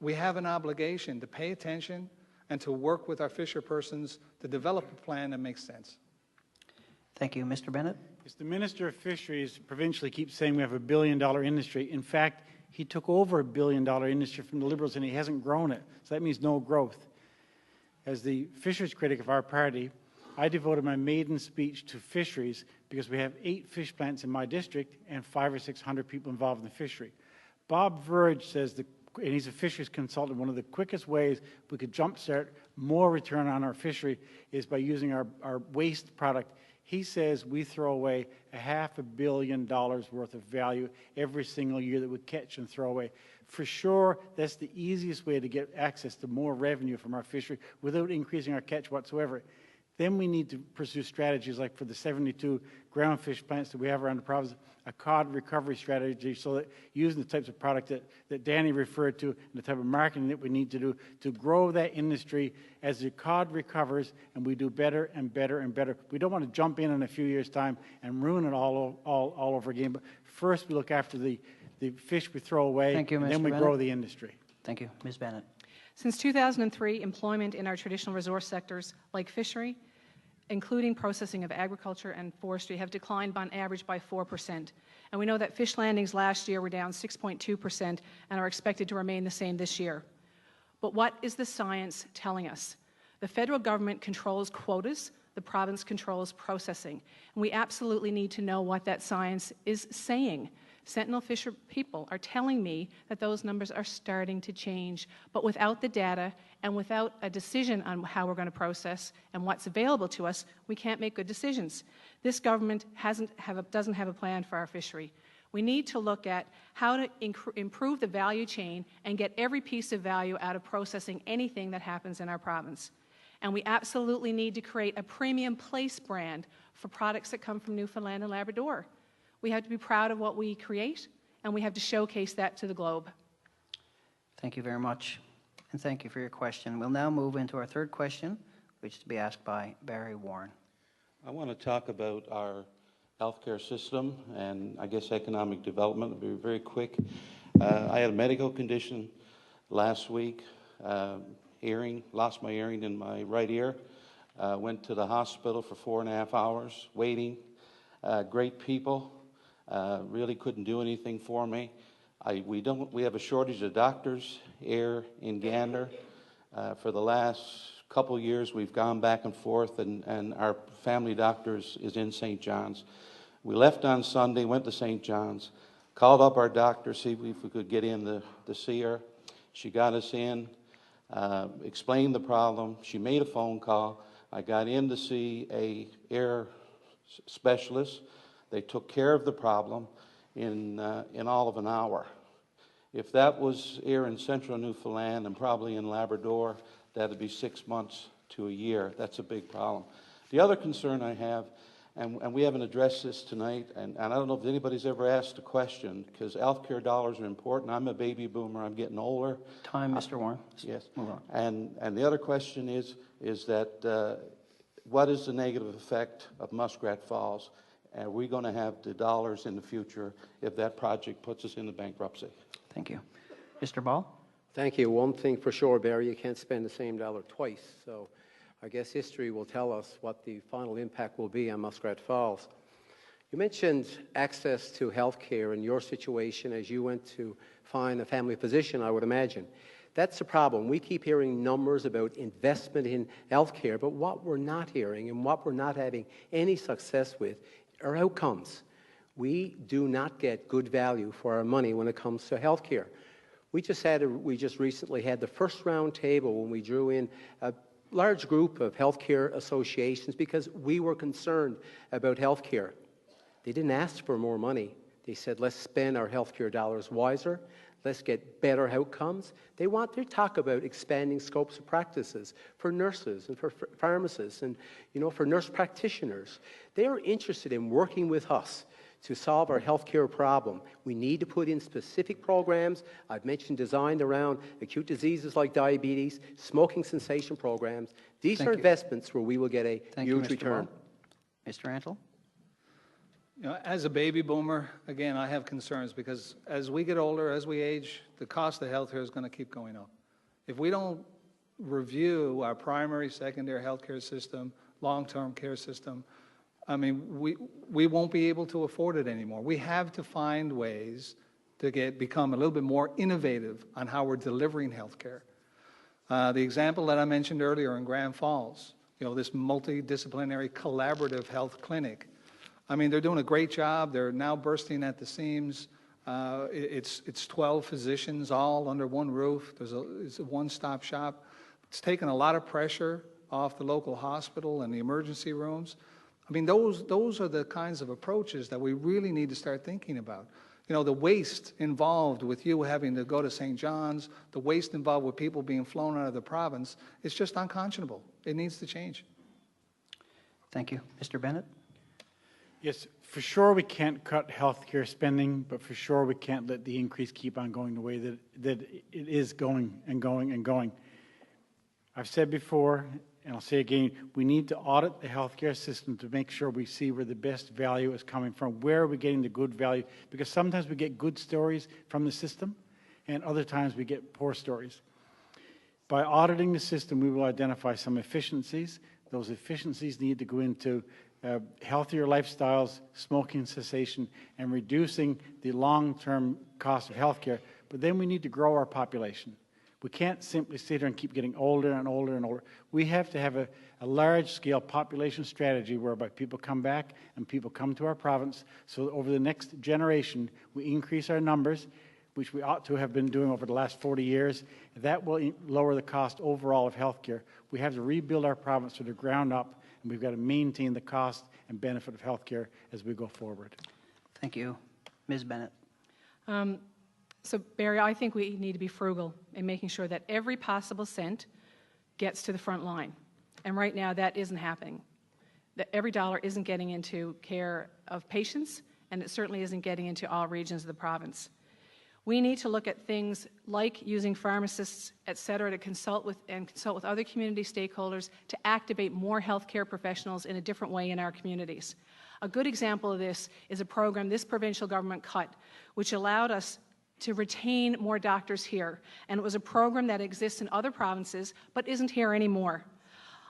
We have an obligation to pay attention and to work with our fisher persons to develop a plan that makes sense. Thank you. Mr. Bennett? Yes, the Minister of Fisheries provincially keeps saying we have a $1 billion industry. In fact, he took over a $1 billion industry from the Liberals and he hasn't grown it. So that means no growth. As the fisheries critic of our party, I devoted my maiden speech to fisheries because we have 8 fish plants in my district and 500 or 600 people involved in the fishery. Bob Verge says, and he's a fisheries consultant, one of the quickest ways we could jumpstart more return on our fishery is by using our waste product. He says we throw away $500 million worth of value every single year that we catch and throw away. For sure, that's the easiest way to get access to more revenue from our fishery without increasing our catch whatsoever. Then we need to pursue strategies like for the 72 groundfish plants that we have around the province, a cod recovery strategy so that using the types of product that Danny referred to and the type of marketing that we need to do to grow that industry as the cod recovers and we do better and better and better. We don't want to jump in a few years' time and ruin it all over again, but first we look after the fish we throw away. Thank you, Mr. And then we Bennett. grow the industry. Thank you. Ms. Bennett? Since 2003, employment in our traditional resource sectors like fishery, including processing of agriculture and forestry, have declined on average by 4%. And we know that fish landings last year were down 6.2% and are expected to remain the same this year. But what is the science telling us? The federal government controls quotas, the province controls processing. And we absolutely need to know what that science is saying. Sentinel Fisher people are telling me that those numbers are starting to change, but without the data and without a decision on how we're going to process and what's available to us, we can't make good decisions. This government doesn't have a plan for our fishery. We need to look at how to improve the value chain and get every piece of value out of processing anything that happens in our province. And we absolutely need to create a premium place brand for products that come from Newfoundland and Labrador. We have to be proud of what we create, and we have to showcase that to the globe. Thank you very much, and thank you for your question. We'll now move into our third question, which is to be asked by Barry Warren. I want to talk about our healthcare system and, I guess, economic development. I'll be very quick. I had a medical condition last week, lost my hearing in my right ear. Went to the hospital for 4.5 hours waiting. Great people, really couldn't do anything for me. We have a shortage of doctors here in Gander. For the last couple years, we've gone back and forth, and our family doctor is in St. John's. We left on Sunday, went to St. John's, called up our doctor, see if we could get in to see her. She got us in, explained the problem. She made a phone call. I got in to see a ear specialist. They took care of the problem in all of an hour. If that was here in central Newfoundland and probably in Labrador, that'd be 6 months to a year. That's a big problem. The other concern I have, and we haven't addressed this tonight, and I don't know if anybody's ever asked a question, because healthcare dollars are important. I'm a baby boomer. I'm getting older. Time, Mr. Warren. Yes. Move on. And the other question is that what is the negative effect of Muskrat Falls? Are we going to have the dollars in the future if that project puts us into bankruptcy? Thank you. Mr. Ball? Thank you. One thing for sure, Barry, you can't spend the same dollar twice. So I guess history will tell us what the final impact will be on Muskrat Falls. You mentioned access to health care in your situation as you went to find a family physician, I would imagine. That's the problem. We keep hearing numbers about investment in health care, but what we're not hearing and what we're not having any success with are outcomes. We do not get good value for our money when it comes to health care. We just recently had the first round table when we drew in a large group of healthcare associations because we were concerned about healthcare. They didn't ask for more money. They said, let's spend our healthcare dollars wiser. Let's get better outcomes. They talk about expanding scopes of practices for nurses and for pharmacists and, for nurse practitioners. They are interested in working with us to solve our healthcare problem. We need to put in specific programs. I've mentioned designed around acute diseases like diabetes, smoking cessation programs. These are investments where we will get a huge return. Mr. Antle? As a baby boomer, again, I have concerns because as we get older, as we age, the cost of health care is going to keep going up. If we don't review our primary, secondary health care system, long-term care system, we won't be able to afford it anymore. We have to find ways to become a little bit more innovative on how we're delivering health care. The example that I mentioned earlier in Grand Falls, this multidisciplinary collaborative health clinic, they're doing a great job. They're now bursting at the seams. It's 12 physicians all under one roof. It's a one-stop shop. It's taken a lot of pressure off the local hospital and the emergency rooms. Those are the kinds of approaches that we really need to start thinking about. The waste involved with you having to go to St. John's, the waste involved with people being flown out of the province, it's just unconscionable. It needs to change. Thank you. Mr. Bennett? Yes, for sure we can't cut healthcare spending, but for sure we can't let the increase keep on going the way that it is going and going and going. I've said before, and I'll say again, we need to audit the healthcare system to make sure we see where the best value is coming from. Where are we getting the good value? Because sometimes we get good stories from the system, and other times we get poor stories. By auditing the system, we will identify some efficiencies. Those efficiencies need to go into healthier lifestyles, smoking cessation, and reducing the long-term cost of healthcare. But then we need to grow our population. We can't simply sit here and keep getting older and older and older. We have to have a large-scale population strategy whereby people come back and people come to our province, so that over the next generation we increase our numbers, which we ought to have been doing over the last 40 years. That will lower the cost overall of healthcare. We have to rebuild our province from the ground up, and we've got to maintain the cost and benefit of healthcare as we go forward. Thank you. Ms. Bennett. So, Barry, I think we need to be frugal in making sure that every possible cent gets to the front line. And right now, that isn't happening. That every dollar isn't getting into care of patients and it certainly isn't getting into all regions of the province. We need to look at things like using pharmacists, et cetera, to consult with other community stakeholders to activate more healthcare professionals in a different way in our communities. A good example of this is a program this provincial government cut, which allowed us to retain more doctors here. And it was a program that exists in other provinces but isn't here anymore.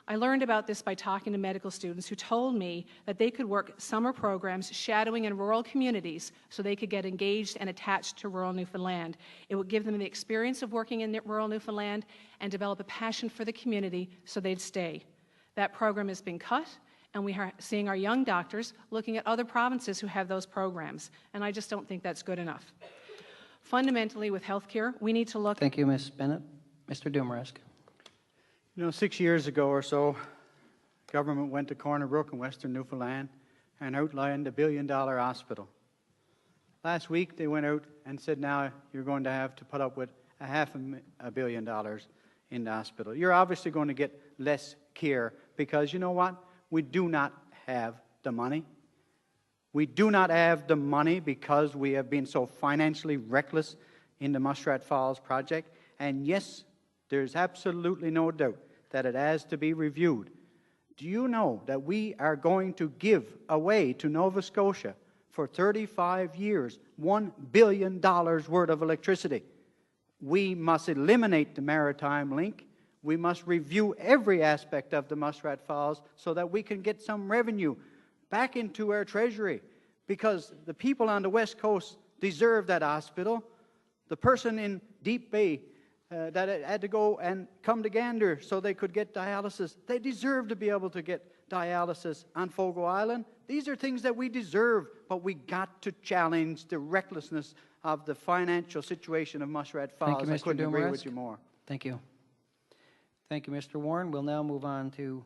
I learned about this by talking to medical students who told me that they could work summer programs shadowing in rural communities so they could get engaged and attached to rural Newfoundland. It would give them the experience of working in rural Newfoundland and develop a passion for the community so they'd stay. That program has been cut, and we are seeing our young doctors looking at other provinces who have those programs, and I just don't think that's good enough. Fundamentally, with healthcare, we need to look... Thank you, Ms. Bennett. Mr. Dumaresque. You know, 6 years ago or so, government went to Corner Brook in Western Newfoundland and outlined a $1 billion hospital. Last week, they went out and said, now you're going to have to put up with $500 million in the hospital. You're obviously going to get less care because, you know what? We do not have the money. We do not have the money because we have been so financially reckless in the Muskrat Falls project. And yes, there's absolutely no doubt that it has to be reviewed. Do you know that we are going to give away to Nova Scotia for 35 years $1 billion worth of electricity? We must eliminate the maritime link. We must review every aspect of the Muskrat Falls so that we can get some revenue back into our treasury, because the people on the West Coast deserve that hospital. The person in Deep Bay that had to go and come to Gander so they could get dialysis, they deserve to be able to get dialysis on Fogo Island. These are things that we deserve, but we got to challenge the recklessness of the financial situation of Muskrat Falls. Thank you, Mr. I couldn't agree with Dumaresque. you more. Thank you. Thank you, Mr. Warren. We'll now move on to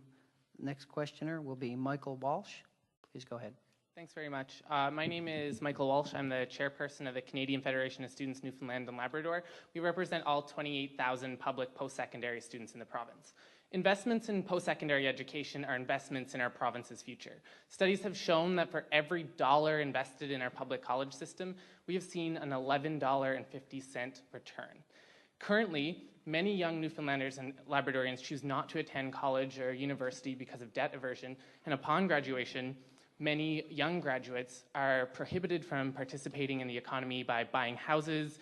the next questioner will be Michael Walsh. Please go ahead. Thanks very much. My name is Michael Walsh. I'm the chairperson of the Canadian Federation of Students Newfoundland and Labrador. We represent all 28,000 public post-secondary students in the province. Investments in post-secondary education are investments in our province's future. Studies have shown that for every dollar invested in our public college system, we have seen an $11.50 return. Currently, many young Newfoundlanders and Labradorians choose not to attend college or university because of debt aversion, and upon graduation, many young graduates are prohibited from participating in the economy by buying houses,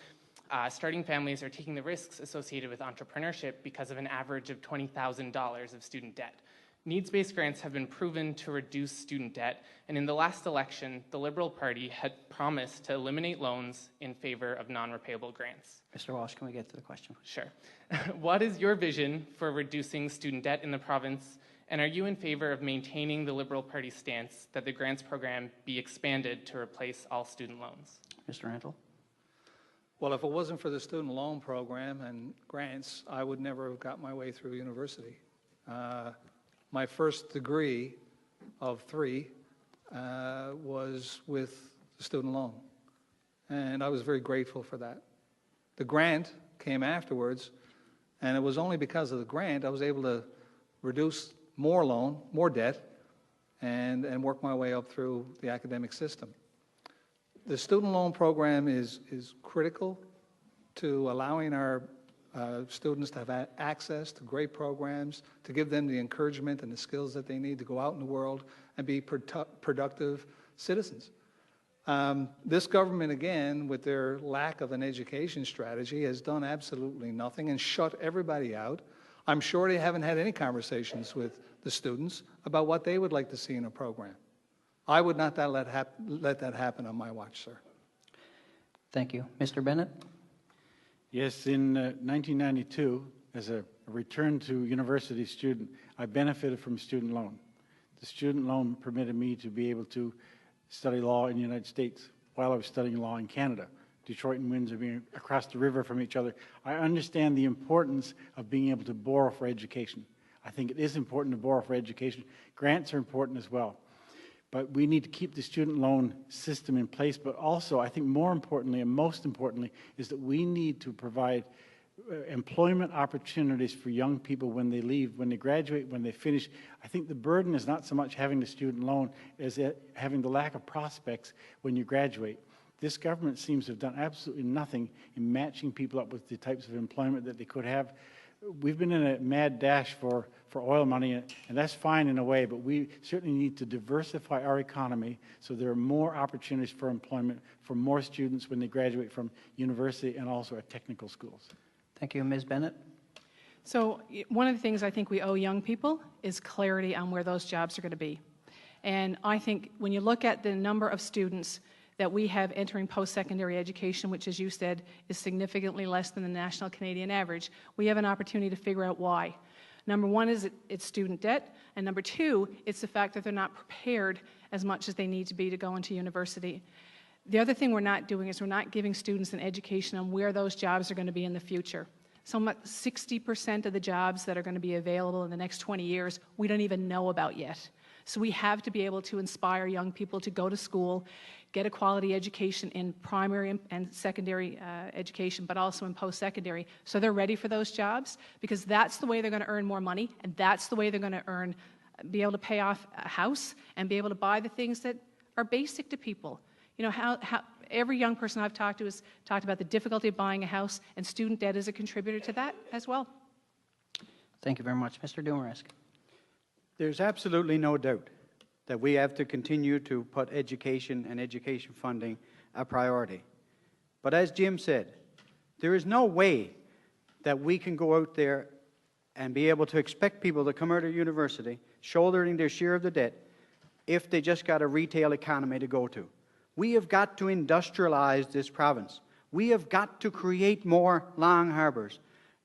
starting families, or taking the risks associated with entrepreneurship because of an average of $20,000 of student debt. Needs-based grants have been proven to reduce student debt, and in the last election, the Liberal Party had promised to eliminate loans in favor of non-repayable grants. Mr. Walsh, can we get to the question? Sure. What is your vision for reducing student debt in the province, and are you in favor of maintaining the Liberal Party stance that the grants program be expanded to replace all student loans? Mr. Rantle? Well, if it wasn't for the student loan program and grants, I would never have got my way through university. My first degree of 3 was with the student loan, and I was very grateful for that. The grant came afterwards, and it was only because of the grant I was able to reduce more loan, more debt, and work my way up through the academic system. The student loan program is critical to allowing our students to have access to great programs, to give them the encouragement and the skills that they need to go out in the world and be productive citizens. This government, again, with their lack of an education strategy, has done absolutely nothing and shut everybody out. I'm sure they haven't had any conversations with the students about what they would like to see in a program. I would not let that happen on my watch, sir. Thank you. Mr. Bennett? Yes, in 1992, as a return to university student, I benefited from student loan. The student loan permitted me to be able to study law in the United States while I was studying law in Canada. Detroit and Windsor being across the river from each other. I understand the importance of being able to borrow for education. I think it is important to borrow for education. Grants are important as well. But we need to keep the student loan system in place. But also, I think more importantly and most importantly, is that we need to provide employment opportunities for young people when they leave, when they graduate, when they finish. I think the burden is not so much having the student loan as having the lack of prospects when you graduate. This government seems to have done absolutely nothing in matching people up with the types of employment that they could have. We've been in a mad dash for oil money, and that's fine in a way, but we certainly need to diversify our economy so there are more opportunities for employment for more students when they graduate from university and also at technical schools. Thank you. Ms. Bennett? So one of the things I think we owe young people is clarity on where those jobs are going to be. And I think when you look at the number of students that we have entering post-secondary education, which, as you said, is significantly less than the national Canadian average, we have an opportunity to figure out why. Number one is it's student debt, and number two, it's the fact that they're not prepared as much as they need to be to go into university. The other thing we're not doing is we're not giving students an education on where those jobs are going to be in the future. So 60% of the jobs that are going to be available in the next 20 years, we don't even know about yet. So we have to be able to inspire young people to go to school, get a quality education in primary and secondary education, but also in post-secondary, so they're ready for those jobs, because that's the way they're going to earn more money, and that's the way they're going to be able to pay off a house and be able to buy the things that are basic to people. You know, how every young person I've talked to has talked about the difficulty of buying a house, and student debt is a contributor to that as well. Thank you very much. Mr. Dumaresque. There's absolutely no doubt that we have to continue to put education and education funding a priority. But as Jim said, there is no way that we can go out there and be able to expect people to come out of university shouldering their share of the debt if they just got a retail economy to go to. We have got to industrialize this province. We have got to create more Long Harbours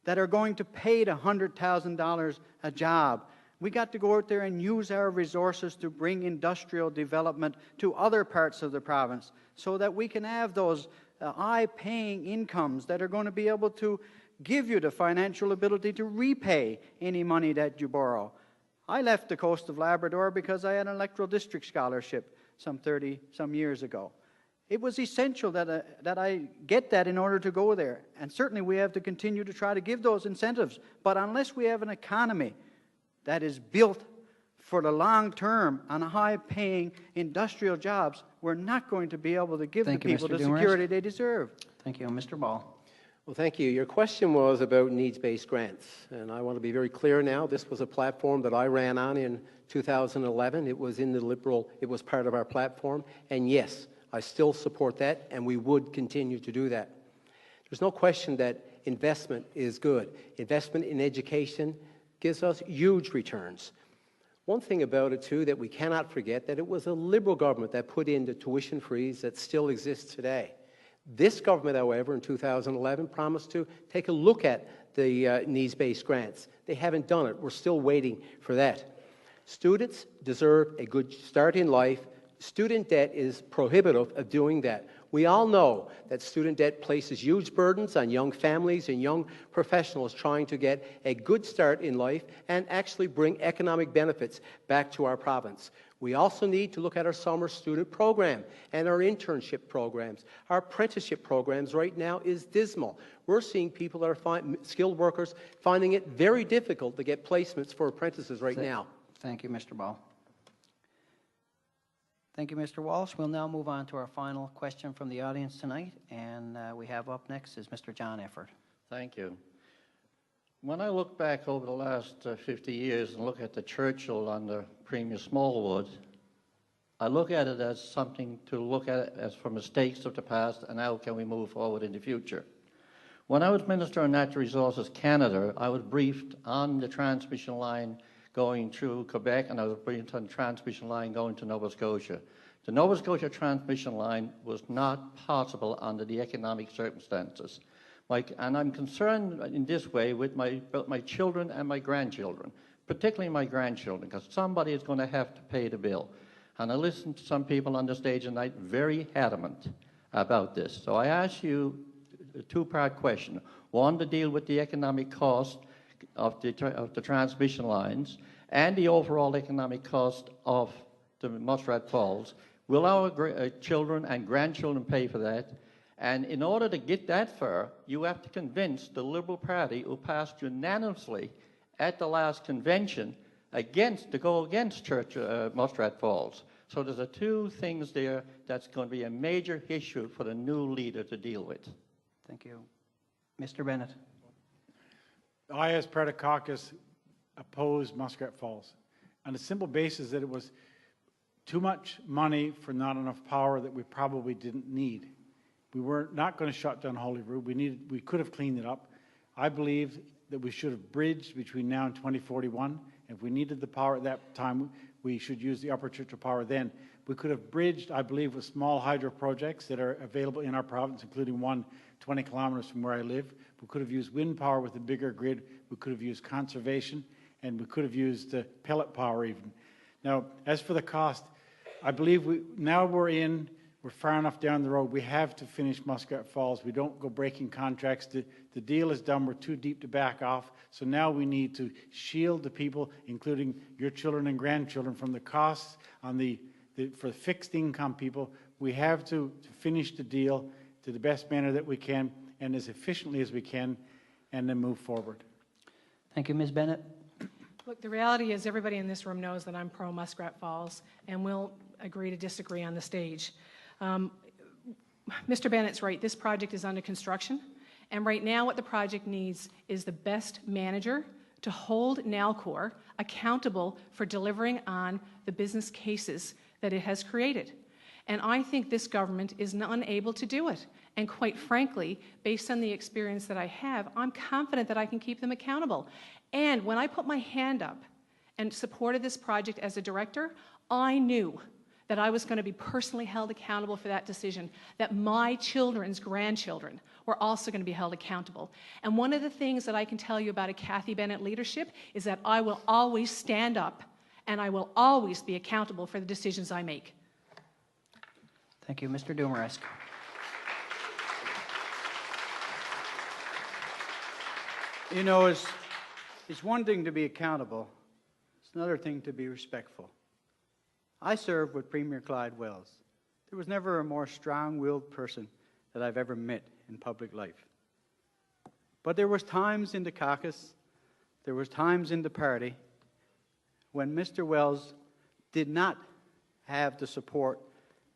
that are going to pay the $100,000 a job. We got to go out there and use our resources to bring industrial development to other parts of the province so that we can have those high-paying incomes that are going to be able to give you the financial ability to repay any money that you borrow. I left the coast of Labrador because I had an electoral district scholarship some 30-some years ago. It was essential that I get that in order to go there. And certainly we have to continue to try to give those incentives. But unless we have an economy that is built for the long term on high-paying industrial jobs, we're not going to be able to give the people the security they deserve. Thank you. Mr. Ball. Well, thank you. Your question was about needs-based grants, and I want to be very clear now. This was a platform that I ran on in 2011. It was in the Liberal, it was part of our platform, and yes, I still support that, and we would continue to do that. There's no question that investment is good. Investment in education gives us huge returns. One thing about it, too, that we cannot forget, that it was a Liberal government that put in the tuition freeze that still exists today. This government, however, in 2011, promised to take a look at the needs-based grants. They haven't done it. We're still waiting for that. Students deserve a good start in life. Student debt is prohibitive of doing that. We all know that student debt places huge burdens on young families and young professionals trying to get a good start in life and actually bring economic benefits back to our province. We also need to look at our summer student program and our internship programs. Our apprenticeship programs right now is dismal. We're seeing people that are skilled workers finding it very difficult to get placements for apprentices right now. Thank you, Mr. Ball. Thank you, Mr. Walsh. We'll now move on to our final question from the audience tonight, and we have up next is Mr. John Efford. Thank you. When I look back over the last 50 years and look at the Churchill under Premier Smallwood, I look at it as something to look at as for mistakes of the past and how can we move forward in the future. When I was Minister of Natural Resources Canada, I was briefed on the transmission line going through Quebec, and I was briefed on the transmission line going to Nova Scotia. The Nova Scotia transmission line was not possible under the economic circumstances. And I'm concerned in this way with my children and my grandchildren, particularly my grandchildren, because somebody is going to have to pay the bill. And I listened to some people on the stage tonight very adamant about this. So I ask you a two-part question. One, to deal with the economic cost of the transmission lines and the overall economic cost of the Muskrat Falls. Will our children and grandchildren pay for that? And in order to get that far, you have to convince the Liberal Party, who passed unanimously at the last convention to go against Muskrat Falls. So there's two things there that's going to be a major issue for the new leader to deal with. Thank you. Mr. Bennett. I, as part of caucus, opposed Muskrat Falls on the simple basis that it was too much money for not enough power that we probably didn't need. We were not going to shut down Holyrood. We could have cleaned it up. I believe that we should have bridged between now and 2041. If we needed the power at that time, we should use the Upper Churchill power then. We could have bridged, I believe, with small hydro projects that are available in our province, including one 20 kilometers from where I live. We could have used wind power with a bigger grid. We could have used conservation, and we could have used pellet power even. Now, as for the cost, I believe we're far enough down the road. We have to finish Muskrat Falls. We don't go breaking contracts. The deal is done. We're too deep to back off. So now we need to shield the people, including your children and grandchildren, from the costs for fixed income people. We have to finish the deal to the best manner that we can and as efficiently as we can, and then move forward. Thank you, Ms. Bennett. Look, the reality is everybody in this room knows that I'm pro Muskrat Falls, and we'll agree to disagree on the stage. Mr. Bennett's right. This project is under construction, and right now what the project needs is the best manager to hold Nalcor accountable for delivering on the business cases that it has created. And I think this government is unable to do it. And quite frankly, based on the experience that I have, I'm confident that I can keep them accountable. And when I put my hand up and supported this project as a director, I knew that I was going to be personally held accountable for that decision, that my children's grandchildren were also going to be held accountable. And one of the things that I can tell you about a Cathy Bennett leadership is that I will always stand up and I will always be accountable for the decisions I make. Thank you. Mr. Dumaresque. You know, it's one thing to be accountable. It's another thing to be respectful. I served with Premier Clyde Wells. There was never a more strong-willed person that I've ever met in public life. But there was times in the caucus, there was times in the party when Mr. Wells did not have the support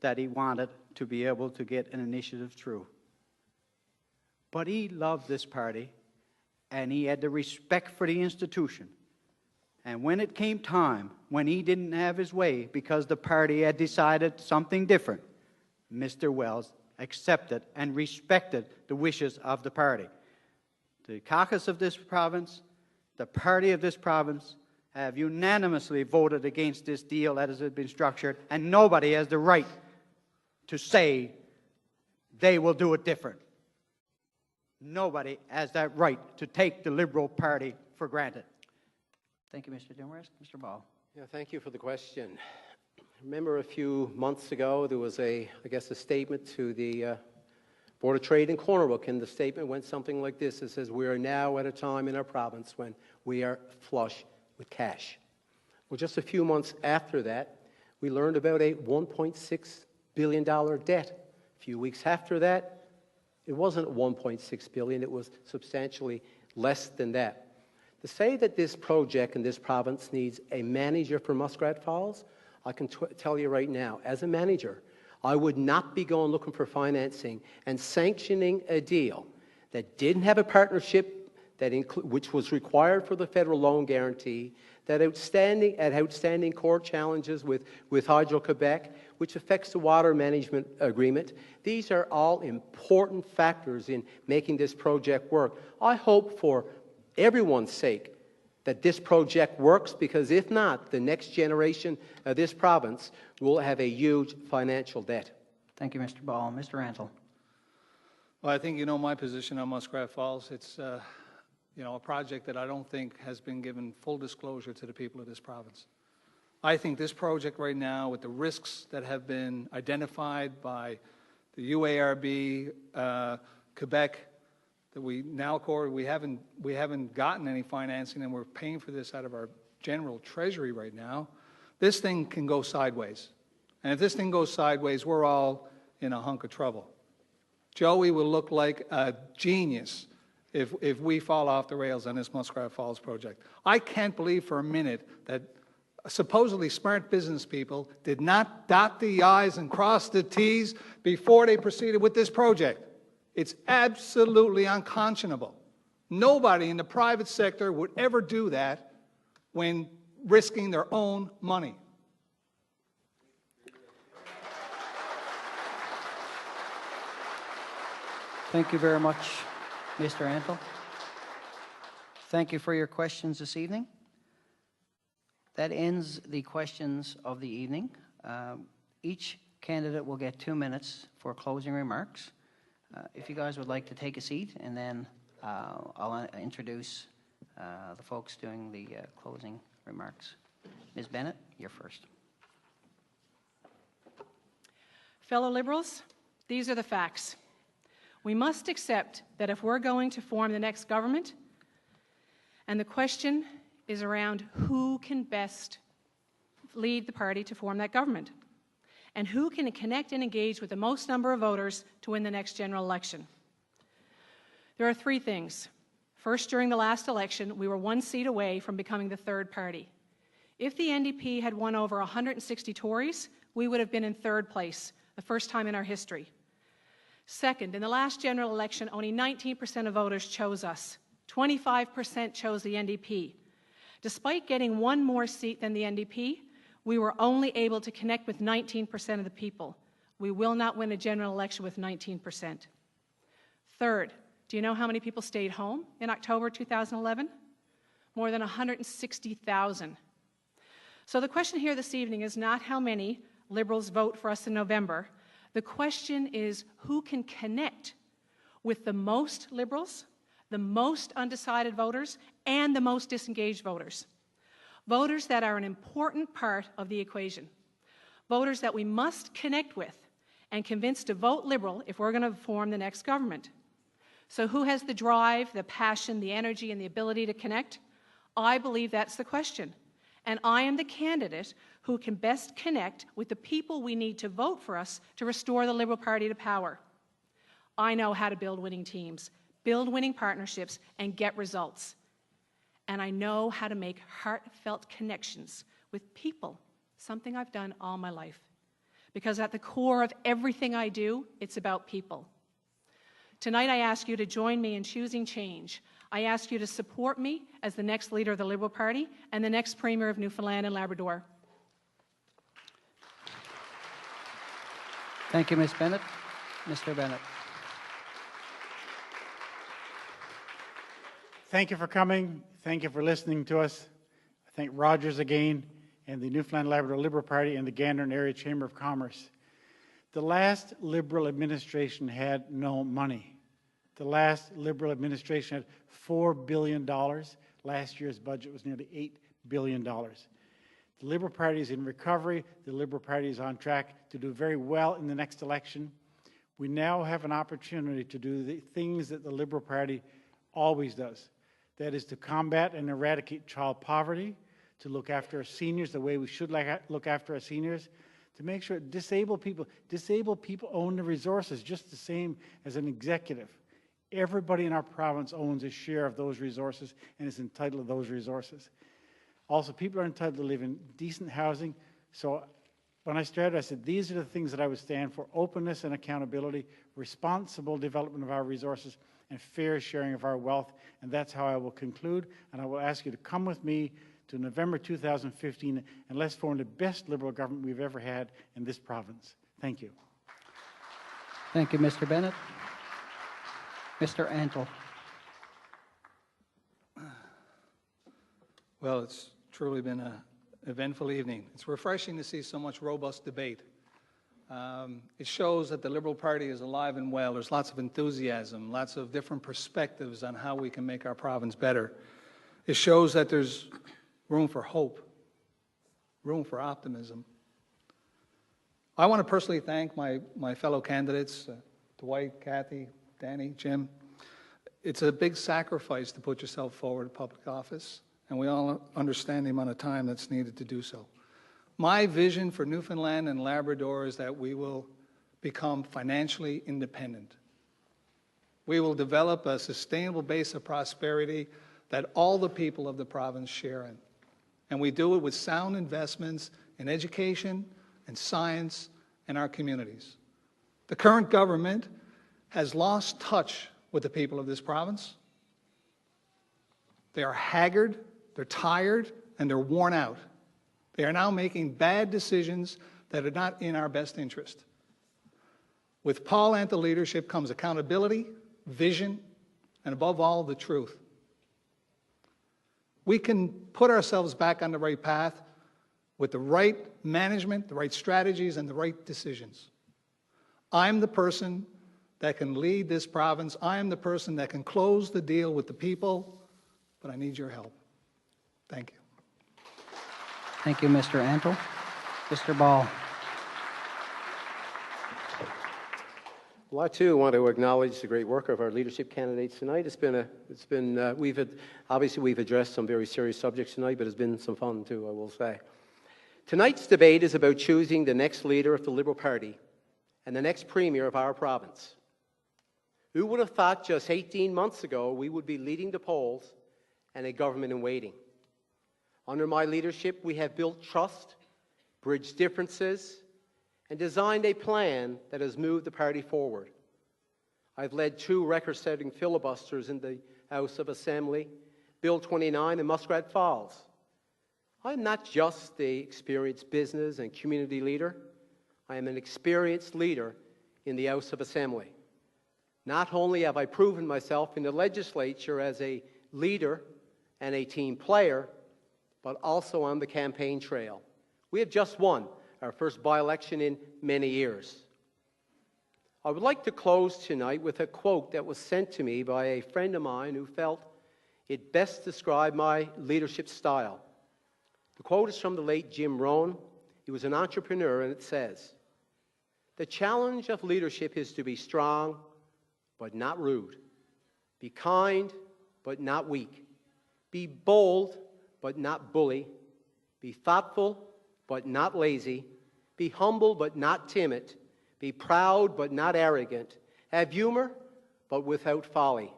that he wanted to be able to get an initiative through. But he loved this party, and he had the respect for the institution. And when it came time, when he didn't have his way because the party had decided something different, Mr. Wells accepted and respected the wishes of the party. The caucus of this province, the party of this province, have unanimously voted against this deal as it has been structured, and nobody has the right to say they will do it different. Nobody has that right to take the Liberal Party for granted. Thank you, Mr. Dumaresque. Mr. Ball. Yeah, thank you for the question. Remember a few months ago, there was a statement to the Board of Trade in Corner Brook, and the statement went something like this. It says, we are now at a time in our province when we are flush with cash. Well, just a few months after that, we learned about a $1.6 billion debt. A few weeks after that, it wasn't $1.6 billion, it was substantially less than that. To say that this project in this province needs a manager for Muskrat Falls, I can tell you right now, as a manager, I would not be going looking for financing and sanctioning a deal that didn't have a partnership which was required for the federal loan guarantee, that outstanding court challenges with Hydro-Quebec, which affects the water management agreement. These are all important factors in making this project work. I hope for everyone's sake that this project works, because if not, the next generation of this province will have a huge financial debt. Thank you, Mr. Ball. Mr. Rantle. Well, I think you know my position on Muskrat Falls. It's a project that I don't think has been given full disclosure to the people of this province. I think this project right now, with the risks that have been identified by the UARB, Quebec, that Nalcor, we haven't gotten any financing, and we're paying for this out of our general treasury right now. This thing can go sideways. And if this thing goes sideways, we're all in a hunk of trouble. Joey will look like a genius if we fall off the rails on this Muskrat Falls project. I can't believe for a minute that supposedly smart business people did not dot the I's and cross the T's before they proceeded with this project. It's absolutely unconscionable. Nobody in the private sector would ever do that when risking their own money. Thank you very much, Mr. Antle. Thank you for your questions this evening. That ends the questions of the evening. Each candidate will get 2 minutes for closing remarks. If you guys would like to take a seat, and then I'll introduce the folks doing the closing remarks. Ms. Bennett, you're first. Fellow Liberals, these are the facts. We must accept that if we're going to form the next government, and the question is around who can best lead the party to form that government, and who can connect and engage with the most number of voters to win the next general election. There are 3 things. First, during the last election, we were 1 seat away from becoming the 3rd party. If the NDP had won over 160 Tories, we would have been in 3rd place, the first time in our history. Second, in the last general election, only 19% of voters chose us. 25% chose the NDP. Despite getting 1 more seat than the NDP, we were only able to connect with 19% of the people. We will not win a general election with 19%. Third, do you know how many people stayed home in October 2011? More than 160,000. So the question here this evening is not how many Liberals vote for us in November. The question is who can connect with the most Liberals, the most undecided voters, and the most disengaged voters. Voters that are an important part of the equation. Voters that we must connect with and convince to vote Liberal if we're going to form the next government. So who has the drive, the passion, the energy, and the ability to connect? I believe that's the question. And I am the candidate who can best connect with the people we need to vote for us to restore the Liberal Party to power. I know how to build winning teams, build winning partnerships, and get results. And I know how to make heartfelt connections with people, something I've done all my life. Because at the core of everything I do, it's about people. Tonight I ask you to join me in choosing change. I ask you to support me as the next leader of the Liberal Party and the next Premier of Newfoundland and Labrador. Thank you, Ms. Bennett. Mr. Bennett. Thank you for coming. Thank you for listening to us. I thank Rogers again and the Newfoundland and Labrador Liberal Party and the Gander and Area Chamber of Commerce. The last Liberal administration had no money. The last Liberal administration had $4 billion. Last year's budget was nearly $8 billion. The Liberal Party is in recovery. The Liberal Party is on track to do very well in the next election. We now have an opportunity to do the things that the Liberal Party always does. That is to combat and eradicate child poverty, to look after our seniors the way we should look after our seniors, to make sure disabled people own the resources just the same as an executive. Everybody in our province owns a share of those resources and is entitled to those resources. Also, people are entitled to live in decent housing. So when I started, I said, these are the things that I would stand for: openness and accountability, responsible development of our resources, and fair sharing of our wealth. And that's how I will conclude. And I will ask you to come with me to November 2015, and let's form the best Liberal government we've ever had in this province. Thank you. Thank you, Mr. Bennett. Mr. Antle. Well, it's truly been an eventful evening. It's refreshing to see so much robust debate. It shows that the Liberal Party is alive and well. There's lots of enthusiasm, lots of different perspectives on how we can make our province better. It shows that there's room for hope, room for optimism. I want to personally thank my fellow candidates, Dwight, Kathy, Danny, Jim. It's a big sacrifice to put yourself forward in public office, and we all understand the amount of time that's needed to do so. My vision for Newfoundland and Labrador is that we will become financially independent. We will develop a sustainable base of prosperity that all the people of the province share in. And we do it with sound investments in education and science in our communities. The current government has lost touch with the people of this province. They are haggard, they're tired, and they're worn out. They are now making bad decisions that are not in our best interest. With Paul Anta leadership comes accountability, vision, and above all, the truth. We can put ourselves back on the right path with the right management, the right strategies, and the right decisions. I'm the person that can lead this province. I am the person that can close the deal with the people, but I need your help. Thank you. Thank you, Mr. Antle. Mr. Ball. Well, I too want to acknowledge the great work of our leadership candidates tonight. Obviously we've addressed some very serious subjects tonight, but it's been some fun too, I will say. Tonight's debate is about choosing the next leader of the Liberal Party and the next premier of our province. Who would have thought just 18 months ago we would be leading the polls and a government in waiting? Under my leadership, we have built trust, bridged differences, and designed a plan that has moved the party forward. I've led 2 record-setting filibusters in the House of Assembly, Bill 29 and Muskrat Falls. I'm not just the experienced business and community leader. I am an experienced leader in the House of Assembly. Not only have I proven myself in the legislature as a leader and a team player, but also on the campaign trail. We have just won our first by-election in many years. I would like to close tonight with a quote that was sent to me by a friend of mine who felt it best described my leadership style. The quote is from the late Jim Rohn. He was an entrepreneur, and it says, "The challenge of leadership is to be strong, but not rude. Be kind, but not weak. Be bold, but not bully. Be thoughtful, but not lazy. Be humble, but not timid. Be proud, but not arrogant. Have humor, but without folly."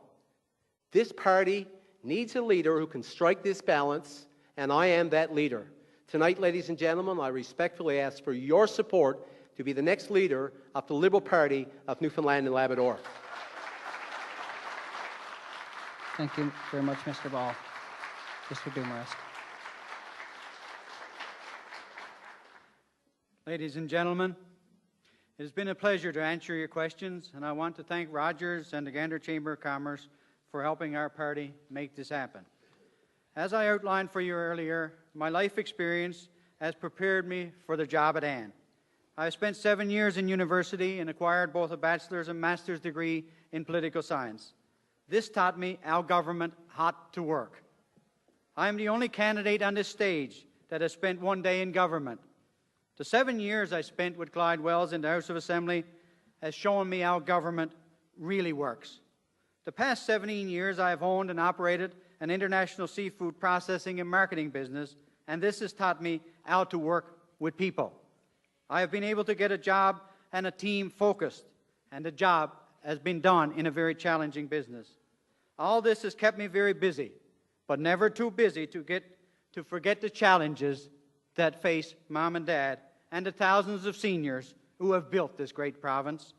This party needs a leader who can strike this balance, and I am that leader. Tonight, ladies and gentlemen, I respectfully ask for your support to be the next leader of the Liberal Party of Newfoundland and Labrador. Thank you very much, Mr. Ball. Mr. Dumarest. Ladies and gentlemen, it has been a pleasure to answer your questions, and I want to thank Rogers and the Gander Chamber of Commerce for helping our party make this happen. As I outlined for you earlier, my life experience has prepared me for the job at hand. I spent 7 years in university and acquired both a bachelor's and master's degree in political science. This taught me how government ought to work. I am the only candidate on this stage that has spent 1 day in government. The 7 years I spent with Clyde Wells in the House of Assembly has shown me how government really works. The past 17 years I have owned and operated an international seafood processing and marketing business, and this has taught me how to work with people. I have been able to get a job and a team focused, and the job has been done in a very challenging business. All this has kept me very busy, but never too busy to forget the challenges that face Mom and Dad and the thousands of seniors who have built this great province.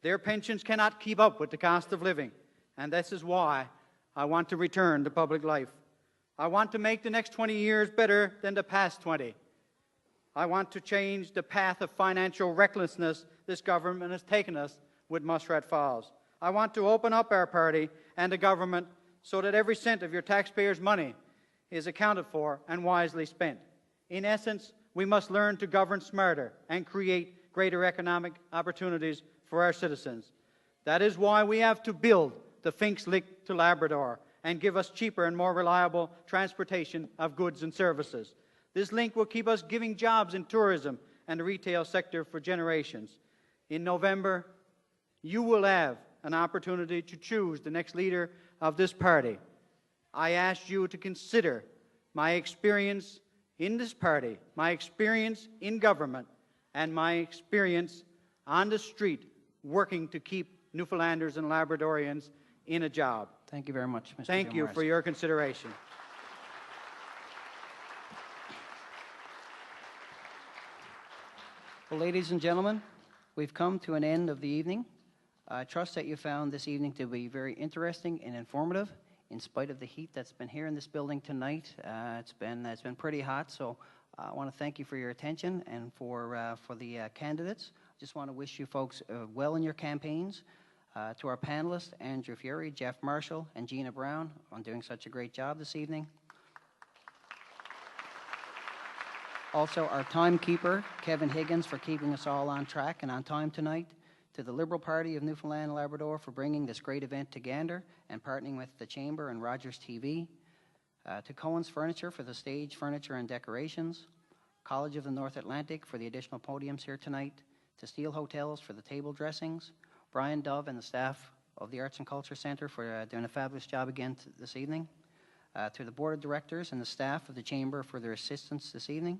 Their pensions cannot keep up with the cost of living, and this is why I want to return to public life. I want to make the next 20 years better than the past 20. I want to change the path of financial recklessness this government has taken us with Muskrat Falls. I want to open up our party and the government so that every cent of your taxpayers' money is accounted for and wisely spent. In essence, we must learn to govern smarter and create greater economic opportunities for our citizens. That is why we have to build the Finks Link to Labrador and give us cheaper and more reliable transportation of goods and services. This link will keep us giving jobs in tourism and the retail sector for generations. In November, you will have an opportunity to choose the next leader of this party. I ask you to consider my experience in this party, my experience in government, and my experience on the street working to keep Newfoundlanders and Labradorians in a job. Thank you very much, Mr. Thank you for your consideration. Well, ladies and gentlemen, we've come to an end of the evening. I trust that you found this evening to be very interesting and informative, in spite of the heat that's been here in this building tonight. It's been pretty hot, so I want to thank you for your attention and for the candidates. I just want to wish you folks well in your campaigns. To our panelists, Andrew Fury, Jeff Marshall, and Gina Brown, on doing such a great job this evening. Also, our timekeeper, Kevin Higgins, for keeping us all on track and on time tonight. To the Liberal Party of Newfoundland and Labrador for bringing this great event to Gander and partnering with the Chamber and Rogers TV. To Cohen's Furniture for the stage, furniture, and decorations. College of the North Atlantic for the additional podiums here tonight. To Steele Hotels for the table dressings. Brian Dove and the staff of the Arts and Culture Centre for doing a fabulous job again this evening. To the Board of Directors and the staff of the Chamber for their assistance this evening.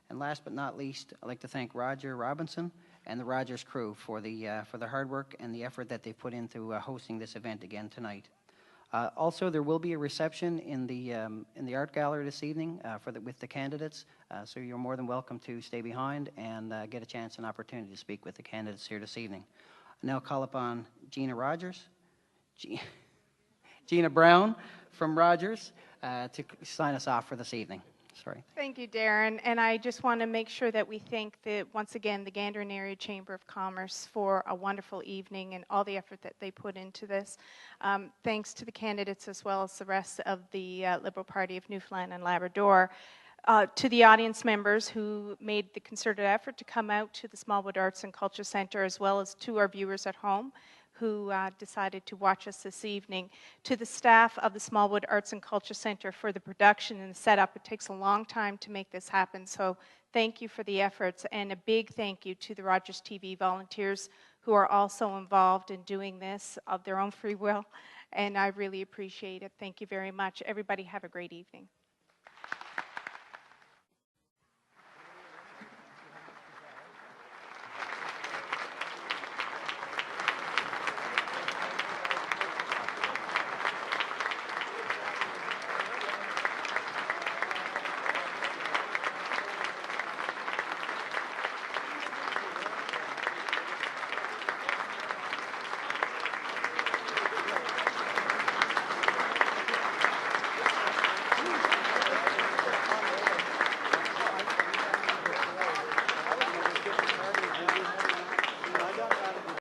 And last but not least, I'd like to thank Roger Robinson and the Rogers crew for the hard work and the effort that they put into hosting this event again tonight. Also, there will be a reception in the art gallery this evening with the candidates, so you're more than welcome to stay behind and get a chance and opportunity to speak with the candidates here this evening. I now call upon Gina Brown from Rogers to sign us off for this evening. Sorry. Thank you, Darren. And I just want to make sure that we thank, once again, the Gander and Area Chamber of Commerce for a wonderful evening and all the effort that they put into this. Thanks to the candidates as well as the rest of the Liberal Party of Newfoundland and Labrador. To the audience members who made the concerted effort to come out to the Smallwood Arts and Culture Centre, as well as to our viewers at home who decided to watch us this evening. To the staff of the Smallwood Arts and Culture Centre for the production and the setup. It takes a long time to make this happen, so thank you for the efforts, and a big thank you to the Rogers TV volunteers who are also involved in doing this of their own free will, and I really appreciate it. Thank you very much. Everybody have a great evening.